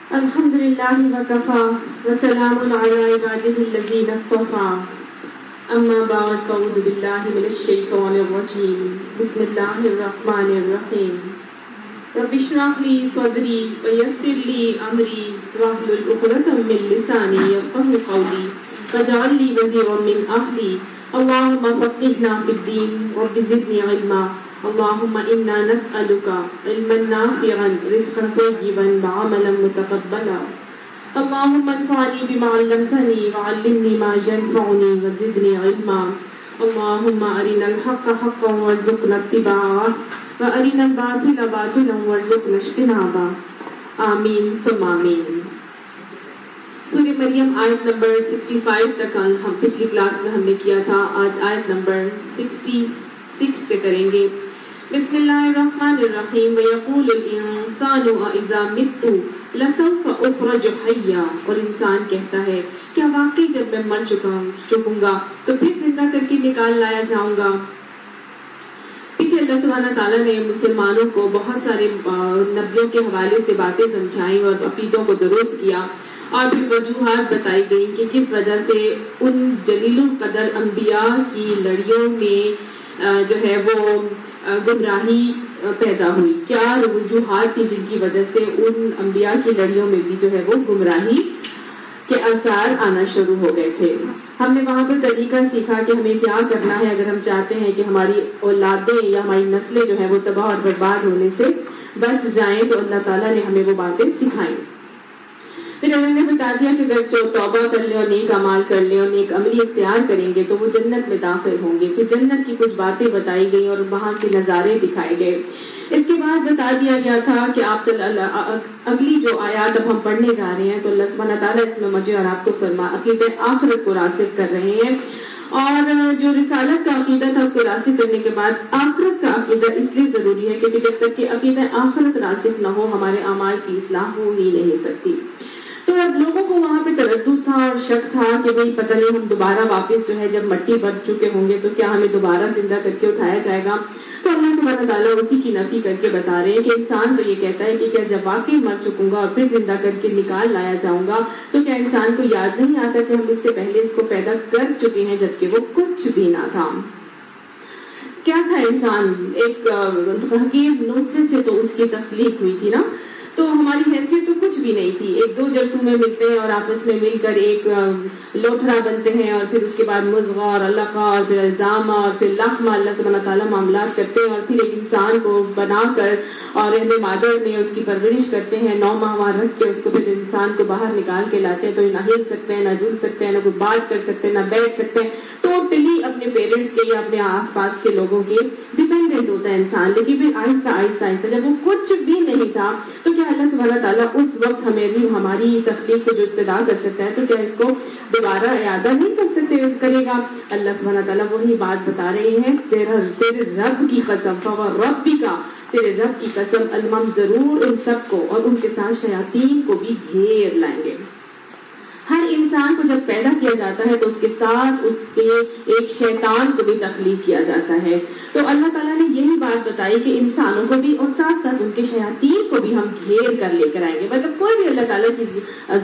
الحمد لله وكفى وسلام على عباده الذين اصطفى أما بعد فأعوذ بالله من الشيطان الرجيم بسم الله الرحمن الرحيم رب اشرح لي صدري ويسر لي أمري واحلل عقدة من لساني يفقهوا قولي واجعل لي وزيرا من أهلي اللهم فقهنا في الدين رب زدني علما اللهم إنا نسألك علما نافعا رزقا طيبا وعملا متقبلا اللهم انفعني بما علمتني وعلمني ما ينفعني وزدني علما اللهم أرنا الحق حقا وارزقنا اتباعه وأرنا الباطل باطلا وارزقنا اجتنابه آمین ثم آمین. سورہ مریم آیت نمبر 65 تک ہم پچھلی کلاس میں ہم نے کیا تھا. آج آیت نمبر 66 سے کریں گے. بسم اللہ الرحمن الرحیم. وَيَقُولُ الْإِنسَانُ أَإِذَا مِتُّ لَسَوْفَ أُخْرَجُ حَيًّا. اور انسان کہتا ہے کیا واقعی جب میں مر چکوں گا تو پھر زندہ کر کے نکال لایا جاؤں گا. پیچھے اللہ سبحانہ تعالیٰ نے مسلمانوں کو بہت سارے نبیوں کے حوالے سے باتیں سمجھائیں اور عقیدوں کو درست کیا اور پھر وجوہات بتائی گئی کہ کس وجہ سے ان جلیل القدر انبیاء کی لڑیوں میں جو ہے وہ گمراہی پیدا ہوئی. کیا وجوہات تھی جن کی وجہ سے ان انبیاء کی لڑیوں میں بھی جو ہے وہ گمراہی کے آثار آنا شروع ہو گئے تھے. ہم نے وہاں پر طریقہ سیکھا کہ ہمیں کیا کرنا ہے اگر ہم چاہتے ہیں کہ ہماری اولادیں یا ہماری نسلیں جو ہے وہ تباہ اور برباد ہونے سے بچ جائیں تو اللہ تعالیٰ نے ہمیں وہ باتیں سکھائیں. پھر اللہ نے بتا دیا کہ اگر جو توبہ کر لیں اور نیک اعمال کر لیں اور نیک عملی اختیار کریں گے تو وہ جنت میں داخل ہوں گے. پھر جنت کی کچھ باتیں بتائی گئی اور وہاں کے نظارے دکھائے گئے. اس کے بعد بتا دیا گیا تھا کہ آپ اگلی جو آیات اب ہم پڑھنے جا رہے ہیں تو اللہ سبحانہ تعالیٰ اس میں مجھے اور آپ کو عقیدہ آخرت کو راسخ کر رہے ہیں. اور جو رسالت کا عقیدہ تھا اس کو راسخ کرنے کے بعد آخرت کا عقیدہ اس لیے ضروری ہے کیونکہ جب تک کہ عقیدہ آخرت راسخ نہ ہو ہمارے اعمال کی اصلاح ہو ہی نہیں سکتی. تو اب لوگوں کو وہاں پہ تردد تھا اور شک تھا کہ بھئی پتہ نہیں ہم دوبارہ واپس جو ہے جب مٹی بن چکے ہوں گے تو کیا ہمیں دوبارہ زندہ کر کے اٹھایا جائے گا. تو اللہ سبحانہ تعالیٰ اسی کی نفی کر کے بتا رہے ہیں کہ انسان تو یہ کہتا ہے کہ کیا جب واقعی مر چکوں گا اور پھر زندہ کر کے نکال لایا جاؤں گا تو کیا انسان کو یاد نہیں آتا کہ ہم اس سے پہلے اس کو پیدا کر چکے ہیں جبکہ وہ کچھ بھی نہ تھا. کیا تھا انسان؟ ایک حقیر نطفے سے تو اس کی تخلیق ہوئی تھی نا. تو ہماری حیثیت تو کچھ بھی نہیں تھی. ایک دو جرثومے ملتے ہیں اور آپس میں مل کر ایک لوتھڑا بنتے ہیں اور پھر اس کے بعد مضغہ اور علقہ اور پھر عظامہ اور پھر لحمہ اللہ سبحانہ تعالیٰ معاملات کرتے ہیں اور پھر ایک انسان کو بنا کر اور رحم مادر میں اس کی پرورش کرتے ہیں. 9 ماہ وہاں رکھ کے اس کو پھر انسان کو باہر نکال کے لاتے ہیں تو نہ ہل سکتے ہیں نہ جل سکتے ہیں نہ کوئی بات کر سکتے ہیں نہ بیٹھ سکتے ہیں. ٹوٹلی اپنے پیرنٹس کے یا اپنے آس پاس کے لوگوں کے ڈیپینڈنٹ ہوتا ہے انسان. لیکن پھر آہستہ آہستہ آہستہ جب وہ کچھ بھی نہیں تھا تو کیا اللہ سبحانہ تعالیٰ اس وقت ہمیں بھی ہماری تخلیق کو جو ابتدا کر سکتا ہے تو کیا اس کو دوبارہ اعادہ نہیں کر سکتے کرے گا. اللہ سبحانہ تعالیٰ وہی بات بتا رہے ہیں تیرے رب کی قسم ربی کا تیرے رب کی قسم المم ضرور ان سب کو اور ان کے ساتھ شیاطین کو بھی گھیر لائیں گے. ہر انسان کو جب پیدا کیا جاتا ہے تو اس کے ساتھ اس کے ایک شیطان کو بھی تخلیق کیا جاتا ہے. تو اللہ تعالیٰ نے یہی بات بتائی کہ انسانوں کو بھی اور ساتھ ساتھ ان کے شیاطین کو بھی ہم گھیر کر لے کر آئیں گے. مطلب کوئی بھی اللہ تعالیٰ کی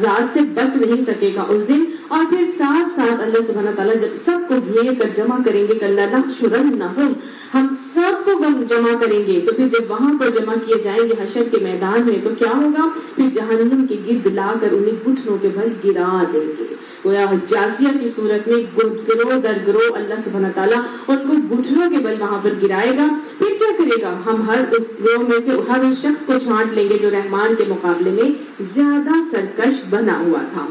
ذات سے بچ نہیں سکے گا اس دن. اور پھر ساتھ ساتھ اللہ سبحانہ تعالیٰ جب سب کو گھیر کر جمع کریں گے کہ اللہ نحشرنہم ہم سب کو جمع کریں گے. تو پھر جب وہاں پر جمع کیے جائیں گے حشر کے میدان میں تو کیا ہوگا؟ پھر جہنم کے گرد لا کر انہیں گھٹنوں کے بل گرا دیں گے. گویا جاسیہ کی صورت میں گروہ در گروہ اللہ سبحانہ تعالیٰ ان کو گھٹنوں کے بل وہاں پر گرائے گا. پھر کیا کرے گا؟ ہم ہر اس گروہ میں سے ہر اس شخص کو چھانٹ لیں گے جو رحمان کے مقابلے میں زیادہ سرکش بنا ہوا تھا.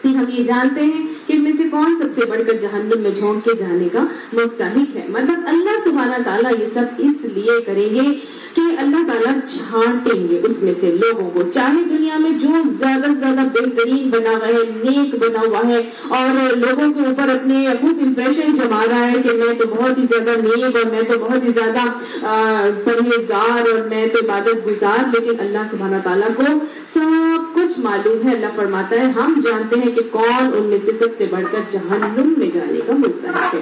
پھر ہم یہ جانتے ہیں کہ ان میں سے کون سب سے بڑھ کر جہنم میں جھونک کے جانے کا مستحق ہے. مطلب اللہ سبحانہ تعالیٰ یہ سب اس لیے کریں گے کہ اللہ تعالیٰ چھانٹیں گے اس میں سے لوگوں کو. چاہے دنیا میں جو زیادہ سے زیادہ بہترین بنا ہوا ہے نیک بنا ہوا ہے اور لوگوں کے اوپر اپنے خوب امپریشن جما رہا ہے کہ میں تو بہت ہی زیادہ نیک اور میں تو بہت ہی زیادہ پرہیزگار اور میں تو عبادت گزار. لیکن اللہ سبحانہ تعالیٰ کو سب کچھ کچھ معلوم ہے. اللہ فرماتا ہے ہم جانتے ہیں کہ کون ان میں سے سب سے بڑھ کر جہنم میں جانے کا مستحق ہے.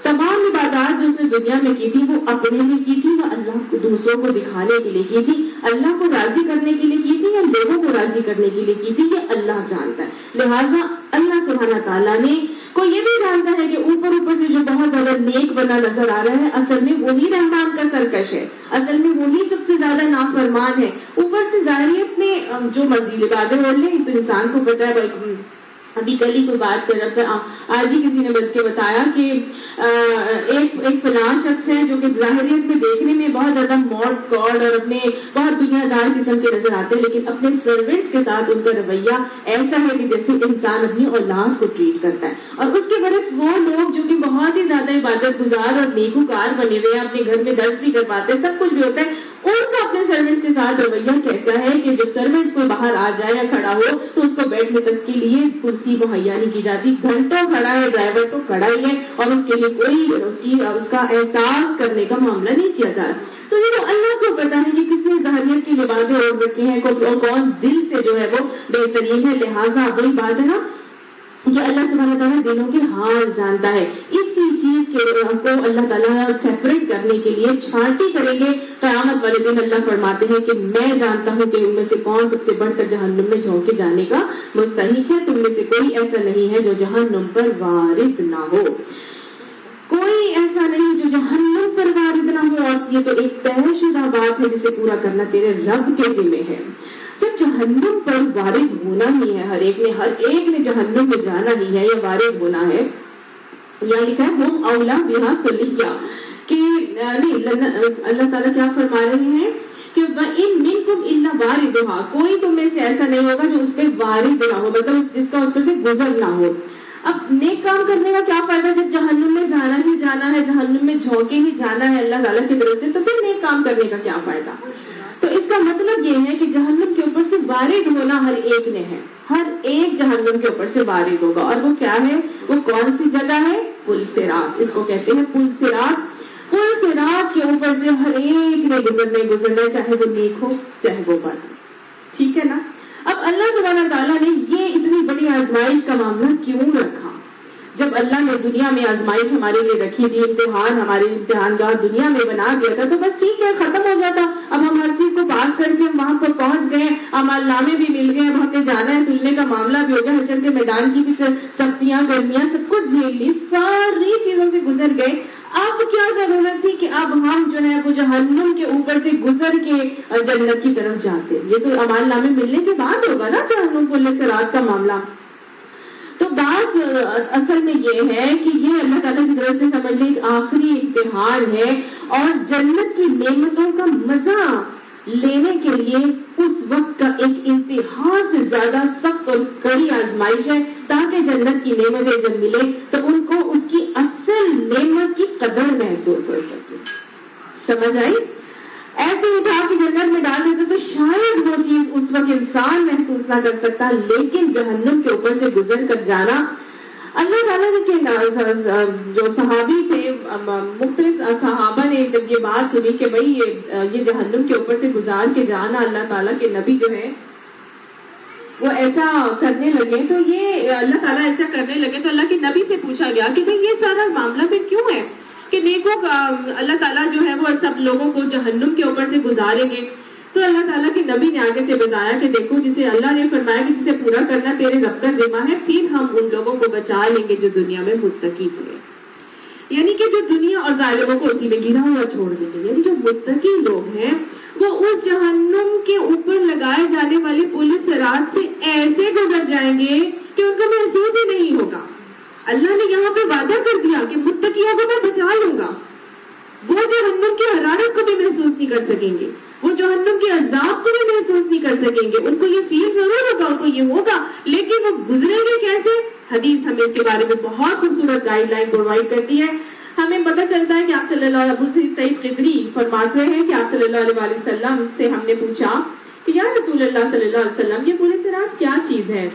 تمام عبادات جو اس نے دنیا میں کی تھی وہ اپنے لیے کی تھی، وہ اللہ کو دوسروں کو دکھانے کے لیے کی تھی، اللہ کو راضی کرنے کے لیے کی تھی یا لوگوں کو راضی کرنے کے لیے کی تھی، یہ اللہ جانتا ہے. لہٰذا اللہ سبحانہ تعالیٰ نے کو یہ بھی جانتا ہے کہ اوپر سے جو بہت زیادہ نیک بنا نظر آ رہا ہے اصل میں وہی رحمان کا سرکش ہے، اصل میں وہی سب سے زیادہ نافرمان ہے. اوپر سے ظاہریت میں جو مرضی لبادیں اوڑھ لیں تو انسان کو پتہ ہے. ابھی کل ہی کوئی بات کر رہا تھا، آج ہی کسی نے بلکہ بتایا کہ ایک فلاں شخص ہے جو کہ ظاہریت میں دیکھنے میں بہت زیادہ ماڈ اسکاڈ اور اپنے بہت دنیا دار قسم کے نظر آتے ہیں، لیکن اپنے سروینٹس کے ساتھ ان کا رویہ ایسا ہے کہ جیسے انسان اپنی اولاد کو ٹریٹ کرتا ہے. اور اس کے برعکس وہ لوگ جو کہ بہت ہی زیادہ عبادت گزار اور نیکوکار بنے ہوئے ہیں، اپنے گھر میں درس بھی کر پاتے ہیں، سب کچھ بھی ہوتا ہے، ان کا اپنے سروینٹس کے ساتھ رویہ کیسا ہے کہ جب سروینٹس کو باہر آ جائے یا کھڑا ہو تو اس کو بیٹھنے تک کے لیے کرسی مہیا نہیں کی جاتی. گھنٹوں کھڑا ہے، ڈرائیور تو کھڑا ہی ہے اور اس کے لیے کوئی اس کا احساس کرنے کا معاملہ نہیں کیا جا رہا. تو یہ تو اللہ کو پتا ہے کہ کس نے ظاہریت کی لبادیں اوڑھ رکھی ہیں اور کون دل سے جو ہے وہ بہترین ہے. لہٰذا وہی بات ہے نا کہ اللہ سبحانہ تعالیٰ دلوں کے حال جانتا ہے. اسی چیز کو اللہ تعالیٰ سیپریٹ کرنے کے لیے چھانٹی کریں گے قیامت والے دن. اللہ فرماتے ہیں کہ میں جانتا ہوں کہ ان میں سے کون سب سے بڑھ کر جہنم میں جھونکے جانے کا مستحق ہے. تم میں سے کوئی ایسا نہیں ہے جو جہنم پر وارد نہ ہو، کوئی ایسا نہیں جو جہنم پر وارد نہ ہو. اور یہ تو ایک طے شدہ بات ہے جسے پورا کرنا تیرے رب کے ذمہ ہے. جب جہنم پر وارد ہونا ہی ہے، ہر ایک نے جہنم میں جانا ہی ہے یا وارد ہونا ہے. یا لکھا ہے ہم اولا بہا صلیہ کہ نہیں، اللہ تعالیٰ کیا فرما رہے ہیں کہ وَإِن مِّنكُمْ إِلَّا وَارِدُهَا، کوئی تم میں سے ایسا نہیں ہوگا جو اس پہ وارد نہ ہو، مطلب جس کا اس پر سے گزر نہ ہو. اب نیک کام کرنے کا کیا فائدہ جب جہنم میں جانا ہی جانا ہے، جہنم میں جھونکے ہی جانا ہے اللہ تعالیٰ کی طرف سے، تو پھر نیک کام کرنے کا کیا فائدہ؟ تو اس کا مطلب یہ ہے کہ جہنم کے اوپر سے وارد ہونا ہر ایک نے ہے، ہر ایک جہنم کے اوپر سے وارد ہوگا. اور وہ کیا ہے، وہ کون سی جگہ ہے؟ پل صراط. اس کو کہتے ہیں پل صراط. پل صراط کے اوپر سے ہر ایک نے گزرنا ہے، چاہے وہ نیک ہو چاہے وہ بد. ٹھیک ہے نا. اب اللہ سبحانہ تعالیٰ نے یہ اتنی بڑی آزمائش کا معاملہ کیوں رکھا؟ جب اللہ نے دنیا میں آزمائش ہمارے لیے رکھی تھی، امتحان ہمارے امتحان گاہ دنیا میں بنا دیا تھا، تو بس ٹھیک ہے، ختم ہو جاتا. اب ہم ہر چیز کو پاس کر کے وہاں پر پہنچ گئے، اعمال نامے بھی مل گئے، اب ہمیں جانا ہے، تلنے کا معاملہ بھی ہو گیا، حشر کے میدان کی بھی سختیاں گرمیاں سب کچھ جھیل لی، ساری چیزوں سے گزر گئے. اب کیا ضرورت تھی کہ اب ہم جو ہے وہ جہنم کے اوپر سے گزر کے جنت کی طرف جاتے؟ یہ تو اعمال نامے ملنے کے بعد ہوگا نا جہنم پل صراط کا معاملہ. تو بات اصل میں یہ ہے کہ یہ اللہ تعالیٰ کی طرف سے سمجھ لیں ایک آخری امتحان ہے، اور جنت کی نعمتوں کا مزہ لینے کے لیے اس وقت کا ایک انتہا سے زیادہ سخت اور کڑی آزمائش ہے، تاکہ جنت کی نعمتیں جب ملے تو ان کو اس کی اصل نعمت کی قدر محسوس ہو سکے. سمجھ آئی؟ ایسے اٹھا کے جنت میں ڈال دیتے تو شاید وہ چیز اس وقت انسان محسوس نہ کر سکتا، لیکن جہنم کے اوپر سے گزر کر جانا اللہ تعالیٰ نے جو صحابی تھے، مختلف صحابہ نے جب یہ بات سنی کہ بھائی یہ جہنم کے اوپر سے گزار کے جانا اللہ تعالیٰ کے نبی جو ہے وہ ایسا کرنے لگے، تو یہ اللہ تعالیٰ ایسا کرنے لگے تو اللہ کے نبی سے پوچھا گیا کہ بھائی یہ سارا معاملہ پھر کیوں ہے کہ نیکوں کا اللہ تعالیٰ جو ہے وہ سب لوگوں کو جہنم کے اوپر سے گزاریں گے. تو اللہ تعالیٰ کے نبی نے آگے سے بتایا کہ دیکھو، جسے اللہ نے فرمایا کہ جسے پورا کرنا تیرے رب کا ذمہ ہے، پھر ہم ان لوگوں کو بچا لیں گے جو دنیا میں متقی ہوئے، یعنی کہ جو دنیا اور ظالموں کو اسی میں گرا ہوا چھوڑ دیں گے. یعنی جو متقی لوگ ہیں وہ اس جہنم کے اوپر لگائے جانے والے پل صراط سے ایسے گزر جائیں گے کہ ان کو محسوس ہی نہیں ہوگا. اللہ نے یہاں پہ وعدہ کر دیا کہ متقیوں کو میں بچا لوں گا. وہ جہنم کی حرارت کو بھی محسوس نہیں کر سکیں گے، وہ جہنم کے عذاب کو بھی محسوس نہیں کر سکیں گے. ان کو یہ فیل ضرور ہوگا، ان کو یہ ہوگا، لیکن وہ گزریں گے کیسے؟ حدیث ہمیں اس کے بارے میں بہت خوبصورت گائیڈ لائن پرووائڈ کرتی ہے. ہمیں پتہ چلتا ہے کہ آپ صلی اللہ علیہ سعید قدری فرماتے ہیں کہ آپ صلی اللہ علیہ وسلم سے ہم نے پوچھا کہ یا رسول اللہ صلی اللہ علیہ وسلم یہ پل صراط کیا چیز ہے؟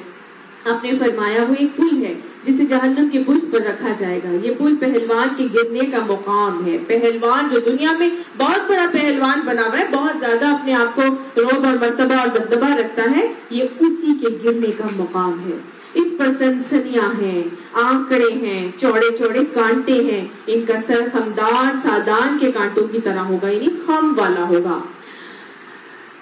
آپ نے فرمایا وہ ایک پل ہے جسے جہنم کے برج پر رکھا جائے گا. یہ پل پہلوان کے گرنے کا مقام ہے. پہلوان جو دنیا میں بہت بڑا پہلوان بنا ہوا ہے, بہت زیادہ اپنے آپ کو روب اور مرتبہ اور دبدبہ رکھتا ہے, یہ اسی کے گرنے کا مقام ہے. اس پر سنسنیاں ہیں, آنکڑے ہیں, چوڑے چوڑے کانٹے ہیں. ان کا سر خمدار سادان کے کانٹوں کی طرح ہوگا, یعنی خم والا ہوگا.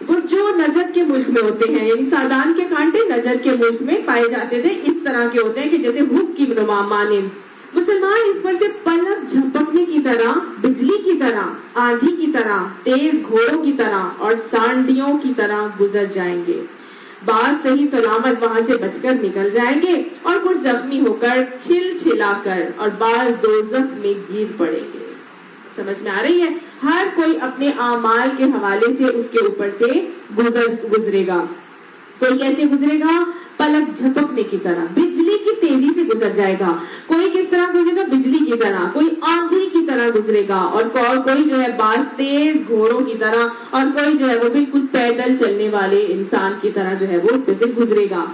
وہ جو نجد کے ملک میں ہوتے ہیں, یعنی سادان کے کانٹے نجد کے ملک میں پائے جاتے تھے, اس طرح کے ہوتے ہیں کہ جیسے حق کی مانند. مسلمان اس پر سے پلک جھپکنے کی طرح, بجلی کی طرح, آندھی کی طرح, تیز گھوڑوں کی طرح اور سانڈیوں کی طرح گزر جائیں گے. بعض صحیح سلامت وہاں سے بچ کر نکل جائیں گے اور کچھ زخمی ہو کر چھل چھلا کر, اور بعض دوزخ میں گر پڑیں گے. سمجھ میں آ رہی ہے؟ ہر کوئی اپنے اعمال کے حوالے سے اس کے اوپر سے گزرے گا. کوئی کیسے گزرے گا؟ پلک جھپکنے کی طرح, بجلی کی تیزی سے گزر جائے گا. کوئی کس طرح گزرے گا؟ بجلی کی طرح. کوئی آندھی کی طرح گزرے گا, اور کوئی جو ہے باز تیز گھوڑوں کی طرح, اور کوئی جو ہے وہ بالکل پیدل چلنے والے انسان کی طرح جو ہے وہ اس سے گزرے گا.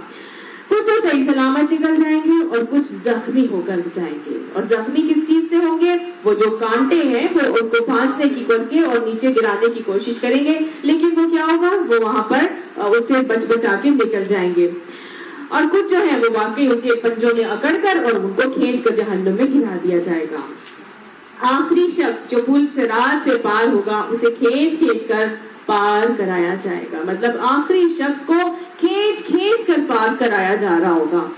کچھ تو صحیح سلامت نکل جائیں گے اور کچھ زخمی ہو کر جائیں گے. اور زخمی کس چیز سے ہوں گے؟ وہ جو کانٹے ہیں وہ ان کو پھانسنے کی کر کے اور نیچے گرانے کی کوشش کریں گے, لیکن وہ کیا ہوگا, وہ وہاں پر اسے بچا کے نکل جائیں گے. اور کچھ جو ہے وہ واقعی ان کے پنجوں میں اکڑ کر اور ان کو کھینچ کر جہنم میں گرا دیا جائے گا. آخری شخص جو پل صراط سے پار ہوگا اسے کھینچ کر پار کرایا جائے گا. مطلب آخری شخص کو کھینچ کر پار کرایا جا رہا ہوگا.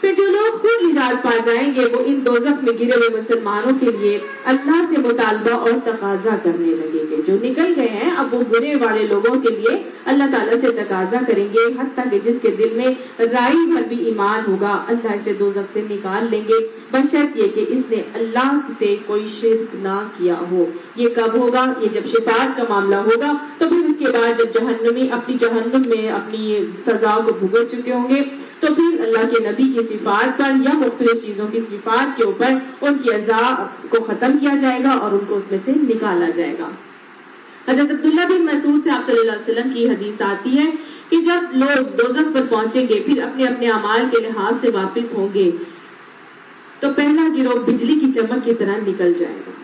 پھر جو لوگ خود نجات پا جائیں گے وہ ان دوزخ میں گرے ہوئے مسلمانوں کے لیے اللہ سے مطالبہ اور تقاضا کرنے لگیں گے. جو نکل گئے ہیں اب وہ گرے والے لوگوں کے لیے اللہ تعالیٰ سے تقاضا کریں گے, حتیٰ کہ جس کے دل میں رائی بھر بھی ایمان ہوگا اللہ اسے دوزخ سے نکال لیں گے, بشرط یہ کہ اس نے اللہ سے کوئی شرک نہ کیا ہو. یہ کب ہوگا؟ یہ جب شفاعت کا معاملہ ہوگا. تو پھر اس کے بعد جب جہنمی اپنی جہنم میں اپنی سزا کو بھگت چکے ہوں گے تو پھر اللہ کے نبی کی صفات پر یا مختلف چیزوں کی صفات کے اوپر ان کی عذاب کو ختم کیا جائے گا اور ان کو اس میں سے نکالا جائے گا. حضرت عبداللہ بن مسعود سے آپ صلی اللہ علیہ وسلم کی حدیث آتی ہے کہ جب لوگ دوزخ پر پہنچیں گے پھر اپنے اپنے اعمال کے لحاظ سے واپس ہوں گے تو پہلا گروہ بجلی کی چمک کی طرح نکل جائے گا,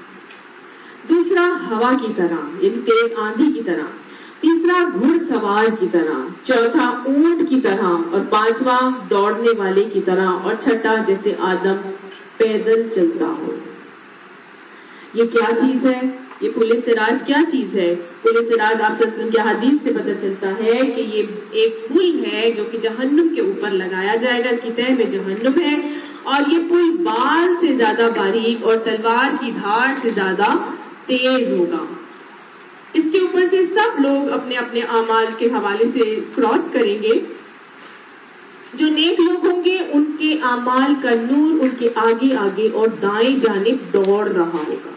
دوسرا ہوا کی طرح یعنی تیز آندھی کی طرح, تیسرا گھڑ سوار کی طرح, چوتھا اونٹ کی طرح, اور پانچواں دوڑنے والے کی طرح, اور چھٹا جیسے آدم پیدل چلتا ہو. یہ کیا چیز ہے؟ یہ پل صراط کیا چیز ہے؟ پل صراط آپ صلی اللہ علیہ وسلم کی حدیث سے پتہ چلتا ہے کہ یہ ایک پل ہے جو کہ جہنم کے اوپر لگایا جائے گا. اس کی تہہ میں جہنم ہے اور یہ پل بال سے زیادہ باریک اور تلوار کی دھار سے زیادہ تیز ہوگا. اس کے اوپر سے سب لوگ اپنے اپنے اعمال کے حوالے سے کراس کریں گے. جو نیک لوگ ہوں گے ان کے اعمال کا نور ان کے آگے آگے اور دائیں جانب دوڑ رہا ہوگا.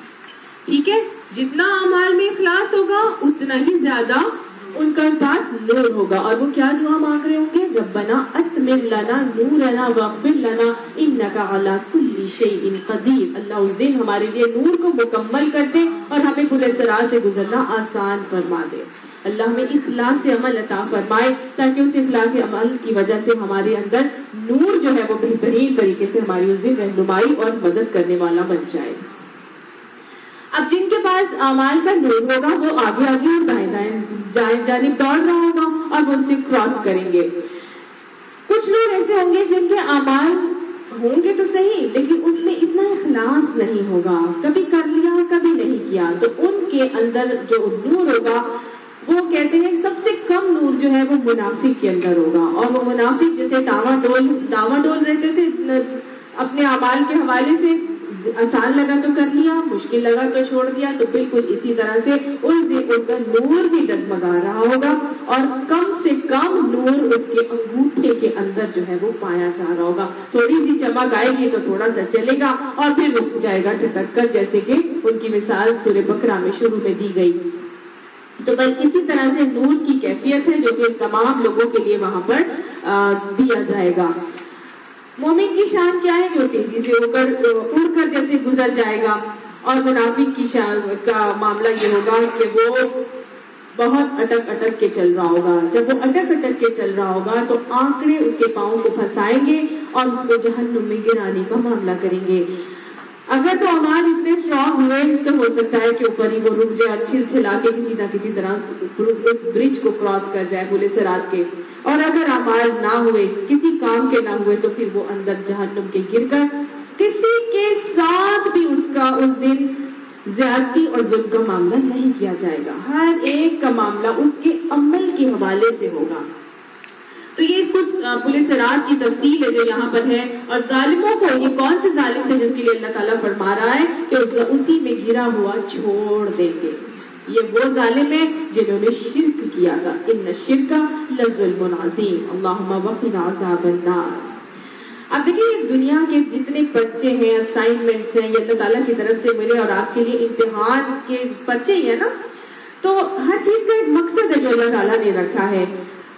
ٹھیک ہے, جتنا اعمال میں اخلاص ہوگا اتنا ہی زیادہ ان کا پاس نور ہوگا. اور وہ کیا دعا مانگ رہے ہوں گے؟ ربنا اتمم لنا نورنا واغفر لنا انک علی کل شیء قدیر. اللہ اس دن ہمارے لیے نور کو مکمل کر دے اور ہمیں پل صراط سے گزرنا آسان فرما دے. اللہ ہمیں اخلاص سے عمل عطا فرمائے تاکہ اس اخلاص عمل کی وجہ سے ہمارے اندر نور جو ہے وہ بہترین طریقے سے ہماری اس دن رہنمائی اور مدد کرنے والا بن جائے. اب جن کے پاس اعمال کا نور ہوگا وہ آگے آگے اور دائیں جانب دوڑ رہا ہوگا اور وہ اسے کراس کریں گے. کچھ لوگ ایسے ہوں گے جن کے اعمال ہوں گے تو صحیح لیکن اس میں اتنا اخلاص نہیں ہوگا, کبھی کر لیا کبھی نہیں کیا, تو ان کے اندر جو نور ہوگا وہ کہتے ہیں سب سے کم نور جو ہے وہ منافق کے اندر ہوگا. اور وہ منافق جیسے ڈاواں ڈول رہتے تھے اپنے اعمال کے حوالے سے, آسان لگا تو کر لیا, مشکل لگا تو چھوڑ دیا, تو بالکل اسی طرح سے ان کا نور بھی ڈگمگا رہا ہوگا اور کم سے کم نور اس کے انگوٹھے کے اندر جو ہے وہ پایا جا رہا ہوگا. تھوڑی سی چمک آئے گی تو تھوڑا سا چلے گا اور پھر رک جائے گا ٹھٹک کر, جیسے کہ ان کی مثال سورہ بقرہ میں شروع میں دی گئی. تو بس اسی طرح سے نور کی کیفیت ہے جو کہ تمام لوگوں کے لیے وہاں پر دیا جائے گا. مومن کی شان کیا ہے؟ جو تیزی سے اڑ کر جیسے گزر جائے گا. اور منافق کی شان کا معاملہ یہ ہوگا کہ وہ بہت اٹک اٹک کے چل رہا ہوگا. جب وہ اٹک اٹک کے چل رہا ہوگا تو آنکڑے اس کے پاؤں کو پھنسائیں گے اور اس کو جہنم میں گرانے کا معاملہ کریں گے. اگر تو اعمال اتنے اسٹرانگ ہوئے تو ہو سکتا ہے کہ اوپر ہی وہ رک جائے اور چھلا کے کسی نہ کسی طرح اس برج کو کراس کر جائے پل صراط کے. اور اگر اعمال نہ ہوئے, کسی کام کے نہ ہوئے, تو پھر وہ اندر جہنم کے گر کر کسی کے ساتھ بھی اس دن زیادتی اور ظلم کا معاملہ نہیں کیا جائے گا. ہر ایک کا معاملہ اس کے عمل کے حوالے سے ہوگا. تو یہ کچھ پل صراط کی تفصیل ہے جو یہاں پر ہے. اور ظالموں کو, یہ کون سے ظالم تھے جس کے لیے اللہ تعالیٰ فرما رہا ہے کہ اسی میں گرا ہوا چھوڑ دیں گے. یہ وہ ظالم ہیں جنہوں نے شرک کیا تھا. ان الشرک لظلم عظیم. اللہم وقنا عذاب النار. اب دیکھیے دنیا کے جتنے پرچے ہیں, اسائنمنٹس ہیں, یہ اللہ تعالیٰ کی طرف سے ملے اور آپ کے لیے امتحان کے پرچے ہی ہے نا. تو ہر چیز کا ایک مقصد ہے جو اللہ تعالیٰ نے رکھا ہے.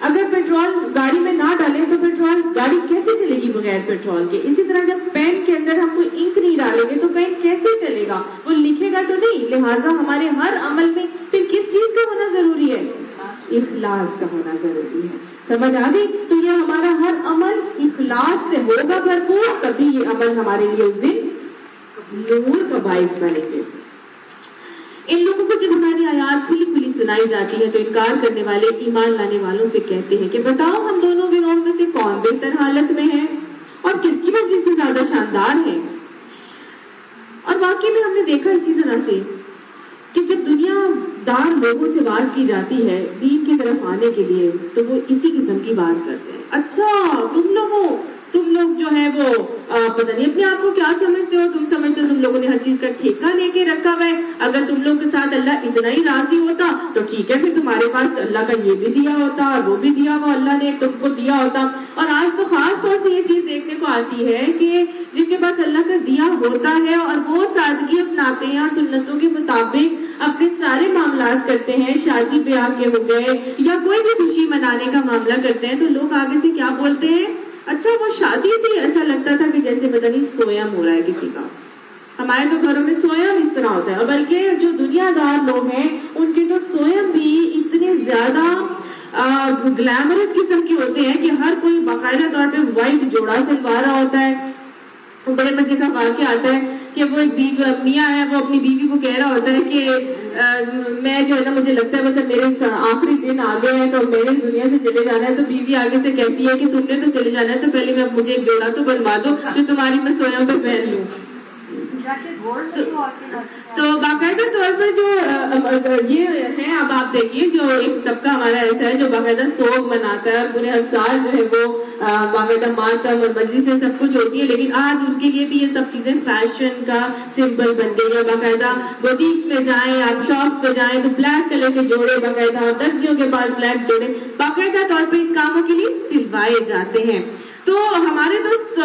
اگر پیٹرول گاڑی میں نہ ڈالیں تو پیٹرول گاڑی کیسے چلے گی بغیر پیٹرول کے؟ اسی طرح جب پین کے اندر ہم کوئی انک نہیں ڈالیں گے تو پین کیسے چلے گا؟ وہ لکھے گا تو نہیں. لہٰذا ہمارے ہر عمل میں پھر کس چیز کا ہونا ضروری ہے؟ اخلاص کا ہونا ضروری ہے. سمجھ آ گئی؟ تو یہ ہمارا ہر عمل اخلاص سے ہوگا بھرپور, تبھی یہ عمل ہمارے لیے اس دن نور کا باعث بنے گے. ان لوگوں کو جب ہماری آیات کھلی کھلی سنائی جاتی ہے تو انکار کرنے والے ایمان لانے والوں سے کہتے ہیں کہ بتاؤ ہم دونوں گروہوں میں سے کون بہتر حالت میں ہے اور کس کی وجہ سے زیادہ شاندار ہے. اور واقعی میں ہم نے دیکھا اسی طرح سے کہ جب دنیا دار لوگوں سے بات کی جاتی ہے دین کی طرف آنے کے لیے تو وہ اسی قسم کی بات کرتے ہیں. اچھا تم لوگ جو ہے وہ پتہ نہیں اپنے آپ کو کیا سمجھتے ہو, تم سمجھتے ہو تم لوگوں نے ہر چیز کا ٹھیکہ لے کے رکھا ہوا ہے. اگر تم لوگ کے ساتھ اللہ اتنا ہی راضی ہوتا تو ٹھیک ہے, پھر تمہارے پاس اللہ کا یہ بھی دیا ہوتا اور وہ بھی دیا ہوا اللہ نے تم کو دیا ہوتا. اور آج تو خاص طور سے یہ چیز دیکھنے کو آتی ہے کہ جن کے پاس اللہ کا دیا ہوتا ہے اور وہ سادگی اپناتے ہیں اور سنتوں کے مطابق اپنے سارے معاملات کرتے ہیں, شادی بیاہ کے ہو گئے یا کوئی بھی خوشی منانے کا معاملہ کرتے ہیں, تو لوگ آگے سے کیا بولتے ہیں؟ اچھا وہ شادی تھی, ایسا لگتا تھا کہ جیسے پتہ نہیں سویم ہو رہا ہے کسی کا. ہمارے تو گھروں میں سویم اس طرح ہوتا ہے. اور بلکہ جو دنیا دار لوگ ہیں ان کے تو سویم بھی اتنے زیادہ گلیمرس قسم کے ہوتے ہیں کہ ہر کوئی باقاعدہ طور پہ وائٹ جوڑا سلوا رہا ہوتا ہے. بڑے مزے کا واقعہ آتا ہے کہ وہ ایک میاں ہے, وہ اپنی بیوی کو کہہ رہا ہوتا ہے کہ میں جو ہے نا مجھے لگتا ہے بس میرے آخری دن آ گئے ہیں تو میرے دنیا سے چلے جانا ہے. تو بیوی آگے سے کہتی ہے کہ تم نے تو چلے جانا ہے تو پہلے مجھے ایک جوڑا تو بنوا دو جو تمہاری میں سویا پہ پہن لوں. تو باقاعدہ طور پر جو یہ ہے, اب آپ دیکھیے جو ایک طبقہ ہمارا ایسا ہے جو باقاعدہ سوگ مناتا ہے, پورے ہر سال جو ہے وہ باقاعدہ ماتم اور مجلس سے سب کچھ ہوتی ہے, لیکن آج ان کے لیے بھی یہ سب چیزیں فیشن کا سمبل بن گئی ہے. باقاعدہ بوٹیکس میں جائیں, آپ شاپس پہ جائیں تو بلیک کلر کے جوڑے باقاعدہ درزیوں کے پاس بلیک جوڑے باقاعدہ طور پہ ان کاموں کے لیے سلوائے جاتے ہیں. تو ہمارے تو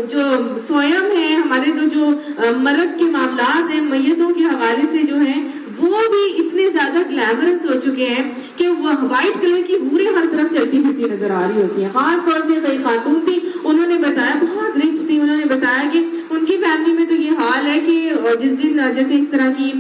جو سویم ہے, ہمارے تو جو مرد کے معاملات ہیں میتوں کے حوالے سے جو ہیں وہ بھی اتنے زیادہ گلیمرس ہو چکے ہیں کہ وہ وائٹ کلر کی حوریں ہر طرف چلتی پھرتی نظر آ رہی ہوتی ہیں. خاص طور سے کئی خاتون تھی, انہوں نے بتایا, بہت رچ تھی, انہوں نے بتایا کہ ان کی فیملی میں تو یہ حال ہے کہ جس دن جیسے اس طرح کی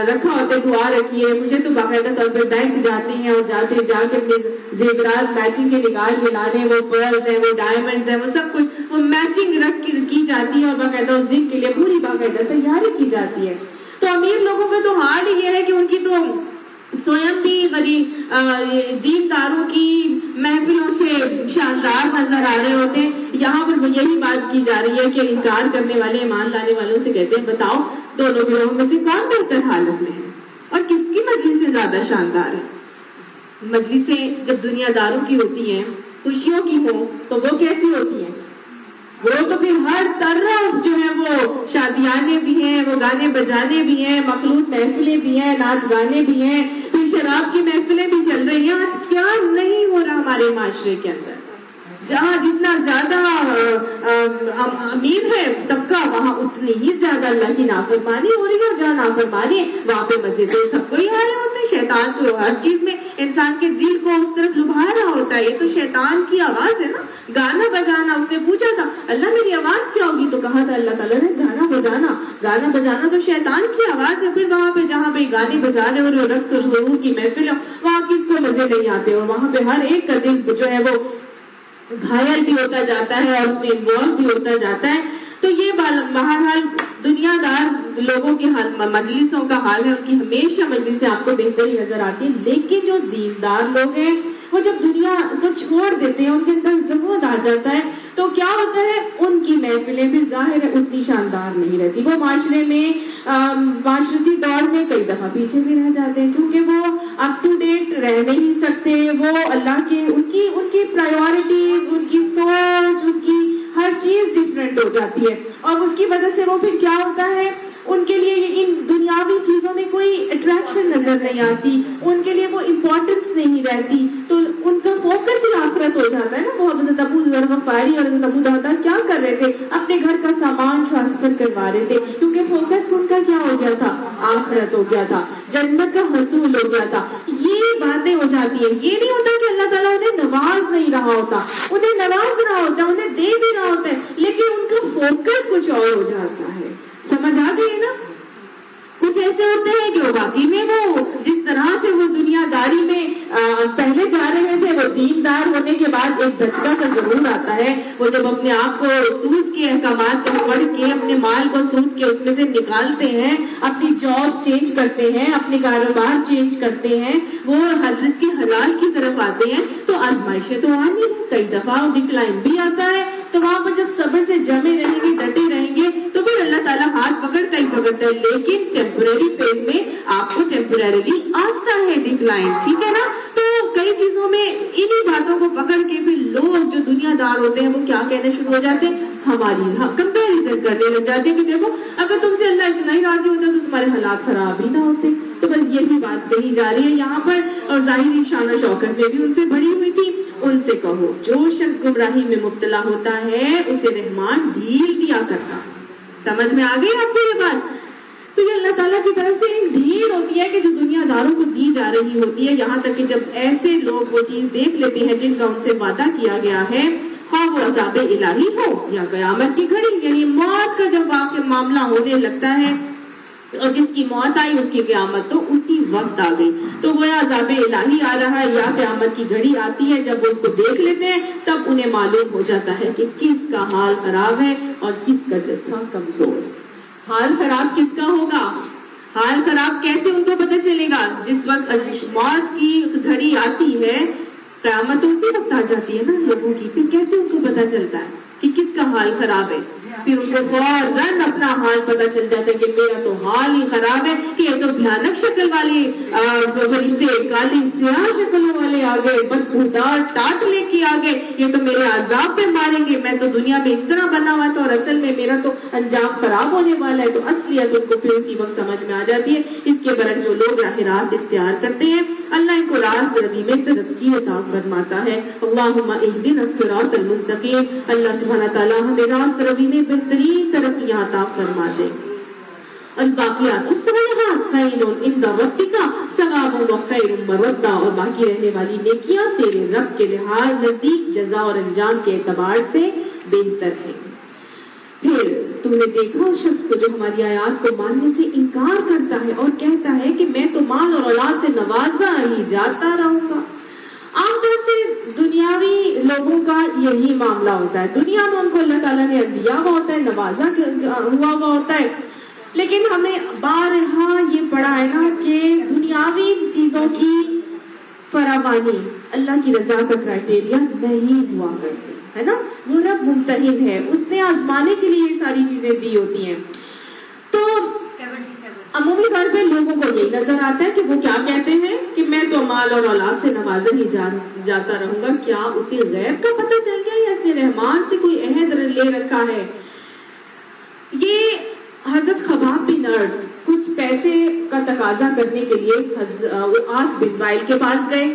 رکھا ہوتا ہے دعا رکھی ہے, مجھے تو باقاعدہ طور پر بینک جاتے ہیں اور جاتے جا کے اپنے زیورات میچنگ کے نکال کے لانے, وہ پرلز ہیں, وہ ڈائمنڈز ہیں, وہ سب کچھ وہ میچنگ رکھ کی جاتی ہے اور باقاعدہ اس دن کے لیے پوری باقاعدہ تیاری کی جاتی ہے. تو امیر لوگوں کا تو حال ہی یہ ہے کہ ان کی تو سویم بھی غریب دینداروں کی محفلوں سے شاندار نظر آ رہے ہوتے ہیں. یہاں پر یہی بات کی جا رہی ہے کہ انکار کرنے والے ایمان لانے والوں سے کہتے ہیں بتاؤ دونوں گروہوں میں سے کون بہتر حالت میں ہے اور کس کی مجلس سے زیادہ شاندار ہے. مجلسیں جب دنیا داروں کی ہوتی ہیں, خوشیوں کی ہوں تو وہ کیسی ہوتی ہیں؟ وہ تو پھر ہر طرف جو ہے وہ شادیانے بھی ہیں, وہ گانے بجانے بھی ہیں, مخلوط محفلیں بھی ہیں, ناچ گانے بھی ہیں, پھر شراب کی محفلیں بھی چل رہی ہیں. آج کیا نہیں ہو رہا ہمارے معاشرے کے اندر؟ جہاں جتنا زیادہ امیر ہے طبقہ وہاں اتنی ہی زیادہ اللہ کی نافرمانی ہو رہی ہے, اور جہاں نافرمانی ہے وہاں پہ مزے تو سب کو ہی آ رہے ہوتے ہیں. شیطان تو ہر چیز میں انسان کے دل کو اس طرف لبھا رہا ہوتا ہے. یہ تو شیطان کی آواز ہے نا, گانا بجانا. اس نے پوچھا تھا اللہ میری آواز کیا ہوگی, تو کہا کہا تھا اللہ تعالیٰ نے گانا بجانا تو شیطان کی آواز ہے. پھر وہاں پہ جہاں پہ گانے بجانے اور رقص اور ظہور کی محفل ہے وہاں کس کو مزے نہیں آتے, اور وہاں پہ ہر ایک کا دل جو ہے وہ گھائل بھی ہوتا جاتا ہے اور اس میں انوالو بھی ہوتا جاتا ہے. تو یہ بہرحال دنیا دار لوگوں کے حال, مجلسوں کا حال ہے. ان کی ہمیشہ مجلسیں آپ کو بہتری نظر آتی ہیں, لیکن جو دیندار لوگ ہیں وہ جب دنیا کو چھوڑ دیتے ہیں, ان کے اندر زہد آ جاتا ہے, تو کیا ہوتا ہے ان کی محفلیں بھی ظاہر ہے اتنی شاندار نہیں رہتی. وہ معاشرے میں معاشرتی دور میں کئی دفعہ پیچھے بھی رہ جاتے ہیں, کیونکہ وہ اپ ٹو ڈیٹ رہ نہیں سکتے. وہ اللہ کے ان کی پرائیورٹیز, ان کی سوچ, ان کی ہر چیز ڈفرینٹ ہو جاتی ہے, اور اس کی وجہ سے وہ پھر کیا ہوتا ہے ان کے لیے ان دنیاوی چیزوں میں کوئی اٹریکشن نظر نہیں آتی, ان کے لیے وہ امپورٹنس نہیں رہتی, تو ان کا فوکس ہی آخرت ہو جاتا ہے نا. وہ حضرت ابو ذر غفاری اور حضرت ابو درداء کیا کر رہے تھے, اپنے گھر کا سامان ٹرانسفر کروا رہے تھے, کیونکہ فوکس ان کا کیا ہو گیا تھا, آخرت ہو گیا تھا, جنت کا حصول ہو گیا تھا. یہ باتیں ہو جاتی ہیں. یہ نہیں ہوتا کہ اللہ تعالیٰ انہیں نواز نہیں رہا ہوتا, انہیں نواز رہا ہوتا ہے, انہیں دے بھی رہا ہوتا ہے, لیکن ان کا فوکس کچھ اور ہو جاتا ہے. سمجھ آ گئی نا. کچھ ایسے ہوتے ہیں کہ واقعی میں وہ جس طرح سے وہ دنیا داری میں پہلے جا رہے تھے, وہ دیندار ہونے کے بعد ایک دھچکا سا ضرور آتا ہے. وہ جب اپنے آپ کو سود کے احکامات کو پڑھ کے, اپنے مال کو سود کے اس میں سے نکالتے ہیں, اپنی جاب چینج کرتے ہیں, اپنے کاروبار چینج کرتے ہیں, وہ رزق حلال کی طرف آتے ہیں, تو آزمائشیں تو آنی, کئی دفعہ ڈکلائن بھی آتا ہے. تو وہاں پر جب صبر سے جمے رہیں گے, ڈٹے رہیں گے, تو پھر اللہ تعالیٰ ہاتھ پکڑتا ہی پکڑتا ہے. لیکن ٹیمپرری فیز میں آپ کو ٹیمپرریلی آتا ہے ڈکلائن, ٹھیک ہے نا. تو کئی چیزوں میں انہی باتوں کو پکڑ کے پھر لوگ جو دنیا دار ہوتے ہیں وہ کیا کہنے شروع ہو جاتے ہیں, ہماری کمپیریزن کرنے لگ جاتے ہیں کہ دیکھو اگر تم سے اللہ اتنا ہی راضی ہوتا تو تمہارے حالات خراب ہی نہ ہوتے. تو بس یہی بات کہی جا رہی ہے یہاں پر, اور ظاہری شان و شوکت میں بھی ان سے بڑی ہوئی تھی. ان سے کہو جو شخص گمراہی میں مبتلا ہوتا ہے اسے رحمان ڈھیل دیا کرتا. سمجھ میں آ گئی آپ کو یہ بات. تو یہ اللہ تعالیٰ کی طرف سے ایک ڈھیل ہوتی ہے کہ جو دنیا داروں کو دی جا رہی ہوتی ہے, یہاں تک کہ جب ایسے لوگ وہ چیز دیکھ لیتے ہیں جن کا ان سے وعدہ کیا گیا ہے, خواہ وہ عذاب الہی ہو یا قیامت کی گھڑی, یعنی موت کا جب واقع معاملہ ہونے لگتا ہے, اور جس کی موت آئی اس کی قیامت تو اسی وقت آ گئی. تو وہ عذاب الہی آ رہا ہے یا قیامت کی گھڑی آتی ہے, جب وہ اس کو دیکھ لیتے ہیں تب انہیں معلوم ہو جاتا ہے کہ کس کا حال خراب ہے اور کس کا جتھا کمزور ہے. حال خراب کس کا ہوگا, حال خراب کیسے ان کو پتہ چلے گا؟ جس وقت موت کی گھڑی آتی ہے, قیامت اسی وقت آ جاتی ہے نا لوگوں کی, پھر کیسے ان کو پتہ چلتا ہے کہ کس کا حال خراب ہے؟ پھر ان کو فوراً اپنا حال پتہ چل جاتا ہے کہ میرا تو حال ہی خراب ہے, کہ یہ تو بھیانک شکل والے فرشتے, کالی سیاہ شکلوں والے آ گئے, بدبودار ٹاٹ لے کے آ گئے, یہ تو میرے عذاب پہ ماریں گے, میں تو دنیا میں اس طرح بنا ہوا تھا اور اصل میں میرا تو انجام خراب ہونے والا ہے. تو اصلیت ان کو پھر اسی وقت سمجھ میں آ جاتی ہے. اس کے برعکس جو لوگ راہ راست اختیار کرتے ہیں, اللہ ان کو راست روی میں ترقی عطا فرماتا ہے. اللہم اہدنا الصراط المستقیم. اللہ سبحانہ تعالیٰ ہمیں راست روی میں بہترین ترقی عطا فرما دے. الباقیات الصالحات خیر عند ربک ثواب و خیر مردا, اور باقی رہنے والی نیکیاں تیرے رب کے لحاظ نزدیک جزا اور انجام کے اعتبار سے بہتر ہے. پھر تو نے دیکھا اس شخص کو جو ہماری آیات کو ماننے سے انکار کرتا ہے اور کہتا ہے کہ میں تو مال اور اولاد سے نوازا ہی جاتا رہوں گا. عام طور سے دنیاوی لوگوں کا یہی معاملہ ہوتا ہے. دنیا میں ان کو اللہ تعالیٰ نے دیا ہوا ہوتا ہے, نوازا ہوا ہوتا ہے, لیکن ہمیں بارہا یہ پڑھا ہے نا کہ دنیاوی چیزوں کی فراوانی اللہ کی رضا کا کرائٹیریا نہیں ہوا کرتی ہے نا. وہ رب ممتحن ہے, اس نے آزمانے کے لیے یہ ساری چیزیں دی ہوتی ہیں. تو عمومی طور پہ لوگوں کو یہی نظر آتا ہے کہ وہ کیا کہتے ہیں کہ میں تو مال اور اولاد سے نوازا ہی جاتا رہوں گا. کیا اسے غیب کا پتہ چل گیا یا اس نے رحمان سے کوئی عہد لے رکھا ہے؟ یہ حضرت خباب بن ارد کچھ پیسے کا تقاضا کرنے کے لیے آس بن وائل کے پاس گئے,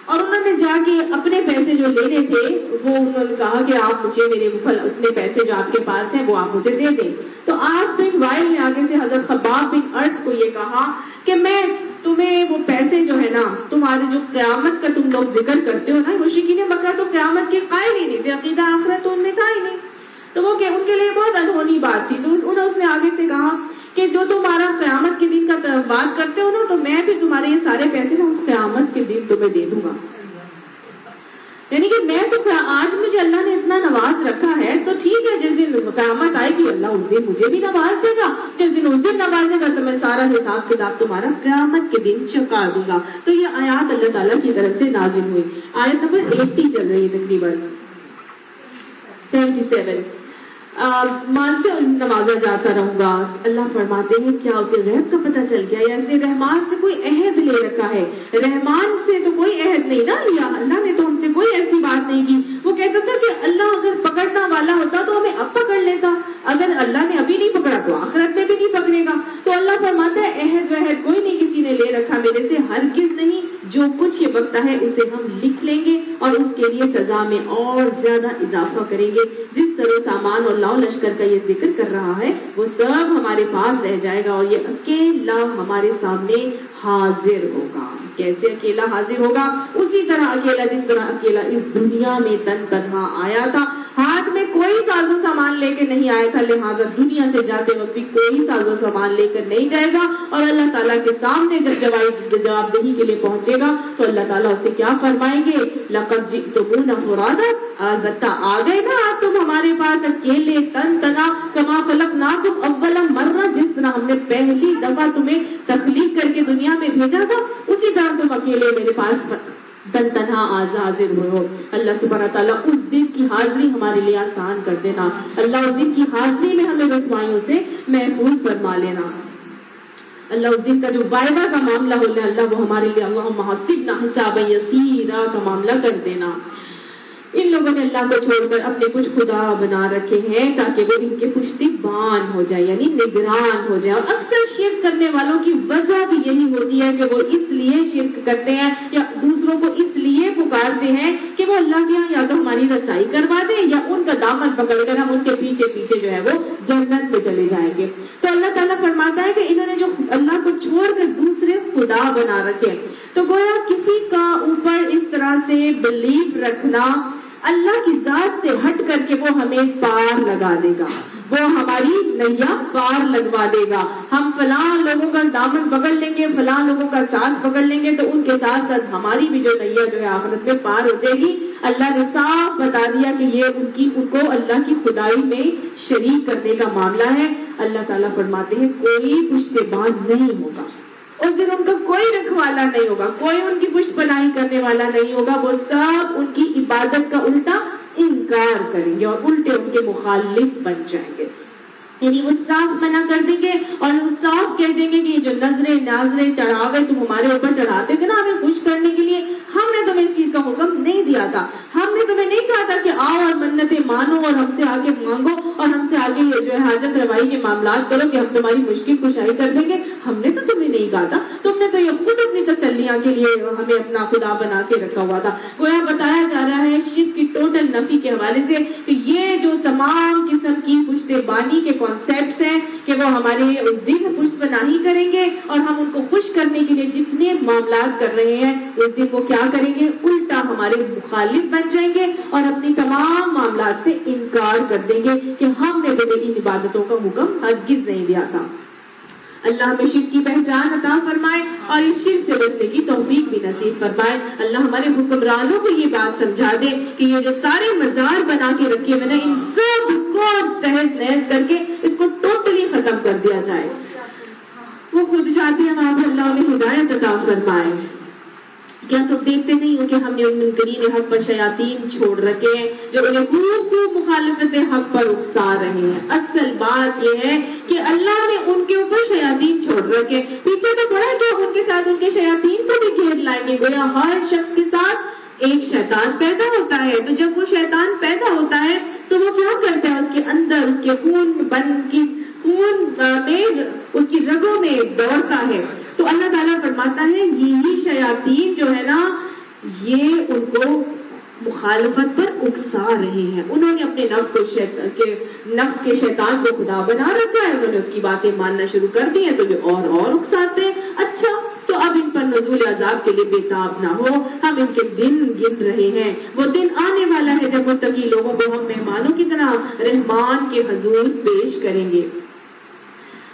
اور انہوں نے جا کے اپنے پیسے جو لینے تھے وہ انہوں نے کہا کہ آپ مجھے میرے اتنے پیسے جو آپ کے پاس ہیں وہ آپ مجھے دے دیں. تو آس بن وائل نے آگے سے حضرت خباب بن ارد کو یہ کہا کہ میں تمہیں وہ پیسے جو ہے نا, تمہارے جو قیامت کا تم لوگ ذکر کرتے ہو نا, مشرکین مکہ تو قیامت کے قائل ہی نہیں تھے, عقیدہ آخرت تو ان میں تھا ہی نہیں. تو وہ کہ ان کے لیے بہت انہونی بات تھی. تو اس نے آگے سے کہا کہ جو تمہارا قیامت کے دن کا بات کرتے ہو نا, تو میں پھر تمہارے یہ سارے پیسے نا اس قیامت کے دن تمہیں دے دوں گا. یعنی کہ میں تو آج مجھے اللہ نے اتنا نواز رکھا ہے تو ٹھیک ہے, جس دن قیامت آئے گی اللہ اس دن مجھے بھی نواز دے گا, جس دن اس دن نوازے گا تو میں سارا حساب کتاب تمہارا قیامت کے دن چکا دوں گا. تو یہ آیات اللہ تعالیٰ کی طرف سے نازل ہوئی. آیت نمبر 80 چل رہی ہے تقریباً 77. مان سے نوازا جاتا رہوں گا. اللہ فرماتے ہیں کیا اسے غیب کا پتہ چل گیا, یا اس نے رحمان سے کوئی عہد لے رکھا ہے؟ رحمان سے تو کوئی عہد نہیں نہ لیا, اللہ نے تو ہم سے کوئی ایسی بات نہیں کی. وہ کہتا تھا کہ اللہ اگر پکڑنا والا ہوتا تو ہمیں اب پکڑ لیتا, اگر اللہ نے ابھی نہیں پکڑا تو آخرت میں بھی نہیں پکڑے گا. تو اللہ فرماتا ہے عہد وہد کوئی نہیں کسی نے لے رکھا میرے سے, ہرگز نہیں. جو کچھ یہ وقت ہے اسے ہم لکھ لیں گے اور اس کے لیے سزا میں اور زیادہ اضافہ کریں گے. جس طرح سامان اور لاؤ لشکر کا یہ ذکر کر رہا ہے وہ سب ہمارے پاس رہ جائے گا اور یہ اکیلا ہمارے سامنے حاضر ہوگا. کیسے اکیلا حاضر ہوگا؟ اسی طرح اکیلا جس طرح اکیلا اس دنیا میں تنہا آیا تھا, ہاتھ میں کوئی ساز و سامان لے کے نہیں آیا تھا, لہٰذا دنیا سے جاتے وقت بھی کوئی ساز و سامان لے کر نہیں جائے گا. اور اللہ تعالیٰ کے سامنے جب جواب دہی کے لیے پہنچے گا تو اللہ تعالیٰ اسے کیا فرمائیں گے؟ لقد جئتمونا فرادا, البتہ آ گئے نا آج تم ہمارے پاس اکیلے تن تنا, کما خلقناکم اول مرہ, جس طرح ہم نے پہلی دفعہ تمہیں تخلیق کر کے دنیا میں بھیجا تھا اسی طرح تم اکیلے میرے پاس تن تنہا حاضر ہوئے ہو. اللہ سبحانہ تعالیٰ اس دن کی حاضری ہمارے لیے آسان کر دینا. اللہ اس دن کی حاضری میں ہمیں رسوائیوں سے محفوظ فرما لینا. اللہ اس دن کا جو وعدہ کا معاملہ ہونا اللہ وہ ہمارے لیے اللہم حسبنا حسابا یسیرا کا معاملہ کر دینا. ان لوگوں نے اللہ کو چھوڑ کر اپنے کچھ خدا بنا رکھے ہیں تاکہ وہ ان کے پشتیبان ہو جائے, یعنی نگران ہو جائے. اور اکثر شرک کرنے والوں کی وجہ بھی یہی ہوتی ہے کہ وہ اس لیے شرک کرتے ہیں یا دوسروں کو اس لیے پکارتے ہیں کہ وہ اللہ کے یہاں یا تو ہماری رسائی کروا دیں یا ان کا دامن پکڑ کر ہم ان کے پیچھے پیچھے جو ہے وہ جنت میں چلے جائیں گے. تو اللہ تعالیٰ فرماتا ہے کہ انہوں نے جو اللہ کو چھوڑ کر دوسرے خدا بنا رکھے, تو گویا کسی کا اوپر اس طرح سے بلیف رکھنا اللہ کی ذات سے ہٹ کر کے وہ ہمیں پار لگا دے گا, وہ ہماری نیا پار لگوا دے گا. ہم فلاں لوگوں کا دامن پکڑ لیں گے, فلاں لوگوں کا ساتھ پکڑ لیں گے, تو ان کے ساتھ ساتھ ہماری بھی جو نیا جو ہے آخرت میں پار ہو جائے گی. اللہ نے صاف بتا دیا کہ یہ ان کو اللہ کی خدائی میں شریک کرنے کا معاملہ ہے. اللہ تعالیٰ فرماتے ہیں کوئی پشتیبان نہیں ہوگا اس دن, ان کا کوئی رکھوالا نہیں ہوگا, کوئی ان کی پشت پناہی کرنے والا نہیں ہوگا. وہ سب ان کی عبادت کا الٹا انکار کریں گے اور الٹے ان کے مخالف بن جائیں گے. یعنی وہ صاف منع کر دیں گے اور وہ صاف کہہ دیں گے کہ یہ جو ناظریں چڑھاوے تم ہمارے اوپر چڑھاتے تھے نا ہمیں خوش کرنے کے لیے, ہم نے تمہیں اس چیز کا حکم نہیں دیا تھا. ہم نے تمہیں نہیں کہا تھا کہ آؤ اور منتیں مانو اور ہم سے آگے مانگو اور ہم سے آگے یہ جو ہے حاجت روائی کے معاملات کرو کہ ہم تمہاری مشکل کشائی کر دیں گے. ہم نے تو تمہیں نہیں کہا تھا, تم نے تو یہ خود اپنی تسلیاں کے لیے ہمیں اپنا خدا بنا کے رکھا ہوا تھا. گویا بتایا جا رہا ہے شرک کی ٹوٹل نفی کے حوالے سے کہ یہ جو تمام قسم کی پشتیبانی کے کانسیپٹس ہیں کہ وہ ہمارے اس دن پشت پناہی کریں گے اور ہم ان کو خوش کرنے کے لیے جتنے معاملات کر رہے ہیں اس دن وہ کیا کریں گے, الٹا ہمارے مخالف بن جائیں گے اور اپنی تمام معاملات سے انکار کر دیں گے کہ ہم نے تمہیں ان عبادتوں کا حکم ہرگز نہیں دیا تھا. اللہ ہمیں شرک کی پہچان عطا فرمائے اور اس شرک سے بچنے کی توفیق بھی نصیب فرمائے. اللہ ہمارے حکمرانوں کو یہ بات سمجھا دے کہ یہ جو سارے مزار بنا کے رکھے ہوئے ان سب کو تہز نہز کر کے اس کو ٹوٹلی ختم کر دیا جائے. وہ خود چاہتے ہیں وہاں اللہ انہیں ہدایت عطا فرمائے. کیا تم دیکھتے نہیں ہو کہ ہم نے ان منکرین حق پر شیاطین چھوڑ رکھے ہیں جو انہیں خوب مخالفت حق پر اکسا رہے ہیں. اصل بات یہ ہے کہ اللہ نے ان کے اوپر شیاطین چھوڑ رکھے. پیچھے تو بڑا کہ ان کے ساتھ ان کے شیاطین کو بھی گھیر لائیں گے. گویا ہر شخص کے ساتھ ایک شیطان پیدا ہوتا ہے, تو جب وہ شیطان پیدا ہوتا ہے تو وہ کیا کرتا ہے, اس کے اندر اس کے خون میں اس کی رگوں میں دوڑتا ہے. تو اللہ تعالیٰ فرماتا ہے یہی شیاطین جو ہے نا یہ ان کو مخالفت پر اکسا رہے ہیں. انہوں نے اپنے نفس کے شیطان کو خدا بنا رکھا ہے, انہوں نے اس کی باتیں ماننا شروع کر دی ہیں تو یہ اور اکساتے ہیں. اچھا تو اب ان پر نزول عذاب کے لیے بےتاب نہ ہو. ہم ان کے دن گن رہے ہیں. وہ دن آنے والا ہے جب متقی لوگوں کو ہم مہمانوں کی طرح رحمان کے حضور پیش کریں گے.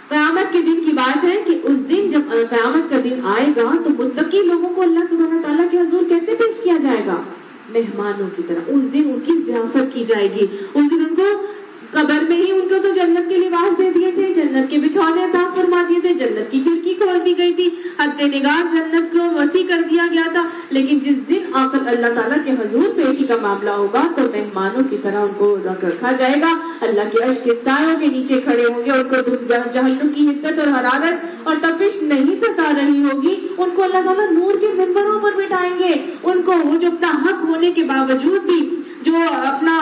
قیامت کے دن کی بات ہے کہ اس دن جب قیامت کا دن آئے گا تو متقی لوگوں کو اللہ سبحانہ تعالیٰ کے حضور کیسے پیش کیا جائے گا؟ مہمانوں کی طرح. اس دن ان کی ضیافت کی جائے گی. اس دن ان کو قبر میں ہی ان کو تو جنت کے لباس دے دیے تھے, جنت کے بچھونے عطا فرما دیے تھے, جنت کی کھڑکی کھول دی گئی تھی, حد نگاہ جنت کو وسیع کر دیا گیا تھا. لیکن جس دن آخر اللہ تعالیٰ کے حضور پیشی کا معاملہ ہوگا تو مہمانوں کی طرح ان کو رکھا جائے گا. اللہ کے عرش کے سایوں کے نیچے کھڑے ہوں گے. ان کو جہنم کی حدت اور حرارت اور تپش نہیں ستا رہی ہوگی. ان کو اللہ تعالیٰ نور کے منبروں پر بٹھائیں گے. ان کو وہ جو اپنا حق ہونے کے باوجود بھی, جو اپنا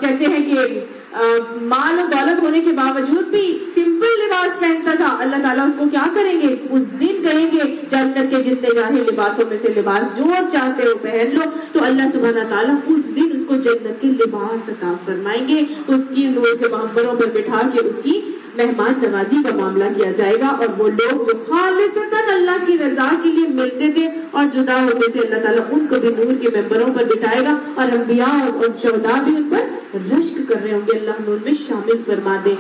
کہتے ہیں کہ مال و دولت ہونے کے باوجود بھی سمپل لباس پہنتا تھا, اللہ تعالیٰ اس کو کیا کریں گے؟ اس دن کہیں گے جنت کے جتنے چاہے لباسوں میں سے لباس جو چاہتے ہو پہن لو. تو اللہ سبحانہ تعالیٰ اس دن اس کو جنت کے لباس عطا فرمائیں گے. اس کی نور کے منبروں پر بٹھا کے اس کی مہمان نوازی کا معاملہ کیا جائے گا. اور وہ لوگ جو خالصتاً اللہ کی رضا کے لیے ملتے تھے اور جدا ہوتے تھے, اللہ تعالیٰ ان کو بھی نور کے ممبروں پر بٹھائے گا. اور انبیاء اور شہداء بھی ان پر رشک کر رہے ہوں گے. اللہ نور میں شامل فرما دے.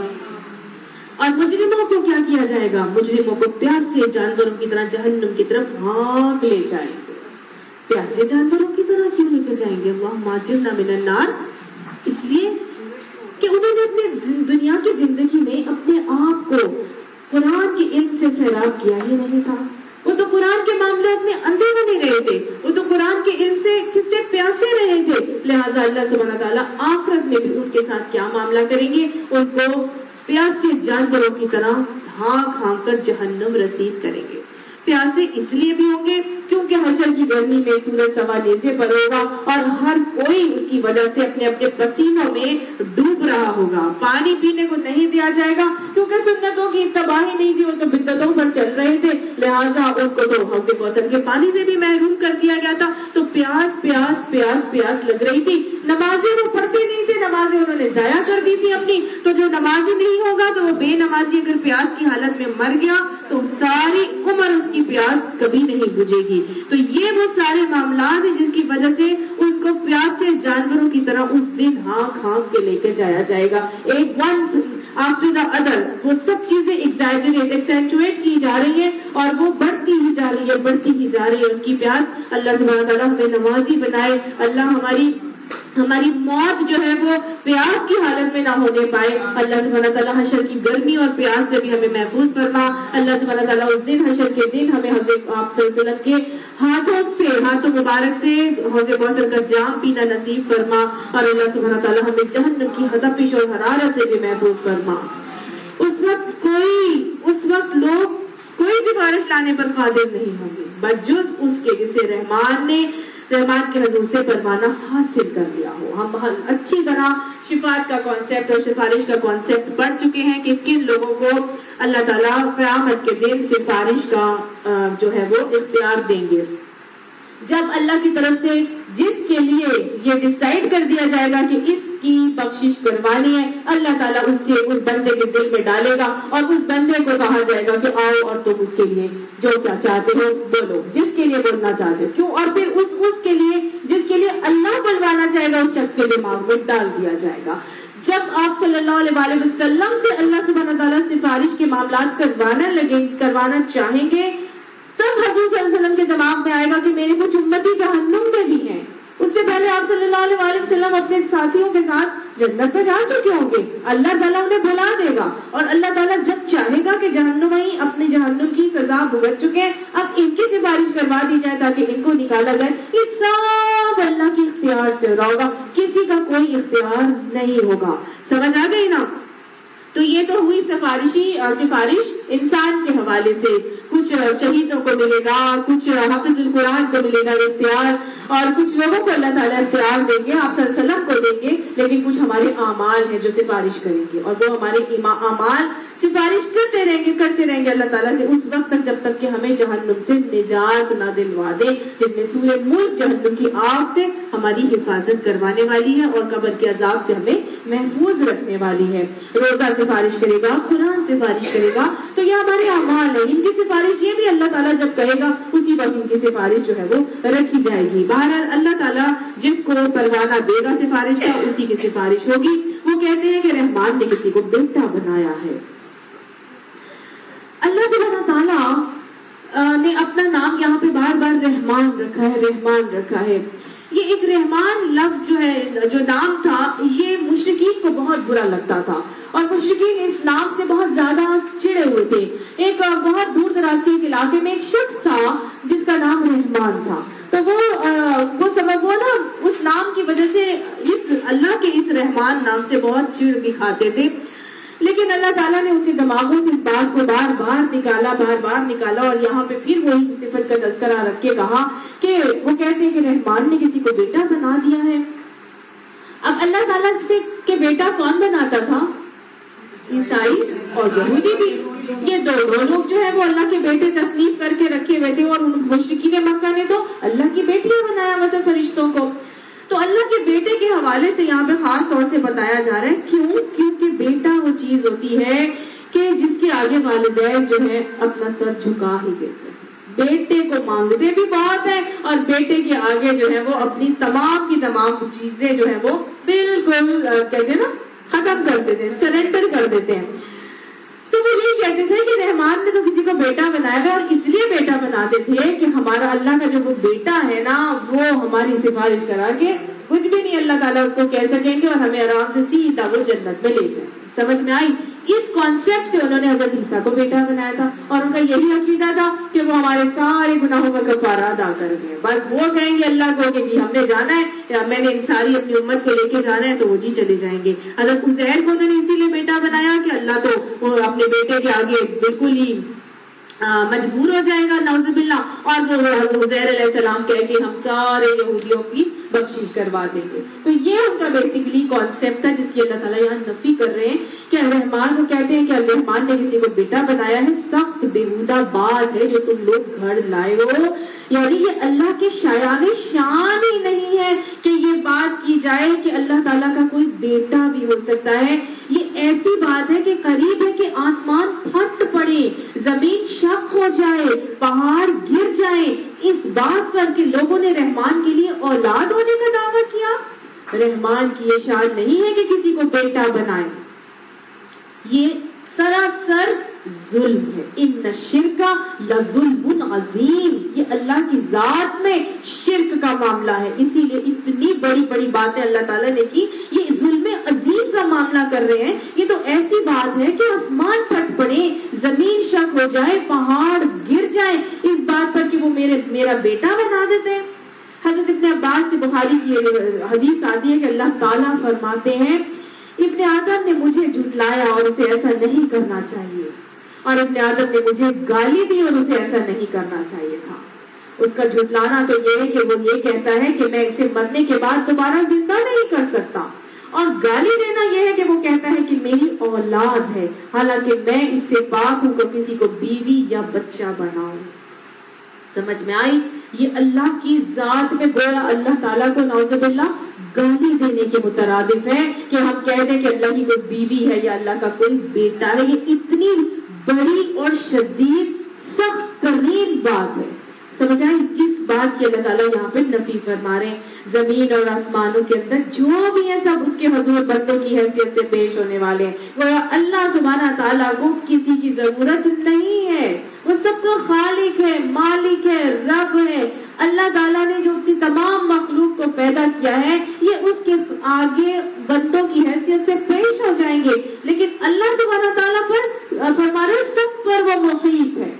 اور مجرموں کو کیا کیا جائے گا؟ مجرموں کو پیاسے جانوروں کی طرح جہنم کی طرف بھاگ لے جائیں گے. پیاسے جانوروں کی طرح کیوں لے کے جائیں گے؟ اللہم اجرنا من النار. اس لیے کہ انہوں نے اپنے دنیا کی زندگی میں اپنے آپ کو قرآن کے علم سے سیراب کیا ہی نہیں تھا. وہ تو قرآن کے معاملات میں اندھے بنے رہے تھے. وہ تو قرآن کے علم سے کس سے پیاسے رہے تھے. لہٰذا اللہ سبحانہ تعالیٰ آخرت میں بھی ان کے ساتھ کیا معاملہ کریں گے؟ ان کو پیاسے جانوروں کی طرح ہانک ہانک کر جہنم رسید کریں گے. پیاسے اس لیے بھی ہوں گے کیونکہ حشر کی گرمی میں سورج سوا نیزے پر ہوگا اور ہر کوئی اس کی وجہ سے اپنے اپنے پسینوں میں ڈوب رہا ہوگا. پانی پینے کو نہیں دیا جائے گا کیونکہ سنتوں کی تباہی نہیں تھی, وہ تو بدعتوں پر چل رہے تھے. لہٰذا ان کو تو حوض کوثر کے پانی سے بھی محروم کر دیا گیا تھا. تو پیاس پیاس پیاس پیاس لگ رہی تھی. نمازیں وہ پڑھتے نہیں تھے, نمازیں انہوں نے ضائع کر دی تھی اپنی. تو جو نمازی نہیں ہوگا تو وہ بے نمازی اگر پیاس کی حالت میں مر گیا تو ساری عمر اس کی پیاس کبھی نہیں بجھے گی. تو یہ وہ سارے معاملات ہیں جس کی وجہ سے ان کو پیاس سے جانوروں کی طرح اس دن ہانک ہانک کے لے کے جایا جائے گا. ایک ون آفٹر دا ادر وہ سب چیزیں ایگزیجریٹ ایکسینچویٹ کی جا رہی ہیں اور وہ بڑھتی ہی جا رہی ہے, بڑھتی ہی جا رہی ہے ان کی پیاس. اللہ سبحانہ تعالیٰ ہمیں نمازی بنائے. اللہ ہماری موت جو ہے وہ پیاس کی حالت میں نہ ہونے پائے. اللہ سبحانہ تعالیٰ حشر کی گرمی اور پیاس سے بھی ہمیں محفوظ فرما. اللہ سبحانہ تعالیٰ اس دن حشر کے دن ہمیں حضرت آپ صلی اللہ علیہ وسلم کے ہاتھوں مبارک سے حوض کوثر کا جام پینا نصیب فرما. اور اللہ سبحانہ تعالیٰ ہمیں جہنم کی تپش اور حرارت سے بھی محفوظ فرما. اس وقت لوگ کوئی سفارش لانے پر قادر نہیں ہوں گے بجز اس کے جسے رحمان کے حضور سے پروانہ حاصل کر لیا ہو. ہم اچھی طرح شفاعت کا کانسیپٹ اور سفارش کا کانسیپٹ پڑھ چکے ہیں کہ کن لوگوں کو اللہ تعالیٰ قیامت کے دن سفارش کا جو ہے وہ اختیار دیں گے. جب اللہ کی طرف سے جس کے لیے یہ ڈیسائیڈ کر دیا جائے گا کہ اس کی بخشش کروانی ہے, اللہ تعالیٰ اس بندے کے دل میں ڈالے گا اور اس بندے کو کہا جائے گا کہ آؤ اور تم اس کے لیے جو کیا چاہتے ہو بولو, جس کے لیے بولنا چاہتے ہو کیوں. اور پھر اس کے لیے جس کے لیے اللہ بلوانا چاہے گا اس شخص کے لیے معاملہ ڈال دیا جائے گا. جب آپ صلی اللہ علیہ وسلم سے اللہ سبحانہ تعالیٰ سفارش کے معاملات کروانا چاہیں گے تب حضور صلی اللہ علیہ وسلم کے دماغ میں آئے گا کہ میرے کچھ امتی جہنم میں بھی ہیں. اس سے پہلے آپ صلی اللہ علیہ وسلم اپنے ساتھیوں کے ساتھ جنت میں جا چکے ہوں گے. اللہ تعالیٰ انہیں بلا دے گا اور اللہ تعالیٰ جب چاہے گا کہ جہنمی اپنی جہنم کی سزا بھگت چکے ہیں اب ان کی سفارش کروا دی جائے تاکہ ان کو نکالا جائے. یہ سب اللہ کے اختیار سے ہو رہا ہوگا, کسی کا کوئی اختیار نہیں ہوگا. سمجھ آ گئی نا؟ تو یہ تو ہوئی سفارش انسان کے حوالے سے. کچھ شہیدوں کو ملے گا, کچھ حافظ القرآن کو ملے گا اختیار, اور کچھ لوگوں کو اللہ تعالیٰ اختیار دیں گے, آپ صلی اللہ علیہ وسلم کو دیں گے. لیکن کچھ ہمارے اعمال ہیں جو سفارش کریں گے اور وہ ہمارے اعمال سفارش کرتے رہیں گے اللہ تعالیٰ سے اس وقت تک جب تک کہ ہمیں جہنم سے نجات نہ دلوا دے، جن میں سورہ ملک جہنم کی آگ سے ہماری حفاظت کروانے والی ہے اور قبر کے عذاب سے ہمیں محفوظ رکھنے والی ہے۔ روزہ سفارش کرے گا، قرآن سفارش کرے گا، تو یہ ہمارے اعمال ہے، ان کی سفارش یہ بھی اللہ تعالیٰ جب کہے گا اسی وقت ان کی سفارش جو ہے وہ رکھی جائے گی۔ بہرحال اللہ تعالیٰ جس کو پروانہ دے گا سفارش کا اسی کی سفارش ہوگی۔ وہ کہتے ہیں کہ رحمان نے کسی کو بیٹا بنایا ہے۔ اللہ سبحانہ تعالیٰ نے اپنا نام یہاں پہ بار بار رحمان رکھا ہے، رحمان رکھا ہے۔ یہ ایک رحمان لفظ جو ہے، جو نام تھا، یہ مشرکین کو بہت برا لگتا تھا اور مشرکین اس نام سے بہت زیادہ چڑے ہوئے تھے۔ ایک بہت دور دراز کے ایک علاقے میں ایک شخص تھا جس کا نام رحمان تھا، تو وہ نا اس نام کی وجہ سے اس اللہ کے اس رحمان نام سے بہت چڑ دکھاتے تھے، لیکن اللہ تعالیٰ نے ان کے دماغوں سے اس بات کو بار بار نکالا اور یہاں پہ پھر وہی صفت کا تذکرہ رکھ کے کہا کہ وہ کہتے ہیں کہ رحمان نے کسی کو بیٹا بنا دیا ہے۔ اب اللہ تعالیٰ سے کہ بیٹا کون بناتا تھا؟ عیسائی اور یہودی بھی۔ یہ دونوں لوگ جو ہے وہ اللہ کے بیٹے تصنیف کر کے رکھے ہوئے تھے، اور مشرکین مکہ نے تو اللہ کی بیٹیاں بنایا ہوا تھا فرشتوں کو۔ تو اللہ کے بیٹے کے حوالے سے یہاں پہ خاص طور سے بتایا جا رہا ہے، کیونکہ بیٹا وہ چیز ہوتی ہے کہ جس کے آگے والدین جو ہے اپنا سر جھکا ہی دیتے ہیں، بیٹے کو مانگتے بھی بہت ہے اور بیٹے کے آگے جو ہے وہ اپنی تمام کی تمام چیزیں جو ہے وہ بالکل کہتے ہیں نا ختم کر دیتے ہیں، سرنڈر کر دیتے ہیں۔ تو وہ یہ کہتے تھے کہ رحمان نے تو کسی کو بیٹا بنایا ہے، اور اس لیے بیٹا بناتے تھے کہ ہمارا اللہ کا جو وہ بیٹا ہے نا وہ ہماری سفارش کرا کے کچھ بھی نہیں اللہ تعالیٰ اس کو کہہ سکیں گے اور ہمیں آرام سے سیدھا وہ جنت میں لے جائیں۔ سمجھ میں آئی؟ اس کانسیپٹ سے انہوں نے حضرت عیسیٰ کو بیٹا بنایا تھا، اور ان کا یہی عقیدہ تھا کہ وہ ہمارے سارے گناہوں کا کفارہ ادا کر گئے۔ بس وہ کہیں گے اللہ کو کہ جی ہم نے جانا ہے، یا میں نے ساری اپنی امت کو لے کے جانا ہے، تو وہ جی چلے جائیں گے۔ حضرت عزیر کو انہوں نے اسی لیے بیٹا بنایا کہ اللہ تو وہ اپنے بیٹے کے آگے بالکل ہی مجبور ہو جائے گا نعوذ باللہ، اور وہ عزیر علیہ السلام کہہ کے ہم سارے یہودیوں کی بخشش کروا دیں گے۔ تو یہ ان کا بیسیکلی کانسیپٹ تھا جس کی اللہ تعالیٰ یہاں نفی کر رہے ہیں کہ رحمان کو کہتے ہیں کہ رحمان نے کسی کو بیٹا بنایا ہے، سخت بےہودہ بات ہے جو تم لوگ گھڑ لائے ہو۔ یعنی یہ اللہ کے شایان شان ہی نہیں ہے کہ یہ بات کی جائے کہ اللہ تعالیٰ کا کوئی بیٹا بھی ہو سکتا ہے۔ یہ ایسی بات ہے کہ قریب ہے کہ آسمان پھٹ پڑے، زمین شق ہو جائے، پہاڑ گر جائیں اس بات پر کہ لوگوں نے رحمان کے لیے اولاد ہونے کا دعویٰ کیا۔ رحمان کی یہ شان نہیں ہے کہ کسی کو بیٹا بنائے، یہ سراسر ظلم ہے۔ ان الشرک لظلم عظیم، یہ اللہ کی ذات میں شرک کا معاملہ ہے، اسی لیے اتنی بڑی بڑی باتیں اللہ تعالیٰ نے کی۔ یہ ظلم عظیم کا معاملہ کر رہے ہیں، یہ تو ایسی بات ہے کہ آسمان پھٹ پڑے، زمین شق ہو جائے، پہاڑ گر جائیں اس بات پر کہ وہ میرا بیٹا بنا دیتے ہیں۔ حضرت ابن عباس سے بخاری کی حدیث آتی ہے کہ اللہ تعالیٰ فرماتے ہیں ابن آدم نے مجھے جھٹلایا اور اسے ایسا نہیں کرنا چاہیے، اور ابن آدم نے مجھے گالی دی اور اسے ایسا نہیں کرنا چاہیے تھا۔ اس کا جھٹلانا تو یہ ہے کہ وہ یہ کہتا ہے کہ میں اسے مرنے کے بعد دوبارہ زندہ نہیں کر سکتا، اور گالی دینا یہ ہے کہ وہ کہتا ہے کہ میری اولاد ہے، حالانکہ میں اس سے پاک ہوں کہ کسی کو بیوی یا بچہ بناؤں۔ سمجھ میں آئی؟ یہ اللہ کی ذات میں گویا اللہ تعالیٰ کو نعوذ باللہ گالی دینے کے مترادف ہے کہ ہم کہہ دیں کہ اللہ کی کوئی بیوی ہے یا اللہ کا کوئی بیٹا ہے۔ یہ اتنی بڑی اور شدید سخت ترین بات ہے، سمجھ آئی؟ جس بات کی اللہ تعالیٰ یہاں پہ نفی فرما رہے ہیں۔ زمین اور آسمانوں کے اندر جو بھی ہے سب اس کے حضور بندوں کی حیثیت سے پیش ہونے والے ہیں۔ وہ اللہ سبحانہ تعالیٰ کو کسی کی ضرورت نہیں ہے، وہ سب کا خالق ہے، مالک ہے، رب ہے۔ اللہ تعالیٰ نے جو اپنی تمام مخلوق کو پیدا کیا ہے یہ اس کے آگے بندوں کی حیثیت سے پیش ہو جائیں گے، لیکن اللہ سبحانہ تعالیٰ پر فرما رہے سب پر وہ محیط ہے۔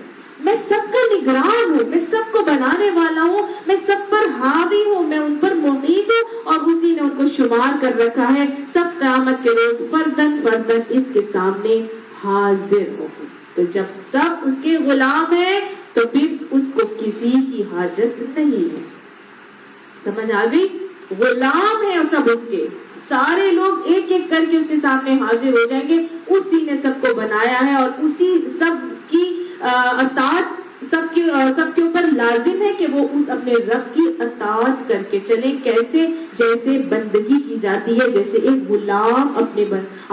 میں سب کا نگران ہوں، میں سب کو بنانے والا ہوں، میں سب پر حاوی ہوں، میں ان پر محیط ہوں، اور اسی نے ان کو شمار کر رکھا ہے۔ سب قیامت کے روز فردن فردن اس کے سامنے حاضر ہوگی۔ تو جب سب اس کے غلام ہیں تو پھر اس کو کسی کی حاجت نہیں ہے۔ سمجھ آ گئی؟ غلام ہیں سب اس کے، سارے لوگ ایک ایک کر کے اس کے سامنے حاضر ہو جائیں گے، اسی نے سب کو بنایا ہے اور اسی سب کی اطاعت سب کے اوپر لازم ہے کہ وہ اس اپنے رب کی اطاعت کر کے چلے. کیسے؟ جیسے بندگی کی جاتی ہے، جیسے ایک غلام اپنے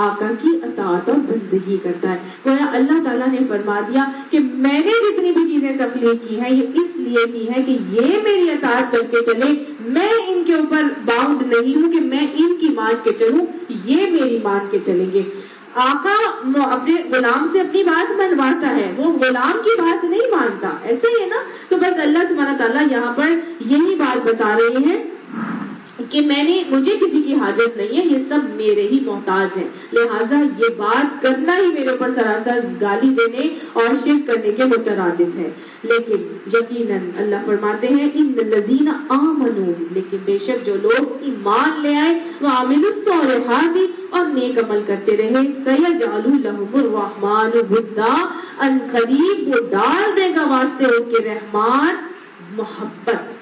آقا کی اطاعت اور بندگی کرتا ہے. گویا اللہ تعالیٰ نے فرما دیا کہ میں نے جتنی بھی چیزیں تخلیق کی ہیں یہ اس لیے کی ہے کہ یہ میری اطاعت کر کے چلے، میں ان کے اوپر باؤنڈ نہیں ہوں کہ میں ان کی مان کے چلوں، یہ میری مان کے چلیں گے. آقا اپنے غلام سے اپنی بات منواتا ہے، وہ غلام کی بات نہیں مانتا، ایسے ہی ہے نا. تو بس اللہ سبحانہ تعالیٰ یہاں پر یہی بات بتا رہے ہیں کہ مجھے کسی کی حاجت نہیں ہے، یہ سب میرے ہی محتاج ہیں، لہٰذا یہ بات کرنا ہی میرے اوپر سراسر گالی دینے اور شرک کرنے کے مترادف ہے. لیکن یقیناً اللہ فرماتے ہیں ان الذین آمنوا، لیکن بے شک جو لوگ ایمان لے آئے، وعملوا الصالحات اور نیک عمل کرتے رہے، سیجعل لهم الرحمن ودا، ان قریب وہ ڈال دے گا واسطے ان کے رحمان محبت.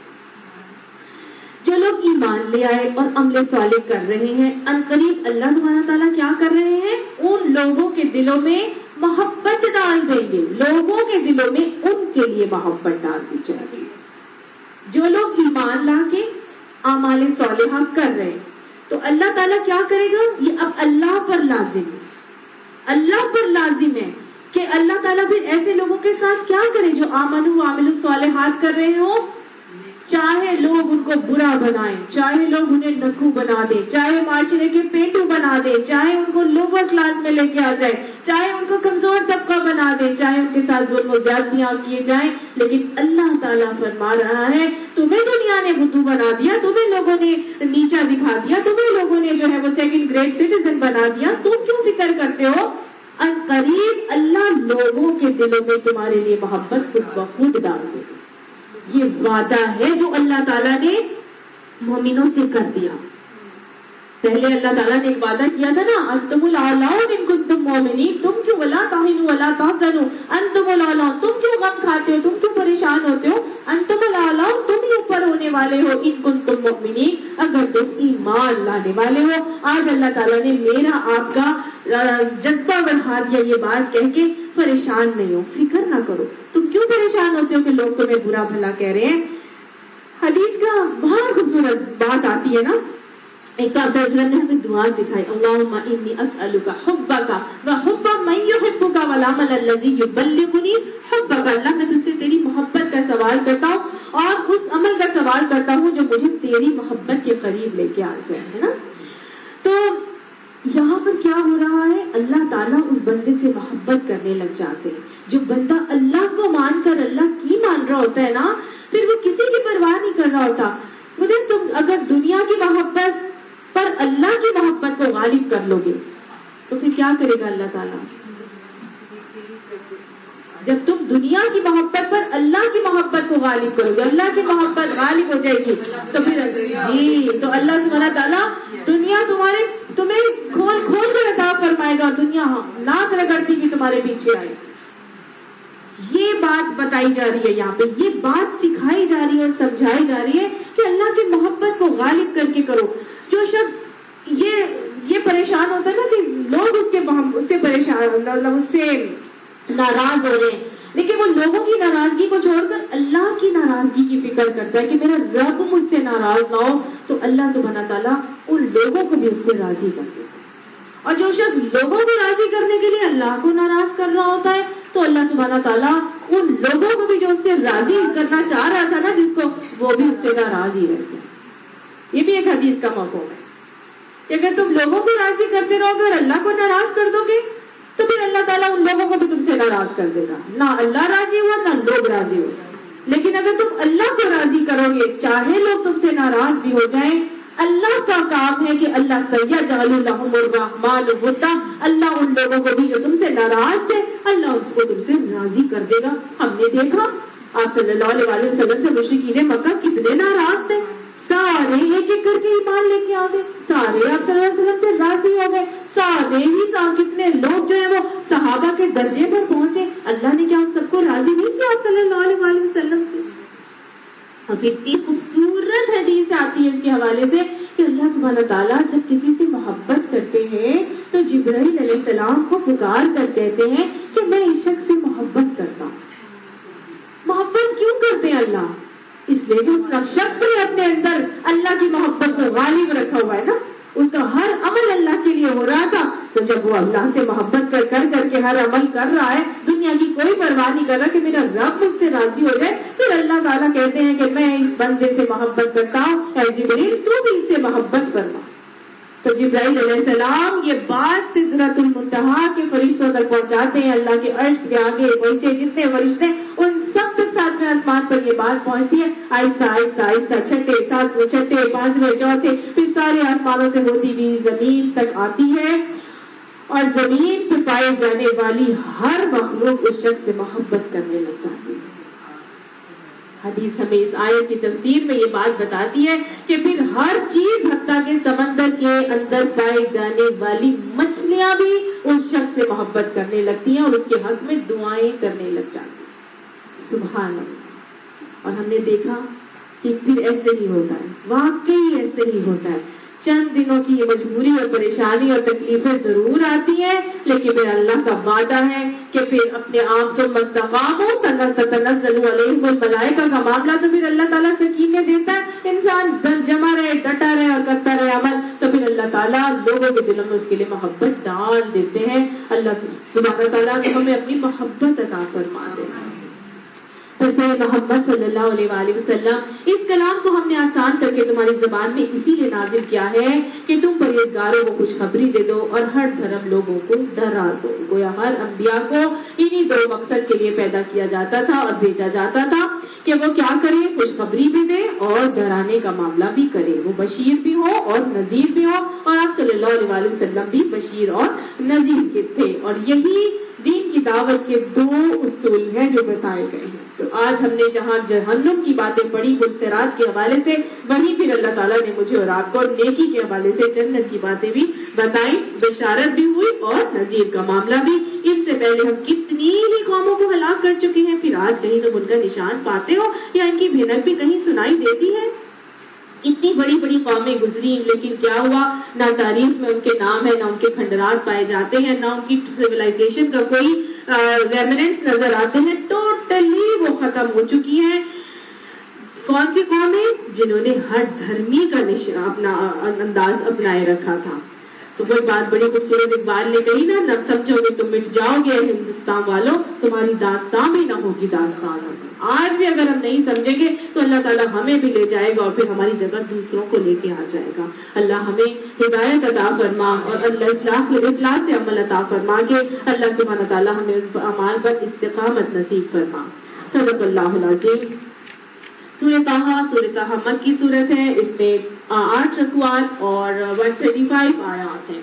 جو لوگ ایمان لے آئے اور عمل صالح کر رہے ہیں، ان قریب اللہ سبحانہ تعالیٰ کیا کر رہے ہیں؟ ان لوگوں کے دلوں میں محبت ڈال دیں گے، لوگوں کے دلوں میں ان کے لیے محبت ڈال دی جائے گی. جو لوگ ایمان لا کے اعمال صالحہ کر رہے ہیں تو اللہ تعالیٰ کیا کرے گا؟ یہ اب اللہ پر لازم ہے، اللہ پر لازم ہے کہ اللہ تعالیٰ پھر ایسے لوگوں کے ساتھ کیا کرے جو آمنوا وعملوا الصالحات کر رہے ہوں. چاہے لوگ ان کو برا بنائیں، چاہے لوگ انہیں نکو بنا دیں، چاہے معاشرے کے پینٹو بنا دیں، چاہے ان کو لوور کلاس میں لے کے آ جائے، چاہے ان کو کمزور طبقہ بنا دیں، چاہے ان کے ساتھ ظلم و زیادتیاں کیے جائیں، لیکن اللہ تعالیٰ فرما رہا ہے تمہیں دنیا نے بدھو بنا دیا، تمہیں لوگوں نے نیچا دکھا دیا، تمہیں لوگوں نے جو ہے وہ سیکنڈ گریڈ سٹیزن بنا دیا، تم کیوں فکر کرتے ہو؟ ان قریب اللہ لوگوں کے دلوں میں تمہارے لیے محبت خود بخود ڈال دے گا. یہ وعدہ ہے جو اللہ تعالیٰ نے مومنوں سے کر دیا. پہلے اللہ تعالیٰ نے ایک وعدہ کیا تھا نا، انتم الاعلون ان کنتم مؤمنین، تم کیوں ولا تہنوا ولا تحزنوا، انتم الاعلون، تم کیوں غم کھاتے ہو، تم کیوں پریشان ہوتے ہو، انتم الاعلون، تم ہی اوپر ہونے والے ہو، ان کنتم مؤمنین، اگر تم ایمان لانے والے ہو. آج اللہ تعالیٰ نے میرا آپ کا جذبہ بڑھا دیا یہ بات کہہ کے پریشان نہیں ہو، فکر نہ کرو. تم کیوں پریشان ہوتے ہو کہ لوگ تمہیں برا بھلا کہہ رہے ہیں؟ حدیث کا بہت خوبصورت بات آتی ہے نا، ایک نے ہمیں دعا سکھائی، اللہم انی اسألک حبک وحب من یحبک والعمل الذی یبلغنی حبک. اللہ میں تجھ سے تیری محبت کا سوال کرتا ہوں اور اس عمل کا سوال کرتا ہوں جو مجھے تیری محبت کے قریب لے کے آ جائے، ہے نا. تو یہاں پر کیا ہو رہا ہے؟ اللہ تعالیٰ اس بندے سے محبت کرنے لگ جاتے ہیں. جو بندہ اللہ کو مان کر اللہ کی مان رہا ہوتا ہے نا، پھر وہ کسی کی پرواہ نہیں کر رہا ہوتا. مطلب تم اگر دنیا کی محبت پر اللہ کی محبت کو غالب کر لو گے تو پھر کیا کرے گا اللہ تعالیٰ؟ جب تم دنیا کی محبت پر اللہ کی محبت کو غالب کرو گے، اللہ کی محبت غالب ہو جائے گی تو پھر تو اللہ سبحانہ تعالیٰ دنیا تمہیں کھول کھول کر عطا فرمائے گا اور دنیا ناک رگڑتی بھی تمہارے پیچھے آئے. یہ بات بتائی جا رہی ہے یہاں پہ، یہ بات سکھائی جا رہی ہے اور سمجھائی جا رہی ہے کہ اللہ کی محبت کو غالب کر کے کرو. جو شخص یہ پریشان ہوتا ہے نا کہ لوگ اس سے پریشان، مطلب اس سے ناراض ہو رہے ہیں، لیکن وہ لوگوں کی ناراضگی کو چھوڑ کر اللہ کی ناراضگی کی فکر کرتا ہے کہ میرا رب مجھ سے ناراض نہ ہو، تو اللہ سبحانہ تعالیٰ ان لوگوں کو بھی اس سے راضی کر دیتا ہے. اور جو شخص لوگوں کو راضی کرنے کے لیے اللہ کو ناراض کر رہا ہوتا ہے تو اللہ سبحانہ تعالیٰ ان لوگوں کو بھی جو اس سے راضی کرنا چاہ رہا تھا نا جس کو، وہ بھی اس سے ناراض ہی رہتے ہیں. یہ بھی ایک حدیث کا مفہوم ہے کہ اگر تم لوگوں کو راضی کرتے رہو گے اور اللہ کو ناراض کر دو گے تو پھر اللہ تعالیٰ ان لوگوں کو بھی تم سے ناراض کر دے گا. نہ اللہ راضی ہوا نہ لوگ راضی ہو. لیکن اگر تم اللہ کو راضی کرو گے، چاہے لوگ تم سے ناراض بھی ہو جائیں، اللہ کا کام ہے کہ اللہ سیجعل لهم الرحمن ودا، اللہ ان لوگوں کو بھی جو تم سے ناراض تھے اللہ اس کو تم سے راضی کر دے گا. ہم نے دیکھا آپ صلی اللہ علیہ وسلم سے مشرکین مکہ کتنے ناراض تھے، سارے ایک ایک کر کے ایمان لے کے آ گئے، سارے آپ صلی اللہ علیہ وسلم سے راضی ہو گئے، سارے ہی کتنے لوگ جو ہے وہ صحابہ کے درجے پر پہنچے. اللہ نے کیا ہم سب کو راضی نہیں کیا آپ صلی اللہ علیہ وسلم سے؟ اور کتنی خوبصورت حدیث آتی ہے اس کے حوالے سے کہ اللہ سبحانہ تعالیٰ جب کسی سے محبت کرتے ہیں تو جبرائیل علیہ السلام کو پکار کر کہتے ہیں کہ میں اس شخص سے محبت کرتا ہوں. محبت کیوں کرتے ہیں اللہ؟ اس لیے کہ اس کا شخص نے اپنے اندر اللہ کی محبت کو غالب رکھا ہوا ہے نا. اس کا ہر عمل اللہ کے لیے ہو رہا تھا, تو جب وہ اللہ سے محبت کر کے ہر عمل کر رہا ہے, دنیا کی کوئی پرواہ نہیں کر رہا کہ میرا رب مجھ سے راضی ہو جائے, پھر اللہ تعالیٰ کہتے ہیں کہ میں اس بندے سے محبت کرتا ہوں, اے جبریل تو بھی اس سے محبت کرنا. تو جبرائیل علیہ السلام یہ بات سدرۃ المنتہا کے فرشتوں تک پہنچاتے ہیں. اللہ کے عرش کے آگے پہنچے جتنے فرشتے ان سب تک ساتویں آسمان پر یہ بات پہنچتی ہے. آہستہ آہستہ آہستہ چھٹے, ساتویں, چھٹے, پانچویں, چوتھے, پھر سارے آسمانوں سے ہوتی ہوئی زمین تک آتی ہے, اور زمین پہ پائے جانے والی ہر مخلوق اس شخص سے محبت کرنے لگ جاتی ہے. حدیث ہمیں اس آیت کی تفسیر میں یہ بات بتاتی ہے کہ پھر ہر چیز حتیٰ کہ سمندر کے اندر پائی جانے والی مچھلیاں بھی اس شخص سے محبت کرنے لگتی ہیں اور اس کے حق میں دعائیں کرنے لگ جاتی ہیں. سبحان اللہ. اور ہم نے دیکھا کہ پھر ایسے ہی ہوتا ہے, واقعی ایسے ہی ہوتا ہے. چند دنوں کی یہ مجبوری اور پریشانی اور تکلیفیں ضرور آتی ہیں, لیکن پھر اللہ کا وعدہ ہے کہ پھر اپنے آپ سے مستقاموں تنزل علیہم الملائکہ کا معاملہ تو پھر اللہ تعالیٰ سکینے دیتا ہے. انسان جمع رہے, ڈٹا رہے اور کرتا رہے عمل, تو پھر اللہ تعالیٰ لوگوں کے دلوں میں اس کے لیے محبت ڈال دیتے ہیں. اللہ سبحانہ تعالیٰ کو ہمیں اپنی محبت عطا فرما دے. محمد صلی اللہ علیہ وآلہ وسلم, اس کلام کو ہم نے آسان کر کے تمہاری زبان میں اسی لیے نازل کیا ہے کہ تم پرہیزگاروں کو خوشخبری دے دو اور ہر دھرم لوگوں کو ڈرا دو. گویا ہر انبیاء کو انہی دو مقصد کے لیے پیدا کیا جاتا تھا اور بھیجا جاتا تھا کہ وہ کیا کرے, خوشخبری بھی دے اور ڈرانے کا معاملہ بھی کرے. وہ بشیر بھی ہو اور نذیر بھی ہو, اور آپ صلی اللہ علیہ وآلہ وسلم بھی بشیر اور نذیر کے تھے. اور یہی دین کی دعوت کے دو اصول ہیں جو بتائے گئے ہیں. تو آج ہم نے جہاں جہنم کی باتیں پڑھی منکرات کے حوالے سے, وہیں پھر اللہ تعالیٰ نے مجھے اور آپ کو نیکی کے حوالے سے جنت کی باتیں بھی بتائیں, بشارت بھی ہوئی اور نذیر کا معاملہ بھی. ان سے پہلے ہم کتنی ہی قوموں کو ہلاک کر چکے ہیں, پھر آج کہیں تو ان کا نشان پاتے ہو یا ان کی بھنک بھی کہیں سنائی دیتی ہے. اتنی بڑی بڑی قومیں گزری, لیکن کیا ہوا, نہ تاریخ میں ان کے نام ہے, نہ ان کے کھنڈرات پائے جاتے ہیں, نہ ان کی سویلائزیشن کا کوئی ریمننٹس نظر آتے ہیں. ٹوٹلی وہ ختم ہو چکی ہیں. کون سی قومیں؟ جنہوں نے ہر دھرمی کا اپنا انداز اپنائے رکھا تھا. تو وہ بات بڑی خوبصورت اقبال نے کہی نا, نہ سمجھو گے تم مٹ جاؤ گے ہندوستان والوں, تمہاری داستان بھی نہ ہوگی داستان. آج بھی اگر ہم نہیں سمجھیں گے تو اللہ تعالیٰ ہمیں بھی لے جائے گا اور پھر ہماری جگہ دوسروں کو لے کے آ جائے گا. اللہ ہمیں ہدایت عطا فرما اور اللہ اخلاص سے عمل عطا فرما کے اللہ سبحانہ تعالیٰ ہمیں اعمال پر استقامت نصیب فرما. صدق اللہ العظیم. سورہ طٰہٰ مکی سورت ہے, اس میں 8 رکوعات اور 135 آیات ہیں.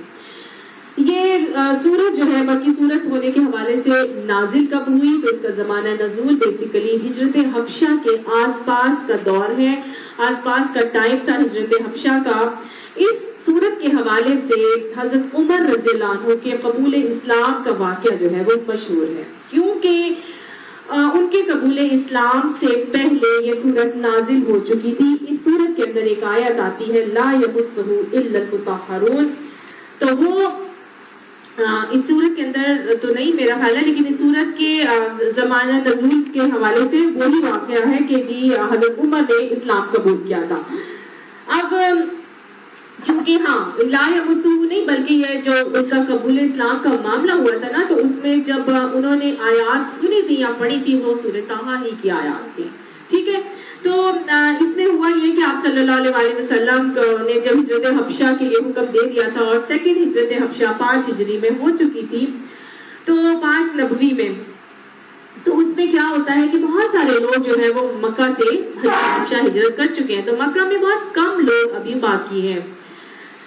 یہ سورت جو ہے مکی سورت ہونے کے حوالے سے نازل کب ہوئی, تو اس کا زمانہ نزول بیسیکلی ہجرت حبشہ کے آس پاس کا دور ہے, آس پاس کا ٹائم تھا ہجرت حبشہ کا. اس سورت کے حوالے سے حضرت عمر رضی اللہ عنہ کے قبول اسلام کا واقعہ جو ہے وہ مشہور ہے, کیونکہ ان کے قبول اسلام سے پہلے یہ سورت نازل ہو چکی تھی. اس سورت کے اندر ایک آیت آتی ہے, لا یمسہ الا المطہرون. تو وہ اس سورت کے اندر تو نہیں میرا خیال ہے, لیکن اس سورت کے زمانہ نزول کے حوالے سے وہی واقعہ ہے کہ جی حضرت عمر نے اسلام قبول کیا تھا. اب کیونکہ لا یمسہ نہیں بلکہ یہ جو اس کا قبول اسلام کا معاملہ ہوا تھا نا, تو اس میں جب انہوں نے آیات سنی تھی یا پڑھی تھی وہ سورہ طٰہٰ ہی کی آیات تھی. ٹھیک ہے, تو اس میں ہوا یہ کہ آپ صلی اللہ علیہ وسلم نے جب ہجرت حبشہ کے لیے حکم دے دیا تھا اور سیکنڈ ہجرت حبشہ 5 ہجری میں ہو چکی تھی, تو 5 نبوی میں, تو اس میں کیا ہوتا ہے کہ بہت سارے لوگ جو ہے وہ مکہ سے حبشہ ہجرت کر چکے ہیں, تو مکہ میں بہت کم لوگ ابھی باقی ہیں.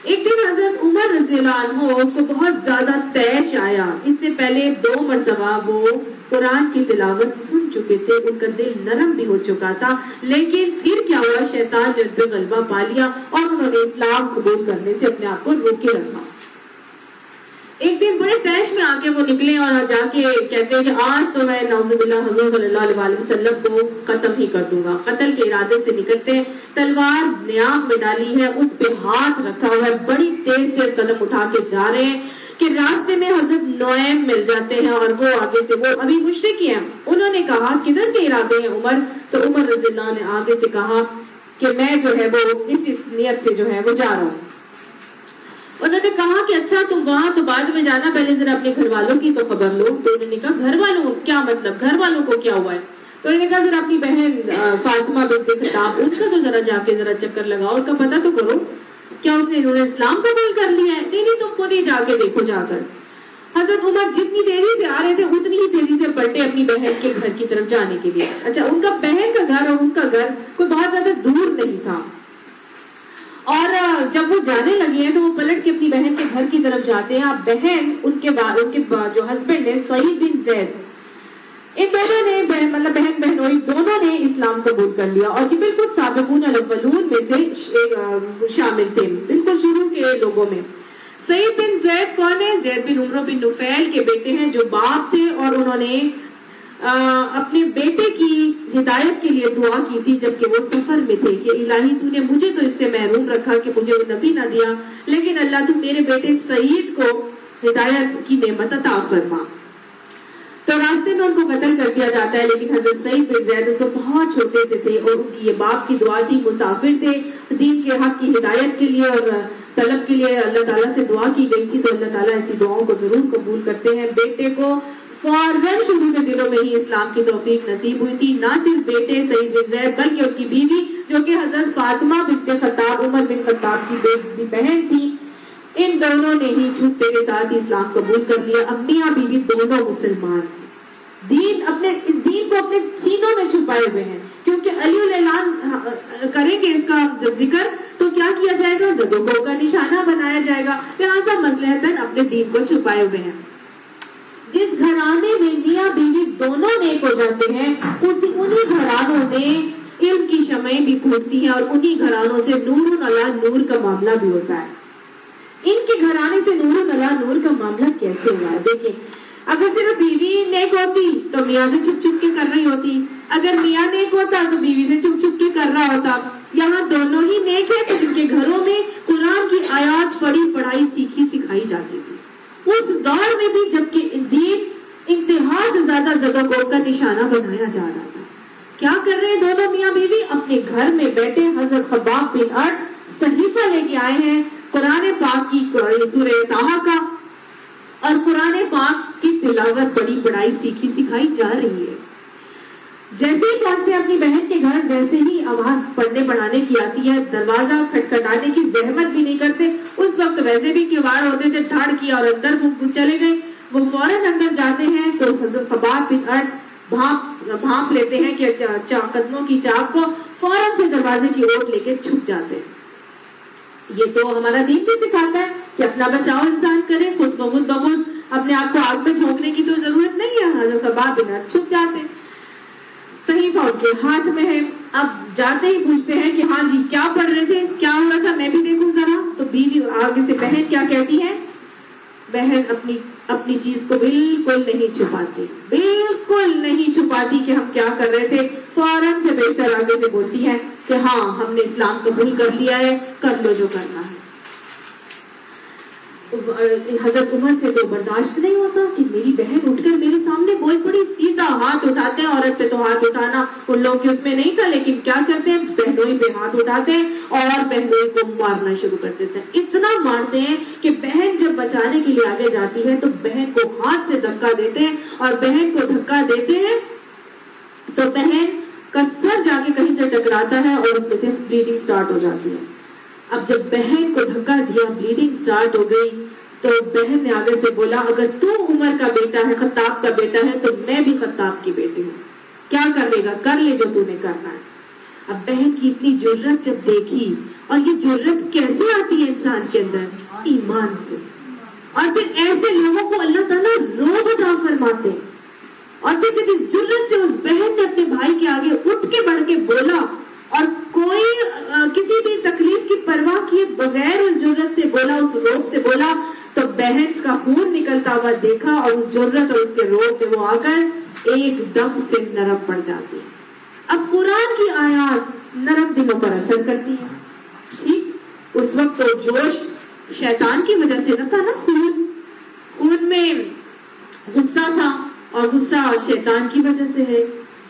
ایک دن حضرت عمر رضی اللہ عنہ کو بہت زیادہ طیش آیا. اس سے پہلے 2 مرتبہ وہ قرآن کی تلاوت سن چکے تھے, ان کا دل نرم بھی ہو چکا تھا, لیکن پھر کیا ہوا, شیطان نے ان پہ غلبہ پا لیا اور انہوں نے اسلام قبول کرنے سے اپنے آپ کو روکے رکھا. ایک دن بڑے تیش میں آ کے وہ نکلے اور جا کے کہتے ہیں کہ آج تو میں نعوذ باللہ حضور صلی اللہ علیہ وسلم کو قتل ہی کر دوں گا. قتل کے ارادے سے نکلتے ہیں, تلوار نیام میں ڈالی ہے, اس پہ ہاتھ رکھا ہوا ہے, بڑی تیز تیز قدم اٹھا کے جا رہے ہیں کہ راستے میں حضرت نعیم مل جاتے ہیں اور وہ آگے سے, وہ ابھی مشرک ہی ہیں. انہوں نے کہا کدھر کے ارادے ہیں عمر؟ تو عمر رضی اللہ نے آگے سے کہا کہ میں جو ہے وہ اس نیت سے جو ہے وہ جا رہا ہوں. انہوں نے کہا کہ اچھا تم وہاں تو بعد میں جانا, پہلے ذرا اپنے گھر والوں کی تو خبر لو. تو انہوں نے کہا گھر والوں کیا مطلب, گھر والوں کو کیا ہوا ہے؟ تو انہوں نے کہا ذرا اپنی بہن فاطمہ بنت خطاب, ان کا تو ذرا جا کے ذرا چکر لگاؤ, ان کا پتہ تو کرو کیا انہوں نے اسلام قبول کر لیا ہے. نہیں تم خود ہی جا کے دیکھو جا کر. حضرت عمر جتنی تیزی سے آ رہے تھے اتنی ہی تیزی سے پلٹے اپنی بہن کے گھر کی طرف جانے کے لیے. اچھا ان کا بہن کا گھر اور ان کا گھر کوئی بہت زیادہ دور نہیں تھا, اور جب وہ جانے لگے ہیں تو وہ پلٹ کے اپنی بہن کے گھر کی طرف جاتے ہیں. بہن ان کے جو ہسبینڈ ہے سعید بن زید, ان دونوں نے مطلب بہن بہنوئی دونوں نے اسلام قبول کر لیا اور یہ بالکل سابقون الاولون میں سے شامل تھے, بالکل شروع کے لوگوں میں. سعید بن زید کون ہے؟ زید بن عمرو بن نفیل کے بیٹے ہیں جو باپ تھے, اور انہوں نے اپنے بیٹے کی ہدایت کے لیے دعا کی تھی جبکہ وہ سفر میں تھے کہ الہی تو نے مجھے تو اس سے محروم رکھا کہ مجھے وہ نبی نہ دیا, لیکن اللہ تو میرے بیٹے سعید کو ہدایت کی نعمت عطا فرما. تو راستے میں ان کو قتل کر دیا جاتا ہے, لیکن حضرت سعید بن زید اس کو بہت چھوٹے سے تھے اور ان کی یہ باپ کی دعا تھی, مسافر تھے, دین کے حق کی ہدایت کے لیے اور طلب کے لیے اللہ تعالیٰ سے دعا کی گئی تھی, تو اللہ تعالیٰ ایسی دعاؤں کو ضرور قبول کرتے ہیں. بیٹے کو فوراً شروع کے دنوں میں ہی اسلام کی توفیق نصیب ہوئی تھی. نہ صرف بیٹے سعید بن زید بلکہ ان کی بیوی جو کہ حضرت فاطمہ بنت خطاب عمر بن خطاب کی بہن تھی, ان دونوں نے ہی چھٹے کے ساتھ اسلام قبول کر لیا. اب میاں بیوی دونوں مسلمان, دین کو اپنے سینوں میں چھپائے ہوئے ہیں, کیونکہ علی الاعلان کریں گے اس کا ذکر تو کیا کیا جائے گا, زدوں کا نشانہ بنایا جائے گا, لہٰذا مصلحتاً اپنے دین کو چھپائے ہوئے ہیں. جس گھرانے میں میاں بیوی دونوں نیک ہو جاتے ہیں انہی گھرانوں میں علم کی شمعیں بھی پھوٹتی ہیں اور انہی گھرانوں سے نور علی نور کا معاملہ بھی ہوتا ہے. ان کے گھرانے سے نور علی نور کا معاملہ کیسے ہوا ہے؟ دیکھیں, اگر صرف بیوی نیک ہوتی تو میاں سے چھپ چھپ کے کر رہی ہوتی, اگر میاں نیک ہوتا تو بیوی سے چھپ چھپ کے کر رہا ہوتا. یہاں دونوں ہی نیک ہے تو جن کے گھروں میں قرآن کی آیات پڑھی پڑھائی سیکھی سکھائی جاتی تھی, اس دور میں بھی جبکہ دین انتہا سے زیادہ زدوں کا نشانہ بنایا جا رہا تھا. کیا کر رہے ہیں دونوں میاں بیوی؟ اپنے گھر میں بیٹھے حضرت خباب بن ارد صحیفہ لے کے آئے ہیں قرآن پاک کی سورہ طٰہٰ کا, اور قرآن پاک کی تلاوت بڑی پڑھائی سیکھی سکھائی جا رہی ہے. جیسے ہی پہنچتے اپنی بہن کے گھر ویسے ہی آواز پڑھنے پڑھانے کی آتی ہے, دروازہ کھٹکھٹانے کی زحمت بھی نہیں کرتے. اس وقت ویسے بھی کیوار ہوتے تھے, دھڑ کیا اور اندر چلے گئے. وہ فوراً اندر جاتے ہیں تو حضرت خباب بن ارد بھانپ لیتے ہیں کہ قدموں کی چاک کو, فوراً سے دروازے کی اوٹ لے کے چھپ جاتے ہیں. یہ تو ہمارا دین بھی سکھاتا ہے کہ اپنا بچاؤ انسان کرے, خود بخود اپنے آپ کو آگ میں جھونکنے کی تو ضرورت نہیں ہے. حضرت خباب بن ارد چھپ جاتے ہیں, صحیفہ ان کے ہاتھ میں ہے. اب جاتے ہی پوچھتے ہیں کہ ہاں جی کیا پڑھ رہے تھے, کیا ہو رہا تھا, میں بھی دیکھوں ذرا. تو بیوی آگے سے بہن کیا کہتی ہے؟ بہن اپنی چیز کو بالکل نہیں چھپاتی کہ ہم کیا کر رہے تھے. فوراً سے بہتر آگے سے بولتی ہے کہ ہاں ہم نے اسلام قبول کر لیا ہے, کر لو جو کرنا ہے. حضرت عمر سے تو برداشت نہیں ہوتا کہ میری بہن اٹھ کر میرے سامنے بول پڑی. سیدھا ہاتھ اٹھاتے ہیں, عورت پہ تو ہاتھ اٹھانا ان لوگوں کے اس میں نہیں تھا, لیکن کیا کرتے ہیں بہنوئی پہ ہاتھ اٹھاتے ہیں اور بہنوئی کو مارنا شروع کر دیتے ہیں. اتنا مارتے ہیں کہ بہن جب بچانے کے لیے آگے جاتی ہے تو بہن کو ہاتھ سے دھکا دیتے ہیں, اور بہن کو دھکا دیتے ہیں تو بہن کا سر جا کے کہیں سے ٹکراتا ہے اور اس میں سے بلیڈنگ سٹارٹ ہو جاتی ہے. اب جب بہن کو دھکا دیا, بلیڈنگ سٹارٹ ہو گئی, تو بہن نے آگے سے بولا اگر تو عمر کا بیٹا ہے, خطاب کا بیٹا ہے, تو میں بھی خطاب کی بیٹی ہوں, کیا کر لے گا, کر لے جو تو نے کرنا ہے. اب بہن کی اتنی جرت جب دیکھی, اور یہ جرت کیسے آتی ہے انسان کے اندر؟ ایمان سے. اور پھر ایسے لوگوں کو اللہ تعالیٰ روب عطا فرماتے ہیں. اور پھر جب اس جرت سے اس بہن نے اپنے بھائی کے آگے اٹھ کے بڑھ کے بولا, اور کوئی کسی بھی تکلیف کی پرواہ کیے بغیر اس جرت سے بولا, اس روب سے بولا, تو بہن کا خون نکلتا ہوا دیکھا اور اس جرت اور اس کے روب میں وہ آ کر ایک دم سے نرم پڑ جاتی ہے۔ اب قرآن کی آیات نرم دلوں پر اثر کرتی ہیں، ٹھیک؟ اس وقت تو جوش شیطان کی وجہ سے نہ تھا نا، خون میں غصہ تھا اور غصہ شیطان کی وجہ سے ہے۔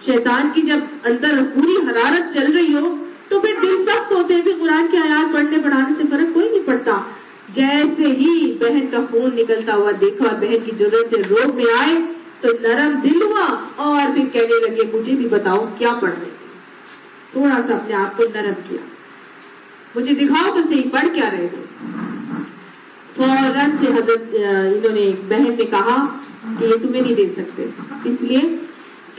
شیطان کی جب اندر پوری حرارت چل رہی ہو تو پھر دل سخت ہوتے ہیں، پھر قرآن کی آیات پڑھنے پڑھانے سے فرق کوئی نہیں پڑتا۔ جیسے ہی بہن کا خون نکلتا ہوا دیکھا اور بہن کی ضرورت سے روب میں آئے تو نرم دل ہوا اور پھر کہنے لگے مجھے بھی بتاؤ کیا پڑھ رہے تھے۔ تھوڑا سا اپنے آپ کو نرم کیا، مجھے دکھاؤ تو صحیح پڑھ کیا رہے تھے۔ فوراً سے حضرت انہوں نے بہن نے کہا کہ یہ تمہیں نہیں دے سکتے، اس لیے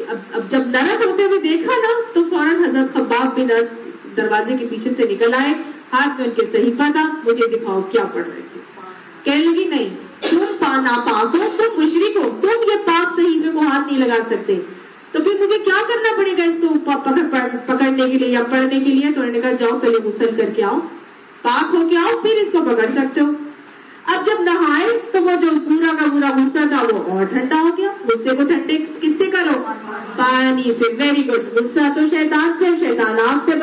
اب جب نرم ہوتے ہوئے دیکھا نا تو فوراً حضرت خباب بن دروازے کے پیچھے سے نکل آئے، ہاتھ میں ان کے صحیفہ تھا، مجھے دکھاؤ کیا پڑھ رہے تھے۔ کہنے لگی نہیں، تم ناپاک ہو، تم مشرک ہو، تم یہ پاک صحیفے کو ہاتھ نہیں لگا سکتے، تو پھر مجھے کیا کرنا پڑے گا اس کو پکڑنے کے لیے یا پڑھنے کے لیے؟ تو انہوں نے کہا جاؤ پہلے غسل کر کے آؤ، پاک ہو کے آؤ، پھر اس کو پکڑ سکتے ہو۔ اب جب نہائے تو وہ جو پورا کا پورا غصہ تھا وہ اور ٹھنڈا ہو گیا۔ غصے کو ٹھنڈے کس سے کرو؟ پانی سے۔ Very good. غصہ تو شیطان سے، شیطان آگ سے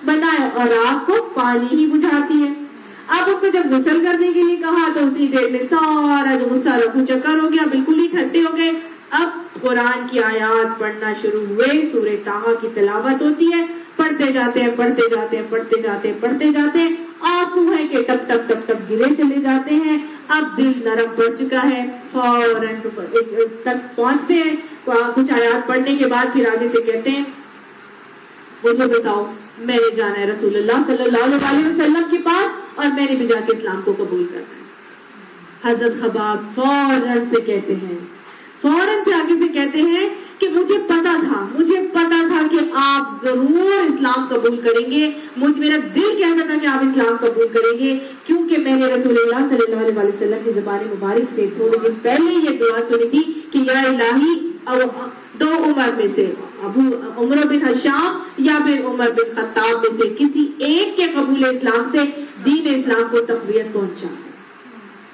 بنا ہے اور آگ کو پانی ہی بجھاتی ہے۔ اب اس کو جب غسل کرنے کے لیے کہا تو اسی دیر میں سارا جو غصہ رفو چکر ہو گیا، بالکل ہی ٹھنڈے ہو گئے۔ اب قرآن کی آیات پڑھنا شروع ہوئے، سورہ طٰہٰ کی تلاوت ہوتی ہے، پڑھتے جاتے ہیں پڑھتے جاتے ہیں پڑھتے جاتے ہیں پڑھتے جاتے ہیں، آنسو ہے کہ ٹپ ٹپ ٹپ ٹپ گرے چلے جاتے ہیں۔ اب دل نرم پڑ چکا ہے، فوراً تک پہنچتے ہیں۔ کچھ آیات پڑھنے کے بعد پھر آگے سے کہتے ہیں مجھے بتاؤ، میں نے جانا ہے رسول اللہ صلی اللہ علیہ وسلم کے پاس اور میں نے بھی جا کے اسلام کو قبول کرنا ہے۔ حضرت خباب فوراً سے کہتے ہیں، فوراً سے آگے سے کہتے ہیں کہ مجھے پتا تھا کہ آپ ضرور اسلام قبول کریں گے، میرا دل کہتا تھا کہ آپ اسلام قبول کریں گے، کیونکہ میں نے رسول اللہ صلی اللہ علیہ وسلم کی زبان مبارک سے تھوڑے دن پہلے یہ دعا سنی تھی کہ یا الہی دو عمر میں سے، ابو عمر بن ہشام یا پھر عمر بن خطاب میں سے کسی ایک کے قبول اسلام سے دین اسلام کو تقویت پہنچا ہے،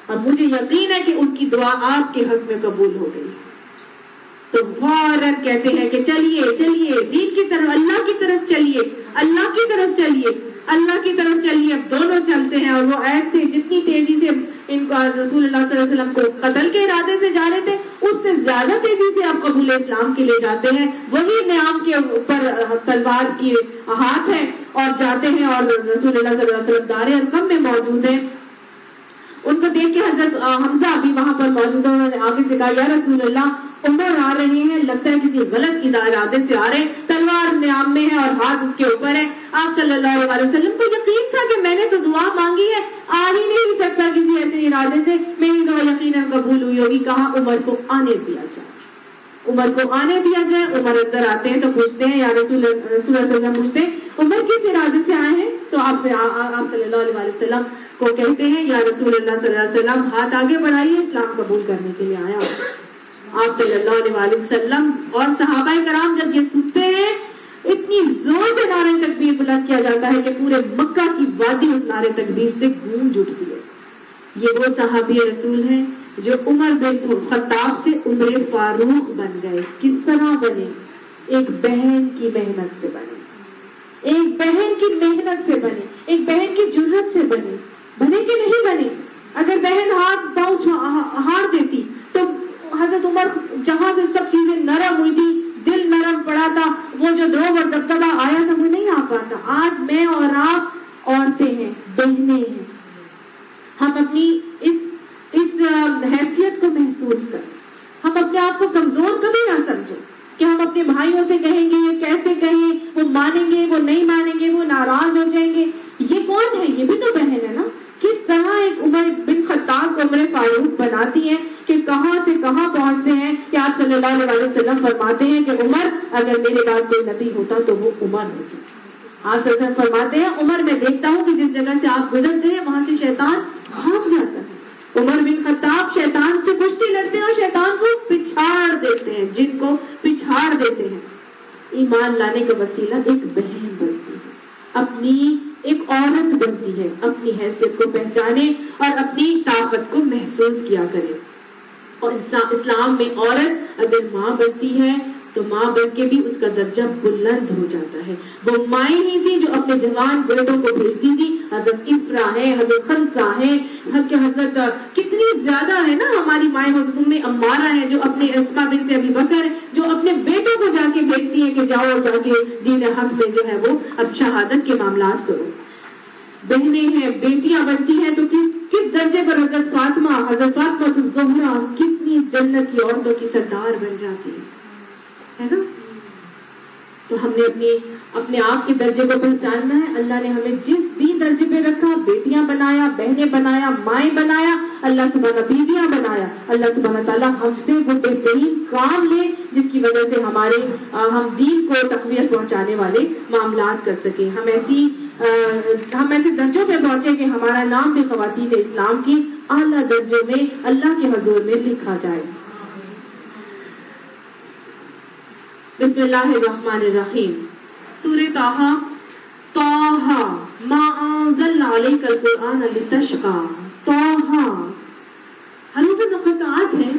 اور مجھے یقین ہے کہ ان کی دعا آپ کے حق میں قبول ہو گئی۔ تو فوراً کہتے ہیں کہ چلیے دین کی طرف، اللہ کی طرف چلیے، اللہ کی طرف چلیے، اللہ کی طرف چلیے۔ اب دونوں چلتے ہیں اور وہ ایسے جتنی تیزی سے ان کو رسول اللہ صلی اللہ علیہ وسلم کو قتل کے ارادے سے جا رہے تھے، اس سے زیادہ تیزی سے آپ قبول اسلام کے لیے جاتے ہیں۔ وہی نیام کے اوپر تلوار کی ہاتھ ہے اور جاتے ہیں، اور رسول اللہ صلی اللہ علیہ وسلم دار ارقم میں موجود ہیں۔ ان کو دیکھ کے حضرت حمزہ بھی وہاں پر موجود ہے، انہوں نے آگے سے کہا یا رسول اللہ عمر آ رہے ہیں، لگتا ہے کسی غلط ارادے سے آ رہے ہیں، تلوار نیام میں ہے اور ہاتھ اس کے اوپر ہے۔ آپ صلی اللہ علیہ وسلم کو یقین تھا کہ میں نے تو دعا مانگی ہے، آ ہی نہیں سکتا کسی ایسے ارادے سے، میری دعا یقیناً قبول ہوئی ہوگی۔ کہا عمر کو آنے دیا جائے، عمر کو آنے دیا جائے۔ عمر اندر آتے ہیں تو پوچھتے ہیں یا رسول اللہ پوچھتے ہیں عمر کس ارادے سے آئے ہیں؟ تو آپ صلی اللہ علیہ وسلم کو کہتے ہیں یا رسول اللہ صلی اللہ علیہ وسلم ہاتھ آگے بڑھائیے، اسلام قبول کرنے کے لیے آیا۔ آپ صلی اللہ علیہ وسلم اور صحابہ کرام جب یہ سنتے ہیں، اتنی زور سے نعرہ تکبیر بلند کیا جاتا ہے کہ پورے مکہ کی وادی اس نعرہ تکبیر سے گونج اٹھتی ہے۔ یہ وہ صحابی رسول ہیں جو عمر بن خطاب سے عمر فاروق بن گئے۔ کس طرح بنے؟ ایک بہن کی محنت سے بنے، ایک بہن کی محنت سے بنے، ایک بہن کی جرأت سے بنے کہ نہیں بنے؟ اگر بہن ہاتھ پاؤں ہار دیتی تو حضرت عمر جہاں سے سب چیزیں نرم ہوئی تھی، دل نرم پڑا تھا، وہ جو روب اور دبدبہ آیا تھا وہ نہیں آ پاتا۔ آج میں اور آپ عورتیں ہیں، بہنیں ہیں، ہم اپنی اس حیثیت کو محسوس کریں، ہم اپنے آپ کو کمزور کبھی نہ سمجھیں کہ ہم اپنے بھائیوں سے کہیں گے، کیسے کہیں، وہ مانیں گے، وہ نہیں مانیں گے، وہ ناراض ہو جائیں گے۔ یہ کون ہے؟ یہ بھی تو بہن ہے نا۔ کس طرح ایک عمر بن خطاب کو عمر فاروق بناتی ہیں کہ کہاں سے کہاں پہنچتے ہیں کہ آپ صلی اللہ علیہ وسلم فرماتے ہیں کہ عمر اگر میرے بعد کوئی نبی ہوتا تو وہ عمر ہوتا۔ آپ صلی اللہ علیہ وسلم فرماتے ہیں عمر میں دیکھتا ہوں کہ جس جگہ سے آپ گزرتے ہیں وہاں سے شیطان بھاگ جاتا ہے۔ عمر بن خطاب شیطان سے کشتی لڑتے ہیں اور شیطان کو پچھاڑ دیتے ہیں، جن کو پچھاڑ دیتے ہیں۔ ایمان لانے کا وسیلہ ایک بہن بنتی ہے، اپنی ایک عورت بنتی ہے اپنی حیثیت کو پہچانے اور اپنی طاقت کو محسوس کیا کرے. اور اسلام میں عورت اگر ماں بنتی ہے تو ماں بن کے بھی اس کا درجہ بلند ہو جاتا ہے. وہ مائیں ہی تھی جو اپنے جوان بیٹوں کو بھیجتی تھی. حضرت افرا ہے, حضرت خنسا ہے, حضرت کتنی زیادہ ہے نا ہماری مائیں, حضرت ام عمارہ ہے جو اپنے اسماء بنت ابی بکر جو اپنے بیٹوں کو جا کے بھیجتی ہے کہ جاؤ جا کے دین حق میں جو ہے وہ اب شہادت کے معاملات کرو. بہنیں ہیں, بیٹیاں بنتی ہیں تو کس درجے پر حضرت فاطمہ الزہرا کتنی جنت کی عورتوں کی سردار بن جاتی ہے نا. تو ہم نے اپنے آپ کے درجے کو پہچاننا ہے. اللہ نے ہمیں جس بھی درجے پہ رکھا, بیٹیاں بنایا, بہنیں بنایا, مائیں بنایا, اللہ سبحانہ بیویاں بنایا. اللہ سبحانہ تعالیٰ ہم سے وہ بہترین کام لے جس کی وجہ سے ہم دین کو تقویت پہنچانے والے معاملات کر سکیں. ہم ایسے درجوں پہ پہنچے کہ ہمارا نام بھی خواتین اسلام کی اعلیٰ درجوں میں اللہ کے حضور میں لکھا جائے. بسم اللہ الرحمن الرحیم. سورہ طٰہٰ. طٰہٰ ما انزلنا علیک القرآن لتشقیٰ. طٰہٰ حروف مقطعات ہیں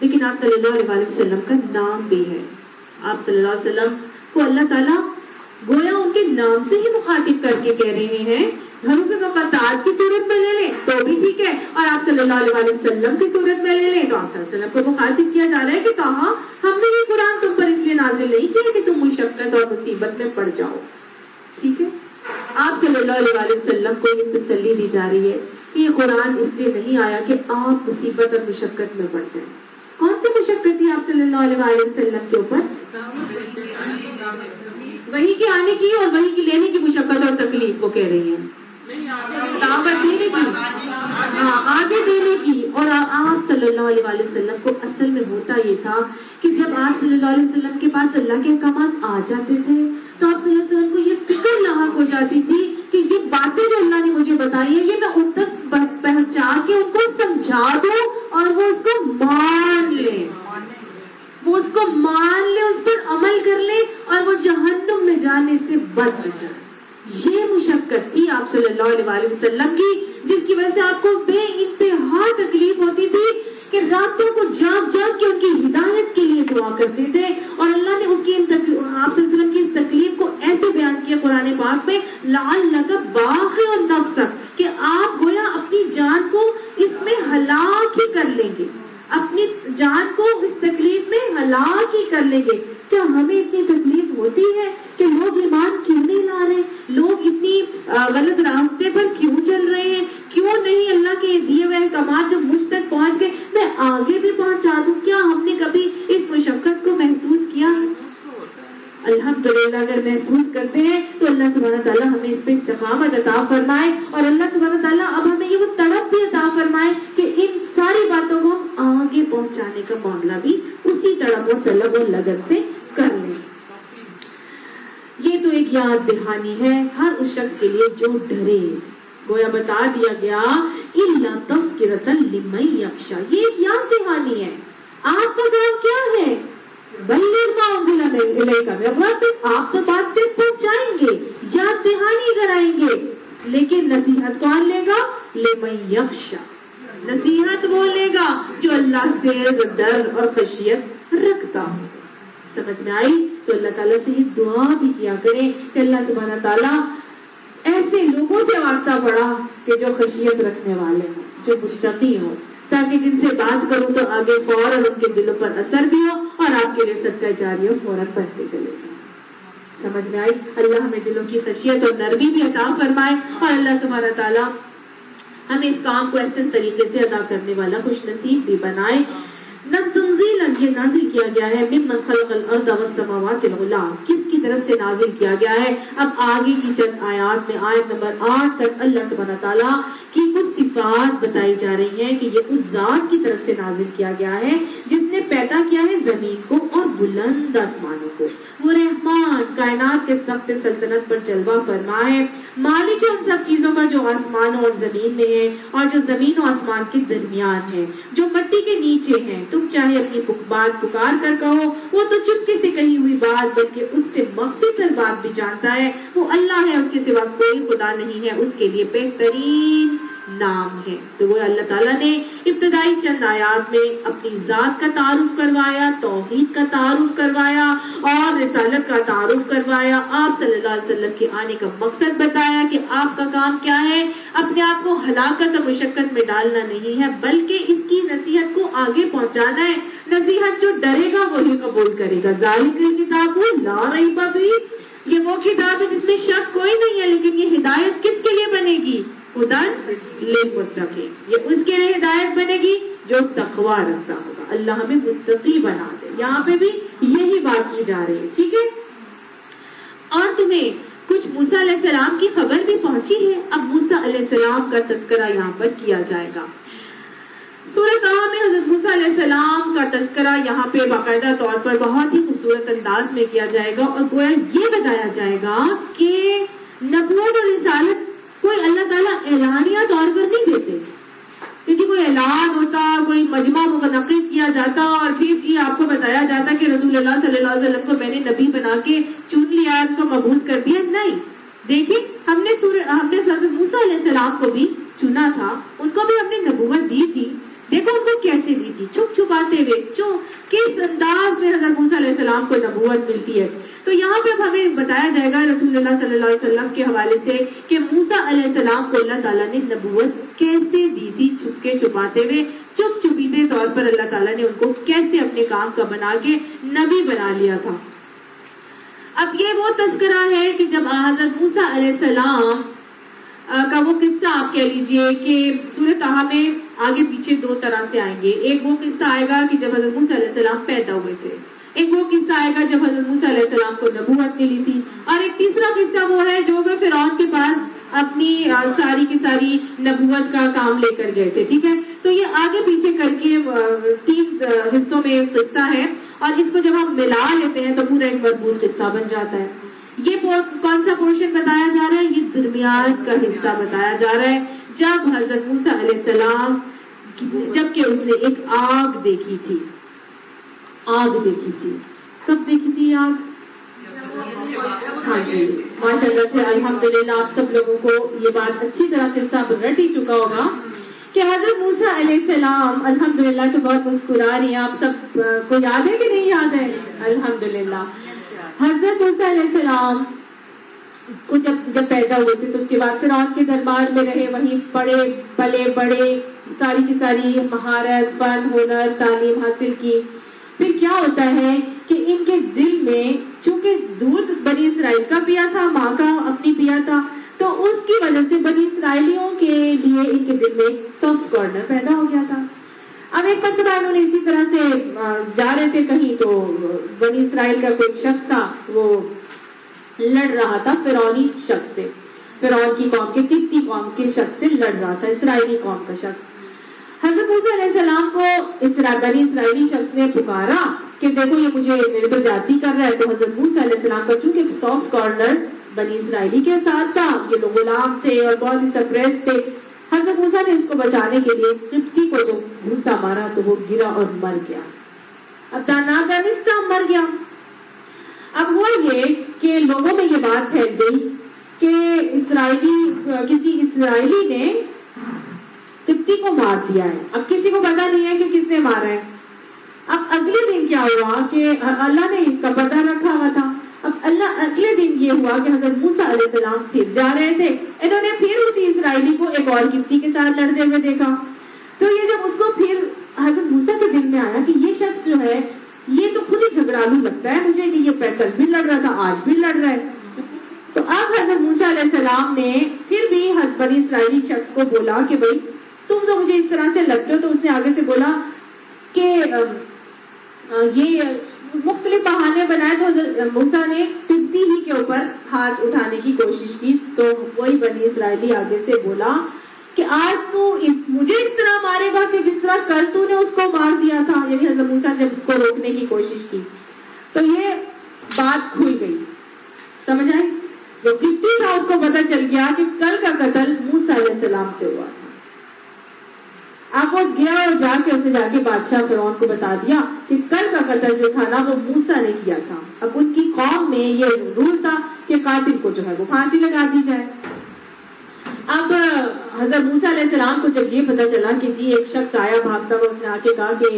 لیکن آپ صلی اللہ علیہ وسلم کا نام بھی ہے. آپ صلی اللہ علیہ وسلم کو اللہ تعالیٰ گویا ان کے نام سے ہی مخاطب کر کے کہہ رہے ہیں. حروف مقطعات کی صورت میں لے لیں تو بھی ٹھیک ہے, اور آپ صلی اللہ علیہ وسلم کی صورت میں لے لیں تو آپ صلی اللہ علیہ وسلم کو مخاطب کیا جا رہا ہے کہ کہا ہم نے یہ قرآن تم پر اس لیے نازل نہیں کیا کہ تم مشقت اور مصیبت میں پڑ جاؤ. ٹھیک ہے, آپ صلی اللہ علیہ وسلم کو یہ تسلی دی جا رہی ہے کہ یہ قرآن اس لیے نہیں آیا کہ آپ مصیبت اور مشقت میں پڑ جائیں. کون سی مشقت تھی آپ صلی اللہ علیہ وسلم کے اوپر؟ وہی کے آنے کی اور وہی کی لینے کی مشقت اور تکلیف کو کہہ رہی ہیں. دعوت دینے کی, آگے دینے کی. اور آپ صلی اللہ علیہ وسلم کو اصل میں ہوتا یہ تھا کہ جب آپ صلی اللہ علیہ وسلم کے پاس اللہ کے احکامات آ جاتے تھے تو آپ صلی اللہ علیہ وسلم کو یہ فکر لاحق ہو جاتی تھی کہ یہ باتیں جو اللہ نے مجھے بتائی ہیں یہ میں ان تک پہنچا کے ان کو سمجھا دوں اور وہ اس کو مان لیں, اس پر عمل کر لیں اور وہ جہنم میں جانے سے بچ جائے. یہ مشقت تھی آپ صلی اللہ علیہ وسلم کی جس کی وجہ سے آپ کو بے انتہا تکلیف ہوتی تھی کہ راتوں کو جاگ جاگ کے ان کی ہدایت کے لیے دعا کرتے تھے. اور اللہ نے آپ صلی اللہ علیہ وسلم کی اس تکلیف کو ایسے بیان کیا قرآن پاک میں لعلک باخع نفسک کہ آپ گویا اپنی جان کو اس میں ہلاک ہی کر لیں گے, اپنی جان کو اس تکلیف میں ہلاک ہی کر لیں گے. کیا ہمیں اتنی تکلیف ہوتی ہے کہ لوگ ایمان کیوں نہیں لا رہے, لوگ اتنی غلط راستے پر کیوں چل رہے ہیں, کیوں نہیں اللہ کے دیے ہوئے احکامات جو مجھ تک پہنچ گئے میں آگے بھی پہنچا دوں؟ کیا ہم نے کبھی اس مشقت کو محسوس کیا؟ الحمدللہ اگر محسوس کرتے ہیں تو اللہ سبحانہ تعالیٰ ہمیں اس پہ استقامت عطا فرمائے اور اللہ سبحانہ تعالیٰ اب ہمیں یہ وہ تڑپ بھی عطا فرمائے کہ ان ساری باتوں کو ہم آگے پہنچانے کا معاملہ بھی اسی تڑپ اور طلب اور لگن سے کر لیں. یہ تو ایک یاد دہانی ہے ہر اس شخص کے لیے جو ڈرے. گویا بتا دیا گیا اِلَّا تَذْكِرَةً لِمَن يَخْشَىٰ. یہ ایک یاد دہانی ہے. آپ کا کام کیا ہے؟ بلغ ما انزل الیک من ربک. آپ تو بات سے پہنچائیں گے, یاد دہانی کرائیں گے, لیکن نصیحت کون لے گا؟ لمن یخشیٰ. نصیحت وہ لے گا جو اللہ سے ڈر اور خشیت رکھتا ہو. سمجھ میں آئی؟ تو اللہ تعالیٰ سے یہ دعا بھی کیا کریں کہ اللہ سبحانہ تعالیٰ ایسے لوگوں سے واسطہ پڑا کہ جو خشیت رکھنے والے ہوں, جو متقی ہوں, تاکہ جن سے بات کروں تو آگے فوراً ان کے دلوں پر اثر بھی ہو اور آپ کے لیے صدقہ جاریہ فوراً بڑھتے چلے جائیں. سمجھ میں آئی؟ اللہ ہمیں دلوں کی خشیت اور نرمی بھی عطا فرمائے اور اللہ سبحانہ تعالیٰ ہمیں اس کام کو ایسے طریقے سے ادا کرنے والا خوش نصیب بھی بنائے. تنزیلا یہ نازل کیا گیا ہے ممن خلق الارض والسماوات العلی. کس کی طرف سے نازل کیا گیا ہے؟ اب آگے کی چند آیات میں آیت نمبر 8 تک اللہ سبحانہ تعالیٰ کی کچھ صفات بتائی جا رہی ہیں کہ یہ اس ذات کی طرف سے نازل کیا گیا ہے جس نے پیدا کیا ہے زمین کو اور بلند آسمانوں کو. وہ رحمان کائنات کے تخت سلطنت پر جلوہ فرما ہے، مالک ہے ان سب چیزوں کا جو آسمان اور زمین میں ہے اور جو زمین و آسمان کے درمیان ہے، جو مٹی کے نیچے ہیں. تم چاہے اپنی بات پکار کر کہو، وہ تو چپکے سے کہی ہوئی بات بلکہ اس سے مخفی تر بات بھی جانتا ہے. وہ اللہ ہے، اس کے سوا کوئی خدا نہیں ہے، اس کے لیے بہترین نام ہے. تو وہ اللہ تعالیٰ نے ابتدائی چند آیات میں اپنی ذات کا تعارف کروایا، توحید کا تعارف کروایا اور رسالت کا تعارف کروایا. آپ صلی اللہ علیہ وسلم کے آنے کا مقصد بتایا کہ آپ کا کام کیا ہے. اپنے آپ کو ہلاکت اور مشقت میں ڈالنا نہیں ہے بلکہ اس کی نصیحت کو آگے پہنچانا ہے. نصیحت جو ڈرے گا وہی قبول کرے گا. ذالک الکتاب لا ریب فیہ، یہ وہ کتاب ہے جس میں شک کوئی نہیں ہے، لیکن یہ ہدایت کس کے لیے بنے گی؟ ہدی للمتقین. یہ اس کے لیے ہدایت بنے گی جو تقوی رکھتا ہوگا. اللہ ہمیں متقی بنا دے. یہاں پہ بھی یہی بات کی جا رہی ہے، ٹھیک ہے. اور تمہیں کچھ موسیٰ علیہ السلام کی خبر بھی پہنچی ہے. اب موسیٰ علیہ السلام کا تذکرہ یہاں پر کیا جائے گا. سورہ طٰہٰ میں حضرت موسیٰ علیہ السلام کا تذکرہ یہاں پہ باقاعدہ طور پر بہت ہی خوبصورت انداز میں کیا جائے گا اور گویا یہ بتایا جائے گا کہ نبوت اور رسالت کوئی اللہ تعالیٰ اعلانیہ طور پر نہیں دیتے. کیونکہ کوئی اعلان ہوتا، کوئی مجمع منعقد کیا جاتا اور پھر جی آپ کو بتایا جاتا کہ رسول اللہ صلی اللہ علیہ وسلم کو میں نے نبی بنا کے چن لیا، ان کو مبعوث کر دیا. نہیں، دیکھیں ہم نے حضرت موسیٰ علیہ السلام کو بھی چنا تھا، ان کو بھی ہم نے نبوت دی تھی. دیکھو ان کو کیسے دی تھی، چھپ چھپاتے ہوئے. کس انداز میں حضرت موسیٰ علیہ السلام کو نبوت ملتی ہے. تو یہاں پہ ہمیں بتایا جائے گا رسول اللہ صلی اللہ علیہ وسلم کے حوالے سے کہ موسیٰ علیہ السلام کو اللہ تعالیٰ نے نبوت کیسے دی تھی. چھپ کے چھپاتے ہوئے، چپ چپیتے طور پر اللہ تعالیٰ نے ان کو کیسے اپنے کام کا بنا کے نبی بنا لیا تھا. اب یہ وہ تذکرہ ہے کہ جب حضرت موسیٰ علیہ السلام کا وہ قصہ آپ کہہ لیجئے کہ سورہ طٰہٰ میں آگے پیچھے دو طرح سے آئیں گے. ایک وہ قصہ آئے گا کہ جب حضرت موسیٰ علیہ السلام پیدا ہوئے تھے، ایک وہ قصہ آئے گا جب حضرت موسیٰ علیہ السلام کو نبوت ملی تھی، اور ایک تیسرا قصہ وہ ہے جو وہ فرعون کے پاس اپنی ساری کی ساری نبوت کا کام لے کر گئے تھے. ٹھیک ہے، تو یہ آگے پیچھے کر کے 3 حصوں میں ایک قصہ ہے اور اس کو جب ہم ملا لیتے ہیں تو پورا ایک مربوط قصہ بن جاتا ہے. یہ کون سا پورشن بتایا جا رہا ہے؟ یہ درمیان کا حصہ بتایا جا رہا ہے جب حضرت موسیٰ علیہ السلام جبکہ اس نے ایک آگ دیکھی تھی. آگ دیکھی تھی. کب دیکھی تھی آگ؟ ہاں جی، ماشاء اللہ سے الحمدللہ آپ سب لوگوں کو یہ بات اچھی طرح قصہ رٹ ہی چکا ہوگا کہ حضرت موسیٰ علیہ السلام الحمدللہ تو بہت مسکرا رہی ہیں. آپ سب کو یاد ہے کہ نہیں یاد ہے؟ الحمدللہ حضرت موسیٰ علیہ السلام کو جب پیدا ہوئے تھے تو اس کے بعد فرعون کے دربار میں رہے، وہیں پڑے پلے بڑے، ساری کی ساری مہارت، فن، ہنر، تعلیم حاصل کی. پھر کیا ہوتا ہے کہ ان کے دل میں چونکہ دودھ بنی اسرائیل کا پیا تھا، ماں کا اپنی پیا تھا، تو اس کی وجہ سے بنی اسرائیلیوں کے لیے ان کے دل میں سافٹ کارنر پیدا ہو گیا تھا. اب ایک مرتبہ انہوں نے اسی طرح سے جا رہے تھے کہیں تو بنی اسرائیل کا کوئی شخص تھا، وہ لڑ رہا تھا فرعونی شخص سے، فرعون کی قوم کے قبطی قوم کے شخص سے لڑ رہا تھا، اسرائیلی قوم کا شخص. حضرت موسیٰ علیہ السلام کو بنی اسرائیلی شخص نے پکارا کہ دیکھو یہ مجھے میرے پر زیادتی کر رہا ہے. تو حضرت موسیٰ علیہ السلام کا چونکہ سافٹ کارنر بنی اسرائیلی کے ساتھ تھا، یہ لوگ غلام تھے اور بہت ہی سپریس تھے، حضرت موسیٰ نے اس کو بچانے کے لیے قبطی کو جو گھوسا مارا تو وہ گرا اور مر گیا. اب نادانستہ مر گیا. اب ہوا یہ کہ لوگوں میں یہ بات پھیل گئی کہ کسی اسرائیلی نے قبطی کو مار دیا ہے. اب کسی کو پتا نہیں ہے کہ کس نے مارا ہے. اب اگلے دن کیا ہوا کہ اللہ نے اس کا پتہ رکھا ہوا تھا. اب اگلے دن یہ ہوا کہ حضرت موسیٰ علیہ السلام پھر جا رہے تھے، انہوں نے پھر اسی اسرائیلی کو ایک اور قبطی کے ساتھ لڑتے ہوئے دیکھا. تو یہ جب اس کو پھر حضرت موسیٰ کے دل میں آیا کہ یہ شخص جو ہے یہ تو خود ہی جھگڑالو لگتا ہے مجھے کہ یہ کل بھی لڑ رہا تھا آج بھی لڑ رہا ہے. تو اب حضرت موسیٰ علیہ السلام نے پھر بھی بنی اسرائیلی شخص کو بولا کہ بھائی تم تو مجھے اس طرح سے لگتے ہو. تو اس نے آگے سے بولا کہ یہ مختلف بہانے بنائے. تو موسیٰ نے قبطی ہی کے اوپر ہاتھ اٹھانے کی کوشش کی تو وہی بنی اسرائیلی آگے سے بولا کہ آج تو مجھے اس طرح مارے گا کہ جس طرح کل تو نے اس کو مار دیا تھا. یعنی حضرت موسیٰ نے اس کو روکنے کی کوشش کی تو یہ بات کھل گئی. سمجھ آئی؟ جو گٹی تھا اس کو پتہ چل گیا کہ کل کا قتل موسیٰ علیہ السلام سے ہوا تھا. اب وہ گیا اور جا کے بادشاہ فرعون کو بتا دیا کہ کل کا قتل جو تھا نا وہ موسیٰ نے کیا تھا. اب ان کی قوم میں یہ رول تھا کہ قاتل کو جو ہے وہ پھانسی لگا دی جائے. اب حضرت موسیٰ علیہ السلام کو جب یہ پتا چلا کہ جی ایک شخص آیا بھاگتا ہوا, اس نے آ کے کہا کہ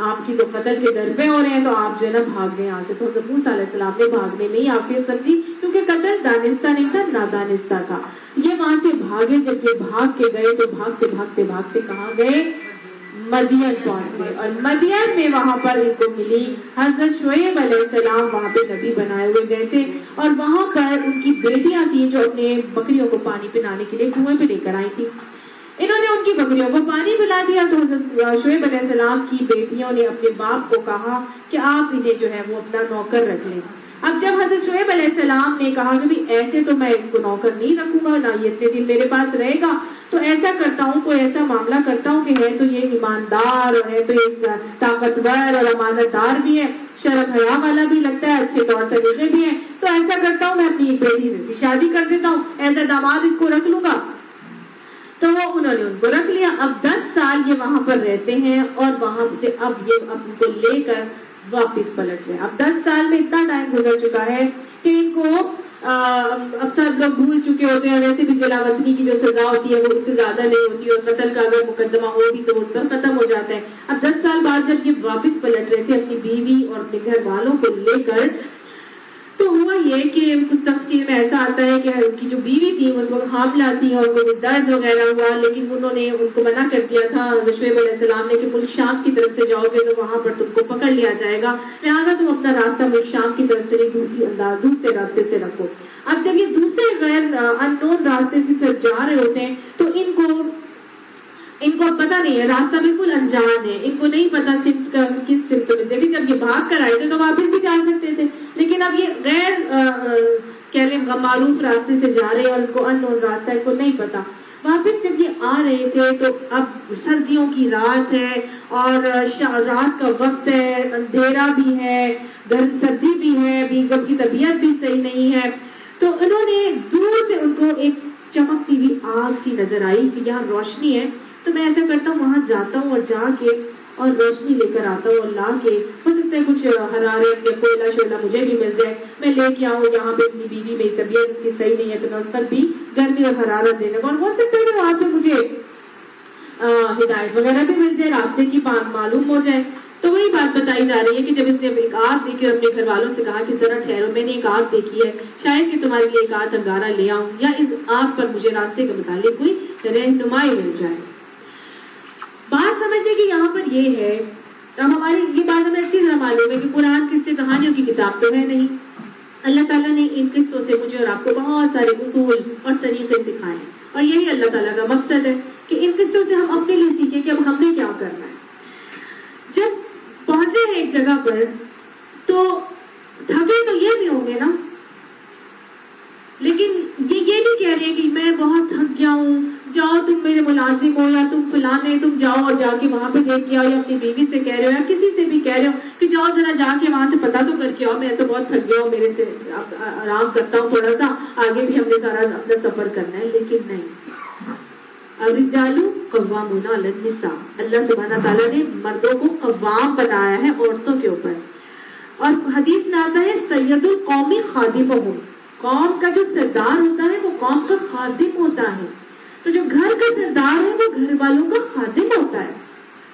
آپ کی تو قتل کے درپے ہو رہے ہیں تو آپ جو ہے نا بھاگ گئے یہاں سے. تو حضرت موسیٰ علیہ السلام نے بھاگنے نہیں عافیت سمجھی, کیونکہ قتل دانستہ نہیں تھا, نادانستہ تھا. یہ وہاں سے بھاگے. جب یہ بھاگ کے گئے تو بھاگتے بھاگتے بھاگتے کہاں گئے؟ مدین پہنچے. اور مدین میں وہاں پر ان کو ملی حضرت شعیب علیہ السلام, وہاں پہ نبی بنائے ہوئے گئے تھے. اور وہاں پر ان کی بیٹیاں تھیں جو اپنے بکریوں کو پانی پلانے کے لیے کنویں پہ لے کر آئی تھی. انہوں نے ان کی بکریوں کو پانی پلا دیا تو حضرت شعیب علیہ السلام کی بیٹیوں نے اپنے باپ کو کہا کہ آپ انہیں جو ہے وہ اپنا نوکر رکھ لیں. اب جب حضرت شعیب علیہ السلام نے کہا کہ ایسے تو میں اس کو نوکر نہیں رکھوں گا, نہ یہ اتنے دن میرے پاس رہے گا, تو ایسا کرتا ہوں, کوئی ایسا معاملہ کرتا ہوں کہ ہے تو یہ ایماندار اور ہے تو یہ طاقتور اور امانت دار بھی ہے, شرف حیا والا بھی لگتا ہے, اچھے طور طریقے بھی ہیں, تو ایسا کرتا ہوں میں اپنی ایک بیٹی سے شادی کر دیتا ہوں, ایسا داماد اس کو رکھ لوں گا. تو انہوں نے ان کو رکھ لیا. اب 10 سال یہ وہاں پر رہتے ہیں اور وہاں سے اب یہ ان کو لے کر واپس پلٹ رہے. اب 10 سال میں اتنا ٹائم گزر چکا ہے کہ ان کو اب سب لوگ بھول چکے ہوتے ہیں. ویسے بھی جلا وطنی کی جو سزا ہوتی ہے وہ اس سے زیادہ نہیں ہوتی, اور قتل کا اگر مقدمہ ہو بھی تو اس پر ختم ہو جاتا ہے. اب 10 سال بعد جب یہ واپس پلٹ رہے تھے اپنی بیوی اور اپنے گھر والوں کو لے کر, تو ہوا یہ کہ کچھ تفسیر میں ایسا آتا ہے کہ ان کی جو بیوی تھی اس وقت حاملہ تھی اور وہ درد وغیرہ ہوا, لیکن انہوں نے ان کو منع کر دیا تھا شعیب علیہ السلام نے کہ ملک شام کی طرف سے جاؤ گے تو وہاں پر تم کو پکڑ لیا جائے گا, لہٰذا تم اپنا راستہ ملک شام کی طرف سے دوسرے راستے سے رکھو. اب جب یہ دوسرے غیر اننون راستے سے جا رہے ہوتے ہیں تو ان کو پتہ نہیں ہے, راستہ بالکل انجان ہے, ان کو نہیں پتا سمت کا کس سمت میں. دیکھیں جب یہ بھاگ کر آئے تھے تو واپس بھی جا سکتے تھے, لیکن اب یہ غیر کہہ لیں معروف راستے سے جا رہے اور ان کو اننون راستہ ان کو نہیں پتا. واپس جب یہ آ رہے تھے تو اب سردیوں کی رات ہے اور رات کا وقت ہے, اندھیرا بھی ہے, گرم سردی بھی ہے, بیگم کی طبیعت بھی صحیح نہیں ہے. تو انہوں نے دور سے ان کو ایک چمکتی ہوئی آگ سی نظر آئی کہ یہاں روشنی ہے, تو میں ایسا کرتا ہوں وہاں جاتا ہوں اور جا کے اور روشنی لے کر آتا ہوں اور لا کے, ہو سکتا ہے کچھ حرارت یا کوئلہ شوئلہ مجھے بھی مل جائے, میں لے کے آؤں یہاں پہ. اپنی بیوی میری طبیعت اس کی صحیح نہیں ہے تو میں اس پر بھی گرمی اور حرارت دینے کو, اور ہو سکتا ہے کہ وہاں پہ مجھے ہدایت وغیرہ بھی مل جائے, راستے کی معلوم ہو جائے. تو وہی بات بتائی جا رہی ہے کہ جب اس نے ایک آگ دیکھی اور اپنے گھر والوں سے کہا کہ ذرا ٹھہرو, میں نے ایک آگ دیکھی ہے, شاید کہ تمہارے لیے ایک آدھ انگارہ لے آؤں یا اس آگ پر مجھے راستے کے متعلق کوئی رہنمائی مل جائے. بات سمجھنے کی یہاں پر یہ ہے, اب ہماری یہ بات ہمیں اچھی طرح معلوم ہے کہ قرآن قصے کہانیوں کی کتاب تو ہے نہیں. اللہ تعالیٰ نے ان قصوں سے مجھے اور آپ کو بہت سارے اصول اور طریقے سکھائے ہیں, اور یہی اللہ تعالیٰ کا مقصد ہے کہ ان قصوں سے ہم اپنے لیے سیکھیں کہ اب ہم نے کیا کرنا ہے. جب پہنچے ہیں ایک جگہ پر تو تھکے تو یہ بھی ہوں گے نا, لیکن یہ بھی کہہ رہے ہیں کہ میں بہت تھک گیا ہوں, جاؤ تم میرے ملازم ہو یا تم فلانے, تم جاؤ اور جا کے وہاں پہ دیکھ کے آؤ, یا اپنی بیوی سے کہہ رہے ہو یا کسی سے بھی کہہ رہے ہو کہ جاؤ ذرا جا کے وہاں سے پتہ تو کر کے آؤ, میں تو بہت تھک گیا ہوں, میرے سے آرام کرتا ہوں تھوڑا سا, آگے بھی ہم نے سارا اپنا سفر کرنا ہے. لیکن نہیں, الرجال قوامون علی النساء, اللہ سبحانہ تعالیٰ نے مردوں کو قوام بنایا ہے عورتوں کے اوپر. اور حدیث میں آتا ہے سید القوم خادمہم, قوم کا جو سردار ہوتا ہے وہ قوم کا خادم ہوتا ہے. تو جو گھر کا سردار ہے وہ گھر والوں کا خادم ہوتا ہے.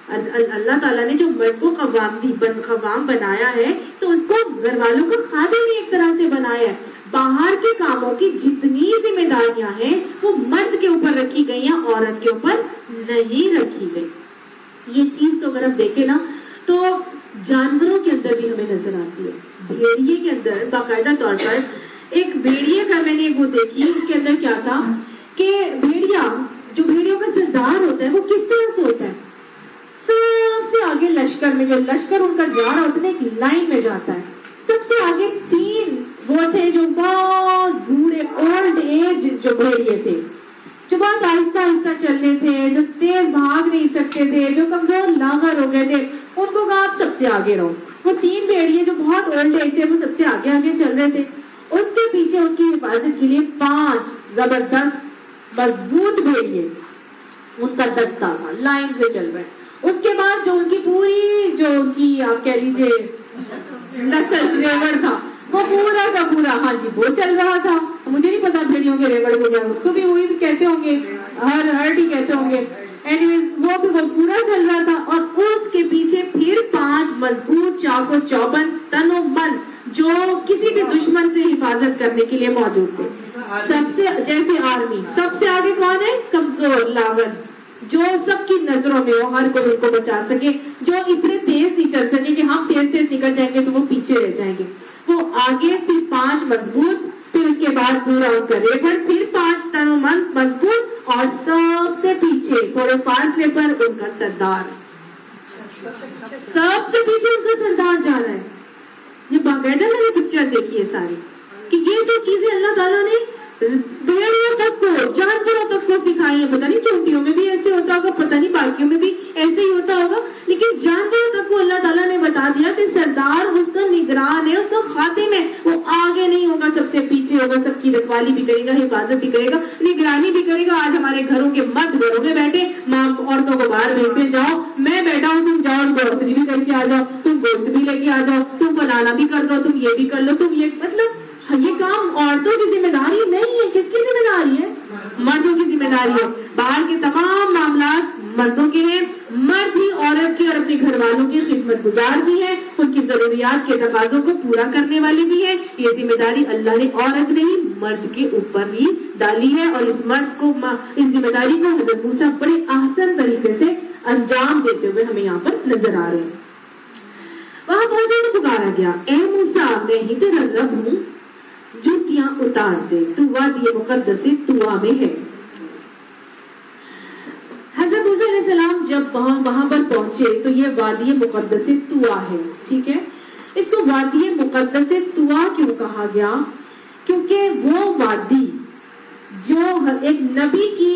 اللہ تعالیٰ نے جو مرد کو قوام بنایا ہے تو اس کو گھر والوں کا خادم بھی ایک طرح سے بنایا ہے. باہر کے کاموں کی جتنی ذمہ داریاں ہیں وہ مرد کے اوپر رکھی گئی ہیں, عورت کے اوپر نہیں رکھی گئی. یہ چیز تو اگر آپ دیکھیں نا تو جانوروں کے اندر بھی ہمیں نظر آتی ہے. بھیڑیے کے اندر باقاعدہ طور پر ایک بھیڑیے کا میں نے وہ دیکھی, اس کے اندر کیا تھا کہ بھیڑیا جو بھیڑیوں کا سردار ہوتا ہے وہ کس طرح سے ہوتا ہے, سب سے آگے لشکر میں, جو لشکر ان کا جا رہا ہوتا ہے ایک لائن میں جاتا ہے, سب سے آگے 3 وہ تھے جو بہت بوڑھے اولڈ ایج جو بھیڑیے تھے, جو بہت آہستہ آہستہ چل رہے تھے, جو تیز بھاگ نہیں سکتے تھے, جو کمزور لاغر ہو گئے تھے, ان کو کہا آپ سب سے آگے رہو. وہ 3 بھیڑیے جو بہت اولڈ ایج تھے وہ سب سے آگے آگے چل رہے تھے. اس کے پیچھے ان کی حفاظت کے لیے 5 زبردست مضبوط بھیڑیے ان کا دستہ تھا, لائن سے چل رہے. اس کے بعد جو ان کی پوری, جو ان کی آپ کہہ لیجیے نسل ریوڑ تھا, وہ پورا کا پورا, ہاں جی, وہ چل رہا تھا. مجھے نہیں پتا بھیڑیوں کے ریوڑ کو کیا, اس کو بھی وہی کہتے ہوں گے, ہرڈ ہی کہتے ہوں گے. وہ بھی وہ پورا چل رہا تھا. اور اس کے پیچھے پھر 5 مضبوط چاق و چوبند تن و من جو کسی بھی دشمن سے حفاظت کرنے کے لیے موجود تھے. سب سے جیسے آرمی, سب سے آگے کون ہے؟ کمزور لاغر, جو سب کی نظروں میں ہو, ہر کوئی ان کو بچا سکے, جو اتنے تیز نہیں چل سکے کہ ہم تیز تیز نکل جائیں گے تو وہ پیچھے رہ جائیں گے. وہ آگے, پھر 5 مضبوط, پھر اس کے بعد پورا ان کا ریوڑ, پھر 5 تن و من مضبوط, اور سب سے پیچھے تھوڑے فاصلے پر ان کا سردار. سب سے پیچھے ان کا سردار جا رہا ہے. یہ باقاعدہ میں نے پکچر دیکھی ہے ساری, کہ یہ جو چیزیں اللہ تعالیٰ نے بھیڑیوں تک کو, جانوروں تک کو سکھائی ہے. پتہ نہیں چونٹیوں میں بھی ایسے ہوتا ہوگا, پتہ نہیں باقیوں میں بھی ایسے ہی ہوتا ہوگا, لیکن جانوروں تک کو اللہ تعالیٰ نے بتا دیا کہ سردار اس کا نگران ہے, اس کا خاتم ہے. وہ آگے نہیں ہوگا, سب سے پیچھے ہوگا, سب کی رکھوالی بھی کرے گا, حفاظت بھی کرے گا, نگرانی بھی کرے گا. آج ہمارے گھروں کے مرد گھروں میں بیٹھے, ماں عورتوں کو باہر بھیجتے, جاؤ میں بیٹھا ہوں, تم جاؤ گروسری بھی کر کے آ جاؤ, تم گوشت بھی لے کے آ جاؤ, تم فلانا بھی کر دو, تم یہ بھی کر لو, تم یہ, مطلب یہ کام عورتوں کی ذمہ داری نہیں ہے. کس کی ذمہ داری ہے؟ مردوں کی ذمہ داری ہے. باہر کے تمام معاملات مردوں کے ہیں. مرد ہی عورت کے اور اپنے گھر والوں کی خدمت گزار بھی ہے, ان کی ضروریات کے تقاضوں کو پورا کرنے والے بھی ہیں. یہ ذمہ داری اللہ نے عورت نہیں مرد کے اوپر ہی ڈالی ہے, اور اس مرد کو, اس ذمہ داری کو حضرت موسیٰ بڑے احسن طریقے سے انجام دیتے ہوئے ہمیں یہاں پر نظر آ رہے ہیں. وہاں پہنچے تو پکارا گیا, اے موسیٰ میں ہی تیرا رب ہوں, جوتیاں اتار دے, تو وادی مقدس طویٰ میں ہے. حضرت موسیٰ علیہ السلام جب وہاں پر پہنچے تو یہ وادی مقدس طویٰ ہے, ٹھیک ہے. اس کو وادی مقدس طویٰ کیوں کہا گیا؟ کیونکہ وہ وادی جو ایک نبی کی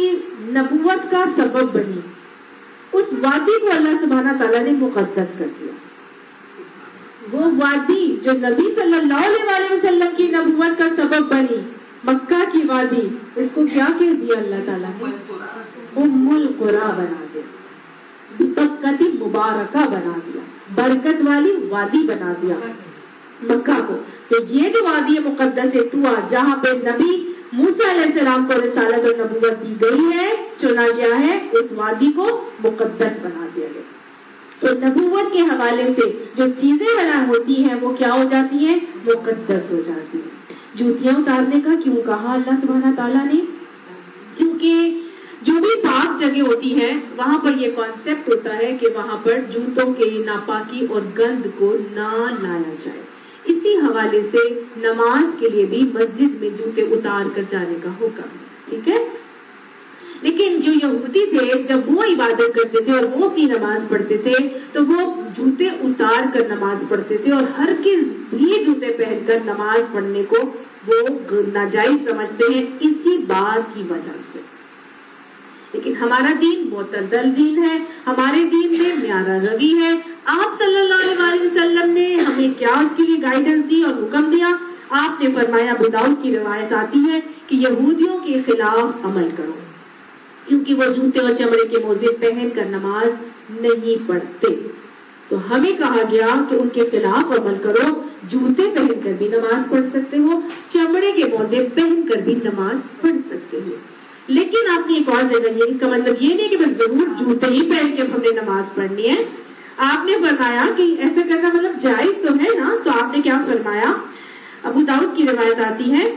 نبوت کا سبب بنی, اس وادی کو اللہ سبحانہ تعالیٰ نے مقدس کر دیا. وہ وادی جو نبی صلی اللہ علیہ وسلم کی نبوت کا سبب بنی, مکہ کی وادی, اس کو کیا کہہ دیا اللہ تعالیٰ نے؟ ام القریٰ بنا دیا, ببرکت مبارکہ بنا دیا, برکت والی وادی بنا دیا مکہ کو. تو یہ جو وادی مقدس طویٰ, جہاں پہ نبی موسیٰ علیہ السلام کو رسالت اور نبوت دی گئی ہے, چنا گیا ہے, اس وادی کو مقدس بنا دیا گیا. تو نبوت کے حوالے سے جو چیزیں بیان ہوتی ہیں وہ کیا ہو جاتی ہیں؟ مقدس ہو جاتی ہیں. جوتیاں اتارنے کا کیوں کہا اللہ سبحانہ تعالیٰ نے؟ کیونکہ جو بھی پاک جگہ ہوتی ہے وہاں پر یہ کانسیپٹ ہوتا ہے کہ وہاں پر جوتوں کے ناپاکی اور گند کو نہ لایا جائے. اسی حوالے سے نماز کے لیے بھی مسجد میں جوتے اتار کر جانے کا حکم ہے, ٹھیک ہے. لیکن جو یہودی تھے, جب وہ عبادت کرتے تھے اور وہ اپنی نماز پڑھتے تھے تو وہ جوتے اتار کر نماز پڑھتے تھے, اور ہرگز بھی جوتے پہن کر نماز پڑھنے کو وہ ناجائز سمجھتے ہیں اسی بات کی وجہ سے. لیکن ہمارا دین معتدل دین ہے, ہمارے دین میں معیار روی ہے. آپ صلی اللہ علیہ وسلم نے ہمیں کیا اس کے لیے گائیڈنس دی اور حکم دیا؟ آپ نے فرمایا, ابو داؤد کی روایت آتی ہے کہ یہودیوں کے خلاف عمل کرو, کیونکہ وہ جوتے اور چمڑے کے موزے پہن کر نماز نہیں پڑھتے. تو ہمیں کہا گیا کہ ان کے خلاف عمل کرو. جوتے پہن کر بھی نماز پڑھ سکتے ہو, چمڑے کے موزے پہن کر بھی نماز پڑھ سکتے ہو. لیکن آپ نے ایک اور جگہ, یہ اس کا مطلب یہ نہیں کہ بس ضرور جوتے ہی پہن کے ہم نے نماز پڑھنی ہے. آپ نے فرمایا کہ ایسا کرنا مطلب جائز تو ہے نا. تو آپ نے کیا فرمایا؟ ابو داؤد کی روایت آتی ہے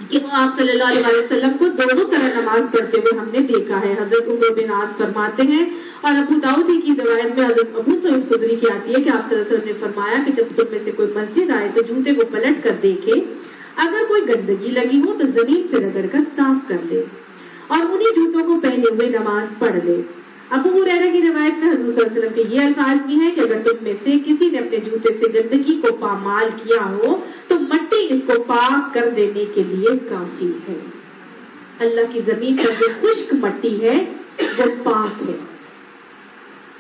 کہ وہ آپ صلی اللہ علیہ وسلم کو دونوں طرح نماز پڑھتے ہوئے ہم نے دیکھا ہے. حضرت عمر بن عاص فرماتے ہیں, اور ابو داؤد کی روایت میں حضرت ابو سعید خدری کی آتی ہے کہ آپ صلی اللہ علیہ وسلم نے فرمایا کہ جب تم میں سے کوئی مسجد آئے تو جوتے کو پلٹ کر دیکھے, اگر کوئی گندگی لگی ہو تو زمین سے رگڑ کر صاف کر لے, اور انہیں جوتوں کو پہنے ہوئے نماز پڑھ لے. ابو ہریرہ کی روایت میں حضور صلی اللہ علیہ وسلم کے یہ الفاظ بھی ہیں کہ اگر تم میں سے کسی نے اپنے جوتے سے گندگی کو پامال کیا ہو تو مٹی اس کو پاک کر دینے کے لیے کافی ہے. اللہ کی زمین پر جو خشک مٹی ہے وہ پاک ہے.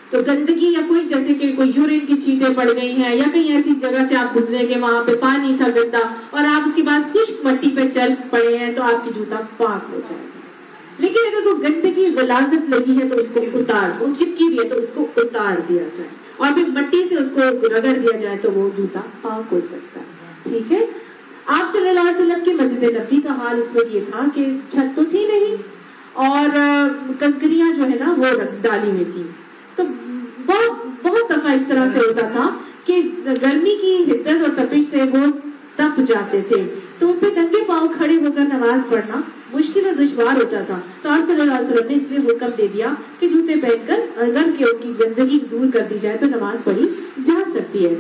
تو گندگی یا کوئی جیسے کہ کوئی یورین کی چھینٹیں پڑ گئی ہیں یا کہیں ایسی جگہ سے آپ گزرے کہ وہاں پہ پانی تھا گندا اور آپ اس کے بعد خشک مٹی پہ چل پڑے ہیں تو آپ کی جوتا پاک ہو جائے گا. لیکن اگر وہ گندگی غلاظت لگی ہے تو اس کو چپکی بھی ہے تو اس کو اتار دیا جائے اور پھر مٹی سے اس کو رگڑ دیا جائے تو وہ جوتا پاک ہو سکتا ہے. ٹھیک ہے. آپ صلی اللہ علیہ وسلم کے مسجد نبی کا حال اس میں یہ تھا کہ چھت تو تھی نہیں اور کنکریاں جو ہے نا وہ ڈالی ہوئی تھی. تو بہت دفعہ اس طرح سے ہوتا تھا کہ گرمی کی حدت اور تپش سے وہ تپ جاتے تھے تو ان پہ ننگے پاؤں کھڑے ہو کر نماز پڑھنا مشکل اور دشوار ہوتا تھا. تو آپ صلی اللہ علیہ وسلم نے اس لیے حکم دے دیا کہ جوتے پہن کر اگر کی گندگی دور کر دی جائے تو نماز پڑھی جا سکتی ہے.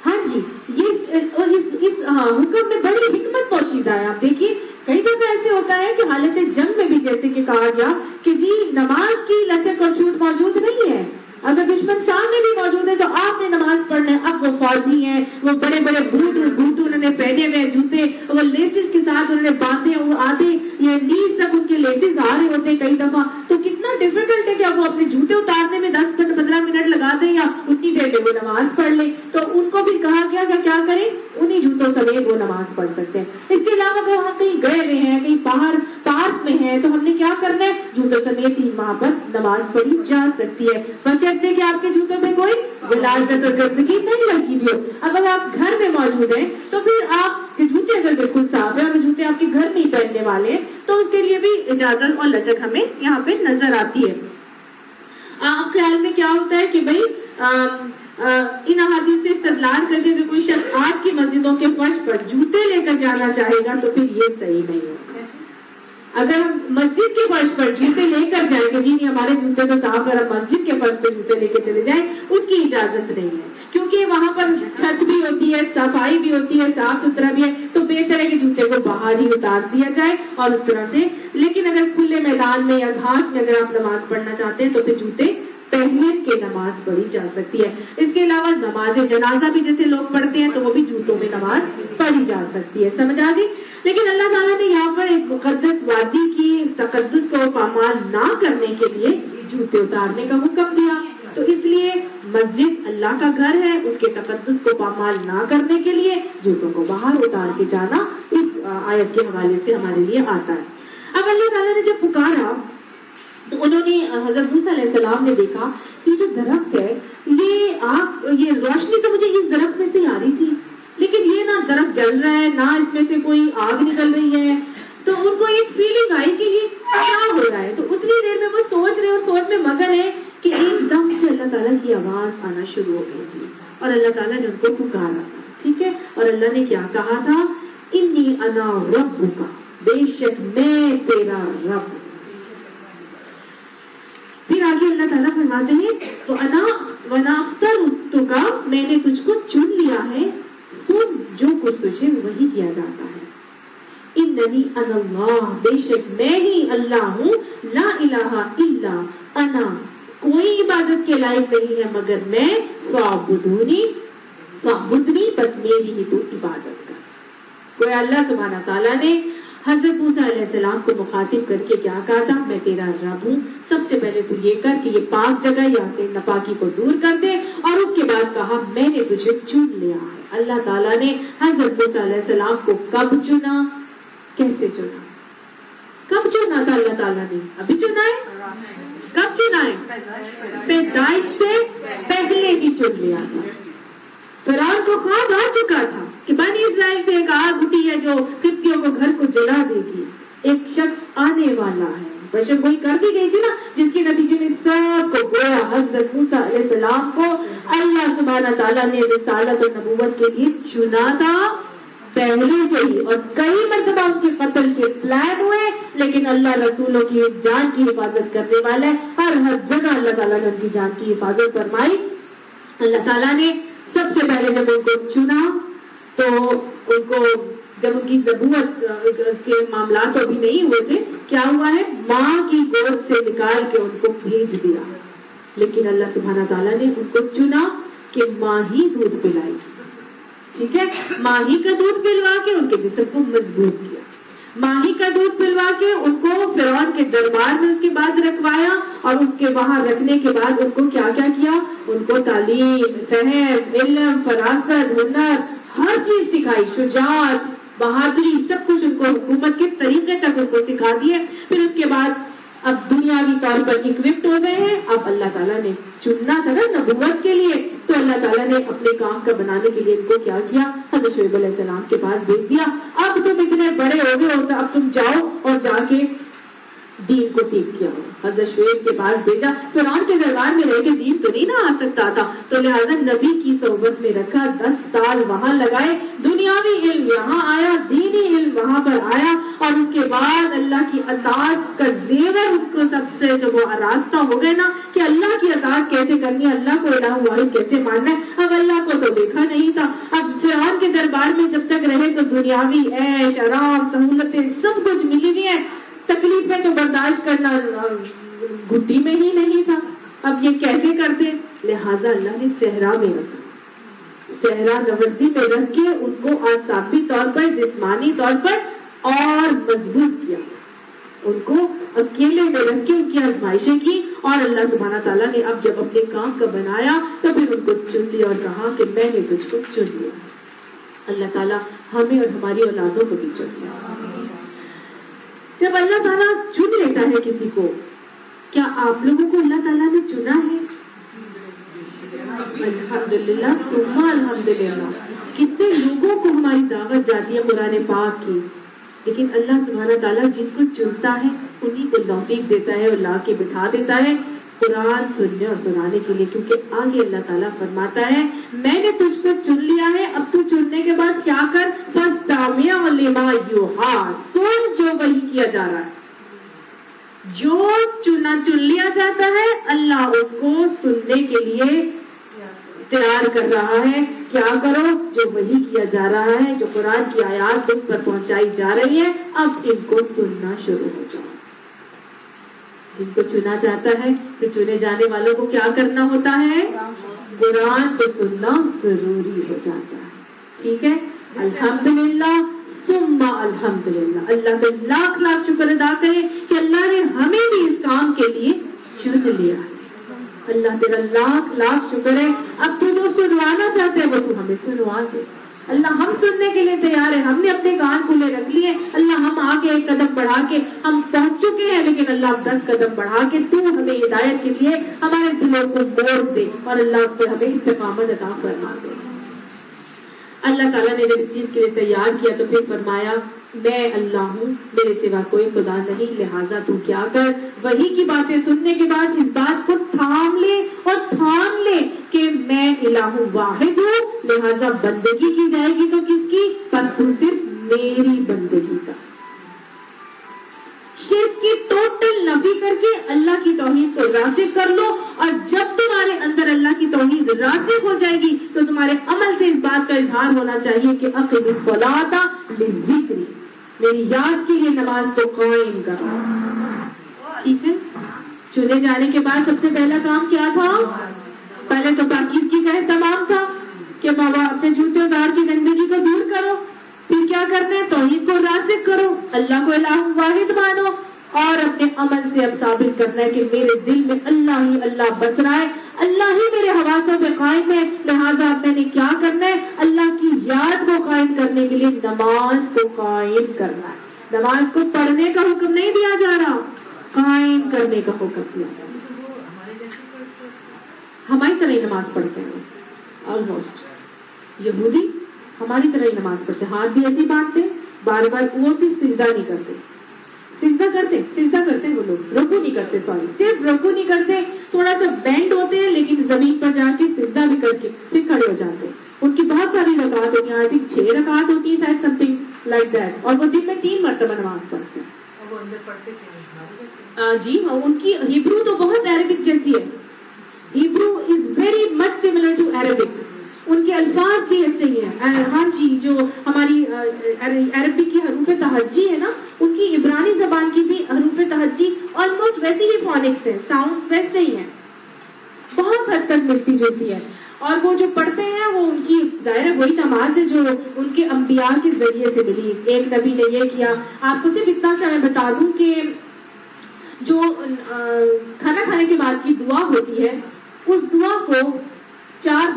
ہاں جی, اس حکم میں بڑی حکمت پوشیدہ ہے. آپ دیکھیے کئی دفعہ ایسے ہوتا ہے کہ حالت جنگ میں بھی جیسے کہ کہا گیا کہ جی نماز کی لچک اور چھوٹ موجود نہیں ہے. اگر دشمن سامنے بھی موجود ہے تو آپ نے نماز پڑھنا ہے. اب وہ فوجی ہیں, وہ بڑے بڑے بوٹ انہوں نے پہنے ہوئے جوتے, وہ لیسز کے ساتھ انہوں نے باندھے, وہ آدھے یہ نیز تک ان کے لیسز آ رہے ہوتے کئی دفعہ. تو کتنا ڈیفیکلٹ ہے کہ وہ اپنے جوتے اتارنے میں 10-15 منٹ لگا دیں یا اتنی دیر میں وہ نماز پڑھ لیں. تو ان کو بھی کہا گیا کہ کیا کریں, انہی جوتوں سمیت وہ نماز پڑھ سکتے ہیں. اس کے علاوہ اگر ہم کہیں گئے ہوئے ہیں, کہیں باہر پارک میں ہیں, تو ہم نے کیا کرنا ہے, جوتوں سمیت ہی وہاں پر نماز پڑھی جا سکتی ہے بشرطے کہ آپ کے جوتوں پہ کوئی غلاظت اور گندگی نہیں لگی ہوئی ہو. اب اگر آپ گھر میں موجود ہیں تو پھر آپ کے جوتے اگر بالکل صاف ہے اور جوتے آپ کے گھر میں ہی پہننے والے ہیں تو اس کے لیے بھی اجازت اور لچک ہمیں یہاں پہ نظر آتی ہے. آپ خیال میں کیا ہوتا ہے کہ بھائی ان احادیث سے استدلال کر کے کوئی شخص آج کی مسجدوں کے فرش پر جوتے لے کر جانا چاہے گا تو پھر یہ صحیح نہیں ہوگا. اگر ہم مسجد کے فرش پر جوتے لے کر جائیں گے, جی نہیں ہمارے جوتے تو صاف ہے, ہم مسجد کے فرش پہ جوتے لے کے چلے جائیں, اس کی اجازت نہیں ہے کیونکہ وہاں پر چھت بھی ہوتی ہے, صفائی بھی ہوتی ہے, صاف ستھرا بھی ہے. تو بہتر ہے کہ جوتے کو باہر ہی اتار دیا جائے اور اس طرح سے. لیکن اگر کھلے میدان میں یا گھاس میں اگر آپ نماز پڑھنا چاہتے ہیں تو پھر جوتے پہن کے نماز پڑھی جا سکتی ہے. اس کے علاوہ نماز جنازہ بھی جیسے لوگ پڑھتے ہیں تو وہ بھی جوتوں میں نماز پڑھی جا سکتی ہے. سمجھ آ گئی. لیکن اللہ تعالیٰ نے یہاں پر ایک مقدس وادی کی تقدس کو پامال نہ کرنے کے لیے جوتے اتارنے کا حکم دیا. تو اس لیے مسجد اللہ کا گھر ہے, اس کے تقدس کو پامال نہ کرنے کے لیے جوتوں کو باہر اتار کے جانا اس آیت کے حوالے سے ہمارے لیے آتا ہے. اب اللہ تعالیٰ نے جب پکارا تو انہوں نے حضرت موسیٰ علیہ السلام نے دیکھا کہ جو درخت ہے یہ روشنی تو مجھے اس درخت میں سے آ رہی تھی, لیکن یہ نہ درخت جل رہا ہے نہ اس میں سے کوئی آگ نکل رہی ہے. تو ان کو ایک فیلنگ آئی کہ یہ کیا ہو رہا ہے. تو اتنی دیر میں وہ سوچ رہے اور سوچ میں مگن ہے کہ ایک دم سے اللہ تعالیٰ کی آواز آنا شروع ہو گئی تھی اور اللہ تعالیٰ نے ان کو پکارا تھا. ٹھیک ہے. اور اللہ نے کیا کہا تھا, انی انا ربک, بے شک میں تیرا رب. پھر آگے اللہ تعالیٰ فرماتے ہیں تو وَأَنَا اخْتَرْتُكَ, میں نے تجھ کو چن لیا ہے, سن جو کچھ تجھے وہی کیا جاتا ہے. اِنَّنِي أَنَا اللَّهُ, بے شک میں ہی اللہ ہوں, لا الہ الا انا, کوئی عبادت کے لائق نہیں ہے مگر میں, فَاعْبُدُونِي, بس میری ہی تو عبادت کر. کوئی اللہ سبحانہ تعالیٰ نے حضرت موسیٰ علیہ السلام کو مخاطب کر کے کیا کہا تھا, میں تیرا رب ہوں, سب سے پہلے تو یہ کر کہ یہ پاک جگہ یا ناپاکی کو دور کر دے. اور اس کے بعد کہا میں نے تجھے چن لیا ہے. اللہ تعالیٰ نے حضرت موسیٰ علیہ السلام کو کب چنا, کیسے چنا, کب چنا تھا اللہ تعالیٰ نے, ابھی چنا ہے, کب چنا ہے, پیدائش سے پہلے ہی چن لیا تھا. فرعون کو خواب آ چکا تھا کہ بنی اسرائیل سے ایک آگ اٹھی ہے جو قبطیوں کو گھر کو جلا دے گی, ایک شخص آنے والا ہے. بشر وہی کر دی گئی تھی نا جس کے نتیجے میں سب کو گویا حضرت موسیٰ علیہ السلام کو اللہ سبحانہ تعالیٰ نے رسالت اور نبوت کے لیے چنا تھا پہلے سے ہی. اور کئی مرتبہ ان کے قتل کے پلان ہوئے, لیکن اللہ رسولوں کی جان کی حفاظت کرنے والا ہے. ہر جگہ اللہ تعالیٰ نے ان کی جان کی حفاظت فرمائی. اللہ تعالیٰ نے سب سے پہلے جب ان کو چنا تو ان کو جب ان کی نبوت کے معاملات ابھی نہیں ہوئے تھے, کیا ہوا ہے, ماں کی گود سے نکال کے ان کو بھیج دیا. لیکن اللہ سبحانہ تعالیٰ نے ان کو چنا کہ ماں ہی دودھ پلائی. ٹھیک ہے, ماں ہی کا دودھ پلوا کے ان کے جسم کو مضبوط کیا. ماہی کا دودھ پلوا کے ان کو فرعون کے دربار میں اس کے بعد رکھوایا، اور اس کے وہاں رکھنے کے بعد ان کو کیا کیا کیا؟ ان کو تعلیم، فہم، علم، فراست، ہنر، ہر چیز سکھائی، شجاعت، بہادری، سب کچھ ان کو حکومت کے طریقے تک ان کو سکھا دیے۔ پھر اس کے بعد اب دنیاوی طور پر اکوپڈ ہو گئے ہیں، اب اللہ تعالیٰ نے چننا تھا نا نبوت کے لیے، تو اللہ تعالیٰ نے اپنے کام کا بنانے کے لیے ان کو کیا کیا؟ حضرت شعیب علیہ السلام کے پاس بھیج دیا۔ اب تم اتنے بڑے ہو گئے ہو تو اب تم جاؤ اور جا کے دین کو سیکھ کیا ہو۔ حضرت شعیب کے پاس بھیجا، فرعون کے دربار میں رہ کے دین تو نہیں نہ آ سکتا تھا، تو لہٰذا نبی کی صحبت میں رکھا، 10 سال وہاں لگائے، دنیاوی علم یہاں آیا، دینی علم وہاں پر آیا، اور اس کے بعد اللہ کی اطاعت کا زیور ان کو سب سے جب وہ آراستہ ہو گئے نا کہ اللہ کی اطاعت کیسے کرنی ہے، اللہ کو الہ واحد کیسے ماننا ہے۔ اب اللہ کو تو دیکھا نہیں تھا، اب فرعون کے دربار میں جب تک رہے تو دنیاوی عیش آرام سہولتیں سب کچھ ملی ہوئی ہیں، تکلیفیں تو برداشت کرنا گھٹی میں ہی نہیں تھا۔ اب یہ کیسے کرتے؟ لہٰذا اللہ نے صحرا میں رکھا، صحرا نوردی میں رکھ کے ان کو اعصابی طور پر، جسمانی طور پر اور مضبوط کیا، ان کو اکیلے میں رکھ کے ان کی آزمائشیں کی، اور اللہ سبحانہ تعالیٰ نے اب جب اپنے کام کا بنایا تو پھر ان کو چن لیا اور کہا کہ میں نے تجھ کو چن لیا۔ اللہ تعالیٰ ہمیں اور ہماری اولادوں کو بھی چن لیا۔ جب اللہ تعالیٰ چن لیتا ہے کسی کو، کیا آپ لوگوں کو اللہ تعالیٰ نے چنا ہے؟ الحمدللہ ثم الحمدللہ۔ کتنے لوگوں کو ہماری دعوت جاتی ہے قرآن پاک کی، لیکن اللہ سبحانہ تعالیٰ جن کو چنتا ہے انہی کو توفیق دیتا ہے اور لا کے بٹھا دیتا ہے قرآن سننے اور سنانے کے لیے، کیونکہ آگے اللہ تعالیٰ فرماتا ہے میں نے تجھ کو چن لیا ہے، اب تو چننے کے بعد کیا کر؟ فَاسْتَمِعْ لِمَا يُوحَىٰ، سن جو وحی کیا جا رہا ہے۔ جو چن لیا جاتا ہے اللہ اس کو سننے کے لیے تیار کر رہا ہے۔ کیا کرو؟ جو وحی کیا جا رہا ہے، جو قرآن کی آیات تم پر پہنچائی جا رہی ہے، اب ان کو سننا شروع ہو جاؤ۔ جن کو چنا جاتا ہے تو چنے جانے والوں کو کیا کرنا ہوتا ہے؟ قرآن کو سننا ضروری ہو جاتا ہے۔ ٹھیک ہے، الحمدللہ ثم الحمدللہ۔ اللہ کا لاکھ لاکھ شکر ادا کرے کہ اللہ نے ہمیں بھی اس کام کے لیے چن لیا ہے۔ اللہ تیرا لاکھ لاکھ شکر ہے، اب تو جو سنوانا چاہتے ہیں وہ تو ہمیں سنوا دے۔ اللہ ہم سننے کے لیے تیار ہے، ہم نے اپنے کان کھلے رکھ لیے، اللہ ہم آگے ایک قدم بڑھا کے ہم پہنچ چکے ہیں، لیکن اللہ 10 قدم بڑھا کے تو ہمیں ہدایت کے لیے ہمارے دلوں کو موڑ دے، اور اللہ اس پہ ہمیں استقامت عطا فرما دے۔ اللہ تعالیٰ نے جب اس چیز کے لیے تیار کیا تو پھر فرمایا میں اللہ ہوں، میرے سوا کوئی خدا نہیں، لہٰذا تو کیا کر، وہی کی باتیں سننے کے بعد اس بات کو تھام لے اور تھام لے کہ میں الہ واحد ہوں، لہٰذا بندگی کی جائے گی تو کس کی؟ بس تو صرف میری بندگی کا۔ شرک کی ٹوٹل نفی کر کے اللہ کی توحید کو راسخ کر لو، اور جب تمہارے اندر اللہ کی توحید راسخ ہو جائے گی تو تمہارے عمل سے اس بات کا اظہار ہونا چاہیے کہ اقم الصلاۃ لذکری، میری یاد کے لیے نماز کو قائم کرو۔ ٹھیک ہے، چنے جانے کے بعد سب سے پہلا کام کیا تھا؟ پہلے تو پاکیزگی کا اہتمام تھا کہ بابا اپنے جوتے اتار کی گندگی کو دور کرو، پھر کیا کرنا ہے؟ توحید کو راسخ کرو، اللہ کو الہ واحد مانو، اور اپنے عمل سے اب ثابت کرنا ہے کہ میرے دل میں اللہ ہی اللہ بس رہا ہے، اللہ ہی میرے حواسوں پہ قائم ہے، لہٰذا میں نے کیا کرنا ہے؟ اللہ کی یاد کو قائم کرنے کے لیے نماز کو قائم کرنا ہے۔ نماز کو پڑھنے کا حکم نہیں دیا جا رہا، قائم کرنے کا حکم دیا جا رہا۔ ہماری طرح ہی نماز پڑھتے ہیں آلموسٹ، یہودی ہماری طرح ہی نماز پڑھتے، ہاتھ بھی ایسی باندھتے، بار بار وہ صرف سجدہ نہیں کرتے، سجدہ کرتے وہ لوگ، رکوع نہیں کرتے، صرف رکوع نہیں کرتے، تھوڑا سا بینڈ ہوتے ہیں لیکن زمین پر جا کے سجدہ بھی کر کے پھر کھڑے ہو جاتے ہیں۔ ان کی بہت ساری رکعات ہوتی ہیں، آئی تھنک 6 رکعات ہوتی ہے شاید، سم تھنگ لائک دیٹ، اور وہ دن میں 3 مرتبہ نماز پڑھتے ہیں۔ جی ان کی ہیبرو تو بہت عربک جیسی ہے، Hebrew is very much similar to Arabic, ان کے الفاظ بھی ایسے ہی ہیں۔ ہر چیز جو ہماری عربی کی حروف تہجی ہے نا، ان کی عبرانی زبان کی بھی حروف تہجی آلموسٹ ویسی ہی فونکس ہیں، ساؤنڈز ویسے ہی ہیں، بہت حد تک ملتی جلتی ہے۔ اور وہ جو پڑھتے ہیں وہ ان کی ظاہر ہے وہی نماز ہے جو ان کے انبیاء کے ذریعے سے ملی. ایک نبی نے یہ کیا. آپ کو صرف اتنا سا میں بتا دوں کہ جو کھانا کھانے کے بعد کی دعا ہوتی ہے اس دعا کو 4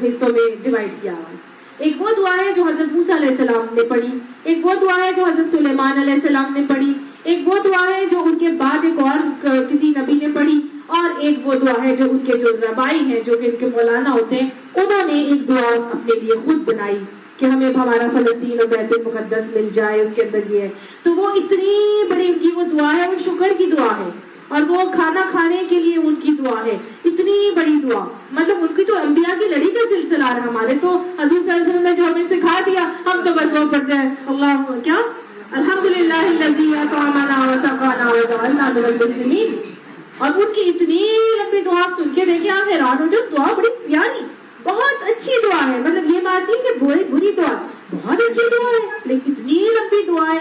حصوں میں ڈیوائڈ کیا ہوا. ایک وہ دعا ہے جو حضرت موسیٰ علیہ السلام نے پڑھی, ایک وہ دعا ہے جو حضرت سلیمان علیہ السلام نے پڑھی, ایک وہ دعا ہے جو ان کے بعد ایک اور کسی نبی نے پڑھی, اور ایک وہ دعا ہے جو ان کے جو ربائی ہیں جو کہ ان کے مولانا ہوتے ہیں انہوں نے ایک دعا اپنے لیے خود بنائی کہ ہمیں ہمارا فلسطین اور بیت المقدس مل جائے. اس کے اندر یہ ہے تو وہ اتنی بڑی ان کی وہ دعا ہے, وہ شکر کی دعا ہے, اور وہ کھانا کھانے کے لیے ان کی دعا ہے, اتنی بڑی دعا. مطلب ان کی تو انبیاء کی لڑی کا سلسلہ ہے. ہمارے تو حضور صلی اللہ علیہ وسلم نے جو ہمیں سکھا دیا ہم تو بس وہ پڑھتے ہیں اللہ کیا الحمدللہ الذی اطعمنا وسقانا وجعلنا من المسلمین. اور ان کی اتنی لمبی دعا سن کے دیکھیں آپ حیران ہو جاؤ. دعا بڑی پیاری بہت اچھی دعا ہے. مطلب یہ بات نہیں کہ بری دعا, بہت اچھی دعا ہے لیکن اتنی لمبی دعا ہے.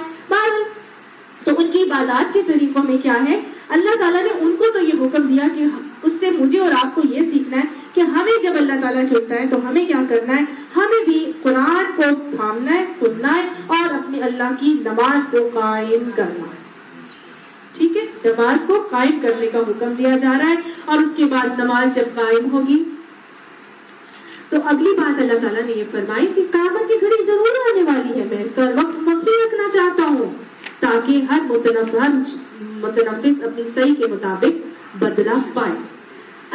تو ان کی عبادات کے طریقوں میں کیا ہے, اللہ تعالیٰ نے ان کو تو یہ حکم دیا کہ اس سے مجھے اور آپ کو یہ سیکھنا ہے کہ ہمیں جب اللہ تعالیٰ چلتا ہے تو ہمیں کیا کرنا ہے, ہمیں بھی قرآن کو تھامنا ہے, سننا ہے اور اپنی اللہ کی نماز کو قائم کرنا ہے. ٹھیک ہے, نماز کو قائم کرنے کا حکم دیا جا رہا ہے. اور اس کے بعد نماز جب قائم ہوگی تو اگلی بات اللہ تعالیٰ نے یہ فرمائی کہ قیامت کی گھڑی ضرور آنے والی ہے, میں اس کا وقت مخفی رکھنا چاہتا ہوں تاکہ ہر متنفس اپنی صحیح کے مطابق بدلہ پائے.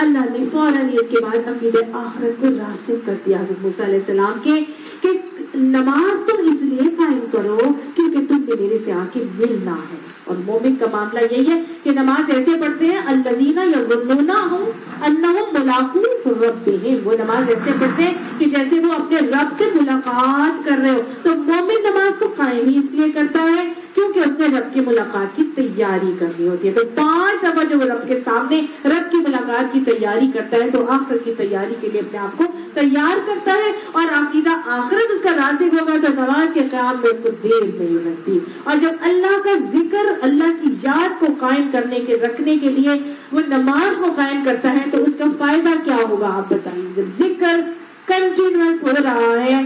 اللہ نے فوراً اس کے بعد عقیدہ آخرت کو راسخ کر دیا حضرت موسیٰ علیہ السلام کے کہ نماز تم اس لیے قائم کرو کیونکہ تم نے میرے سے آ کے ملنا ہے. اور مومن کا معاملہ یہی ہے کہ نماز ایسے پڑھتے ہیں الذین یظنون انہم ملاقو ربہم, وہ نماز ایسے پڑھتے ہیں کہ جیسے وہ اپنے رب سے ملاقات کر رہے ہو. تو مومن نماز کو قائم ہی اس لیے کرتا ہے کیونکہ اس نے رب کی ملاقات کی تیاری کرنی ہوتی ہے. تو 5 دفعہ جو رب کے سامنے رب کی ملاقات کی تیاری کرتا ہے تو آخرت کی تیاری کے لیے اپنے آپ کو تیار کرتا ہے. اور عقیدہ آخرت اس کا راسخ ہوگا تو نماز کے قیام میں اس کو دیر نہیں لگتی. اور جب اللہ کا ذکر, اللہ کی یاد کو قائم کرنے کے رکھنے کے لیے وہ نماز کو قائم کرتا ہے تو اس کا فائدہ کیا ہوگا آپ بتائیے. جب ذکر کنٹینیوس ہو رہا ہے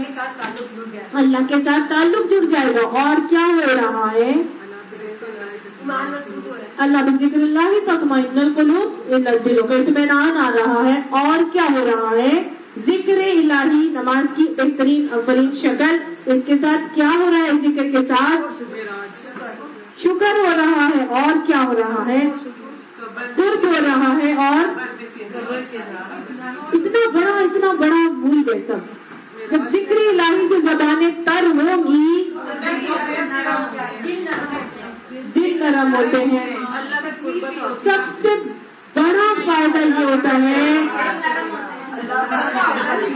اللہ کے ساتھ تعلق جڑ جائے گا. اور کیا ہو رہا ہے, اللہ بذکر اللہ تطمئن القلوب, دلوں کا اطمینان آ رہا ہے. اور کیا ہو رہا ہے, ذکر الہی نماز کی بہترین اولین شکل. اس کے ساتھ کیا ہو رہا ہے, ذکر کے ساتھ شکر ہو رہا ہے. اور کیا ہو رہا ہے, قرب ہو رہا ہے. اور اتنا بڑا بھول گئے سب. جب ذکر الہی سے زبانیں تر ہوگی دل نرم ہوتے ہیں. سب سے بڑا فائدہ یہ ہوتا ہے.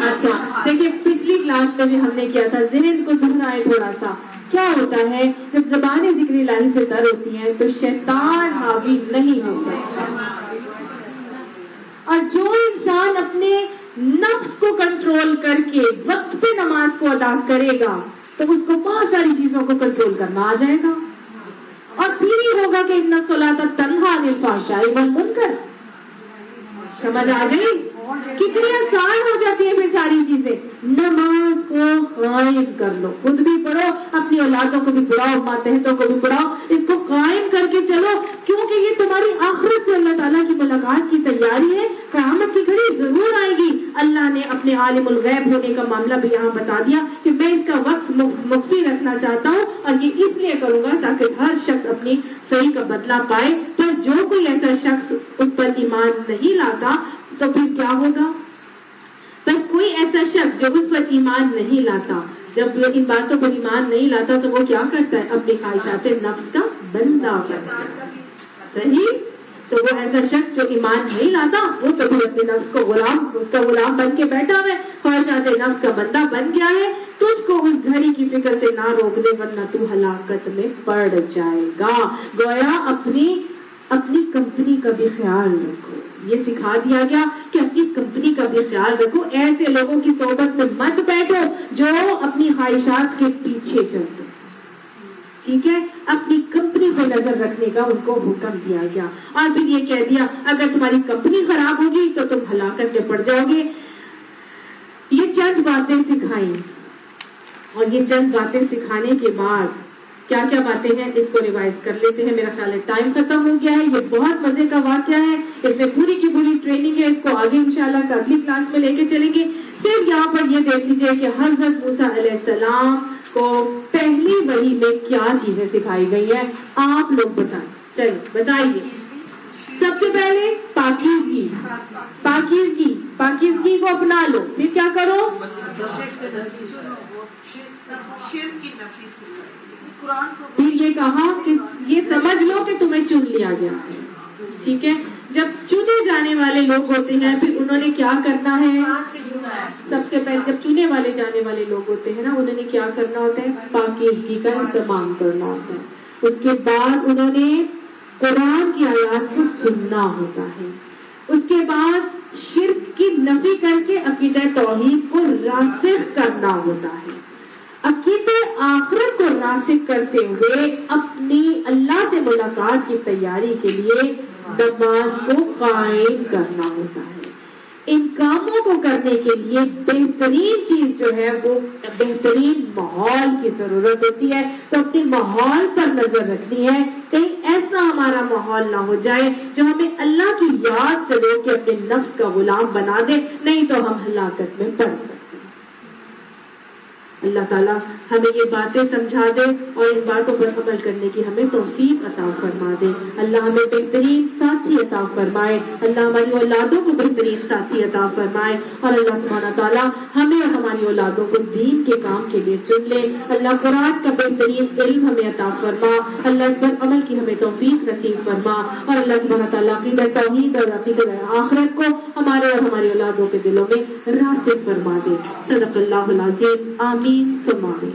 اچھا دیکھیے پچھلی کلاس میں بھی ہم نے کیا تھا, ذہن کو دہرائے تھوڑا سا. کیا ہوتا ہے جب زبانیں ذکر الہی سے تر ہوتی ہیں تو شیطان حاوی نہیں ہو سکتا. اور جو انسان اپنے نفس کو کنٹرول کر کے وقت پہ نماز کو ادا کرے گا تو اس کو بہت ساری چیزوں کو کنٹرول کرنا آ جائے گا. اور پھر ہی ہوگا کہ ان الصلاۃ تنہی عن الفحشاء والمنکر. سمجھ آ گئی کتنی آسان ہو جاتی ہے پھر ساری چیزیں. نماز کو قائم کر لو, خود بھی پڑھو, اپنی اولادوں کو بھی پڑھاؤ, ماتحتوں کو بھی پڑھاؤ. اس کو قائم کر کے چلو کیونکہ یہ تمہاری آخرت سے اللہ تعالیٰ کی ملاقات کی تیاری ہے. قیامت کی گھڑی ضرور آئے گی. اللہ نے اپنے عالم الغیب ہونے کا معاملہ بھی یہاں بتا دیا کہ میں اس کا وقت مخفی رکھنا چاہتا ہوں اور یہ اس لیے کروں گا تاکہ ہر شخص اپنی صحیح کا بدلہ پائے. تو جو کوئی ایسا شخص اس پر ایمان نہیں لاتا تو پھر کیا ہوگا, بس کوئی ایسا شخص جو اس پر ایمان نہیں لاتا, جب وہ ان باتوں پر ایمان نہیں لاتا تو وہ کیا کرتا ہے, اپنی خواہشات نفس کا بندہ کرتا ہے. صحیح, تو وہ ایسا شخص جو ایمان نہیں لاتا وہ تو بھی اپنے نفس کو غلام, اس کا غلام بن کے بیٹھا ہے, خواہشات نفس کا بندہ بن گیا ہے. تجھ کو اس گھڑی کی فکر سے نہ روک دے ورنہ تو ہلاکت میں پڑ جائے گا. گویا اپنی کمپنی کا بھی خیال رکھو. یہ سکھا دیا گیا کہ اپنی کمپنی کا بھی خیال رکھو. ایسے لوگوں کی صحبت میں مت بیٹھو جو اپنی خواہشات کے پیچھے چلتے. ٹھیک ہے، اپنی کمپنی پہ نظر رکھنے کا ان کو حکم دیا گیا، اور پھر یہ کہہ دیا اگر تمہاری کمپنی خراب ہوگی تو تم ہلاکت میں پڑ جاؤ گے۔ یہ چند باتیں سکھائیں، اور یہ چند باتیں سکھانے کے بعد کیا کیا باتیں ہیں اس کو ریوائز کر لیتے ہیں۔ میرا خیال ہے ٹائم ختم ہو گیا ہے، یہ بہت مزے کا واقعہ ہے، اس میں پوری کی پوری ٹریننگ ہے، اس کو آگے انشاءاللہ اگلی کلاس میں لے کے چلیں گے۔ صرف یہاں پر یہ دیکھ لیجیے کہ حضرت موسیٰ علیہ السلام کو پہلی وحی میں کیا چیزیں سکھائی گئی ہیں، آپ لوگ بتائیں، چلیے بتائیے۔ سب سے پہلے پاکیزگی، پاکیزگی، پاکیزگی کو اپنا لو، پھر کیا کرو؟ پھر یہ کہا کہ یہ سمجھ لو کہ تمہیں چن لیا گیا، ٹھیک ہے۔ جب چنے جانے والے لوگ ہوتے ہیں پھر انہوں نے کیا کرنا ہے؟ سب سے پہلے جب چنے والے جانے والے لوگ ہوتے ہیں نا، انہوں نے کیا کرنا ہوتا ہے؟ پاکیزگی کا اہتمام کرنا ہوتا ہے۔ اس کے بعد انہوں نے قرآن کی آیات کو سننا ہوتا ہے، اس کے بعد شرک کی نفی کر کے عقیدہ توحید کو راسخ کرنا ہوتا ہے، عقیدہ آخرت کو راسخ کرتے ہوئے اپنی اللہ سے ملاقات کی تیاری کے لیے نماز کو قائم کرنا ہوتا ہے۔ ان کاموں کو کرنے کے لیے بہترین چیز جو ہے وہ بہترین ماحول کی ضرورت ہوتی ہے، تو اپنے ماحول پر نظر رکھنی ہے، کہیں ایسا ہمارا ماحول نہ ہو جائے جو ہمیں اللہ کی یاد سے روک کے اپنے نفس کا غلام بنا دے، نہیں تو ہم ہلاکت میں پڑ سکتے ہیں۔ اللہ تعالیٰ ہمیں یہ باتیں سمجھا دے اور ان باتوں پر عمل کرنے کی ہمیں توفیق عطا فرما دے۔ اللہ ہمیں بہترین ساتھی عطا فرمائے، اللہ ہماری اولادوں کو بہترین ساتھی عطا فرمائے، اور اللہ سبحانہ تعالیٰ ہمیں اور ہماری اولادوں کو دین کے کام کے لیے چن لے۔ اللہ قرآن کا بہترین علم ہمیں عطا فرما، اللہ اس پر عمل کی ہمیں توفیق نصیب فرما، اور اللہ سبحانہ تعالیٰ عقیدہ توحید اور عقیدہ آخرت کو ہمارے اور ہماری اولادوں کے دلوں میں راسخ فرما دے۔ صدق اللہ العظیم، آمین ثم آمین۔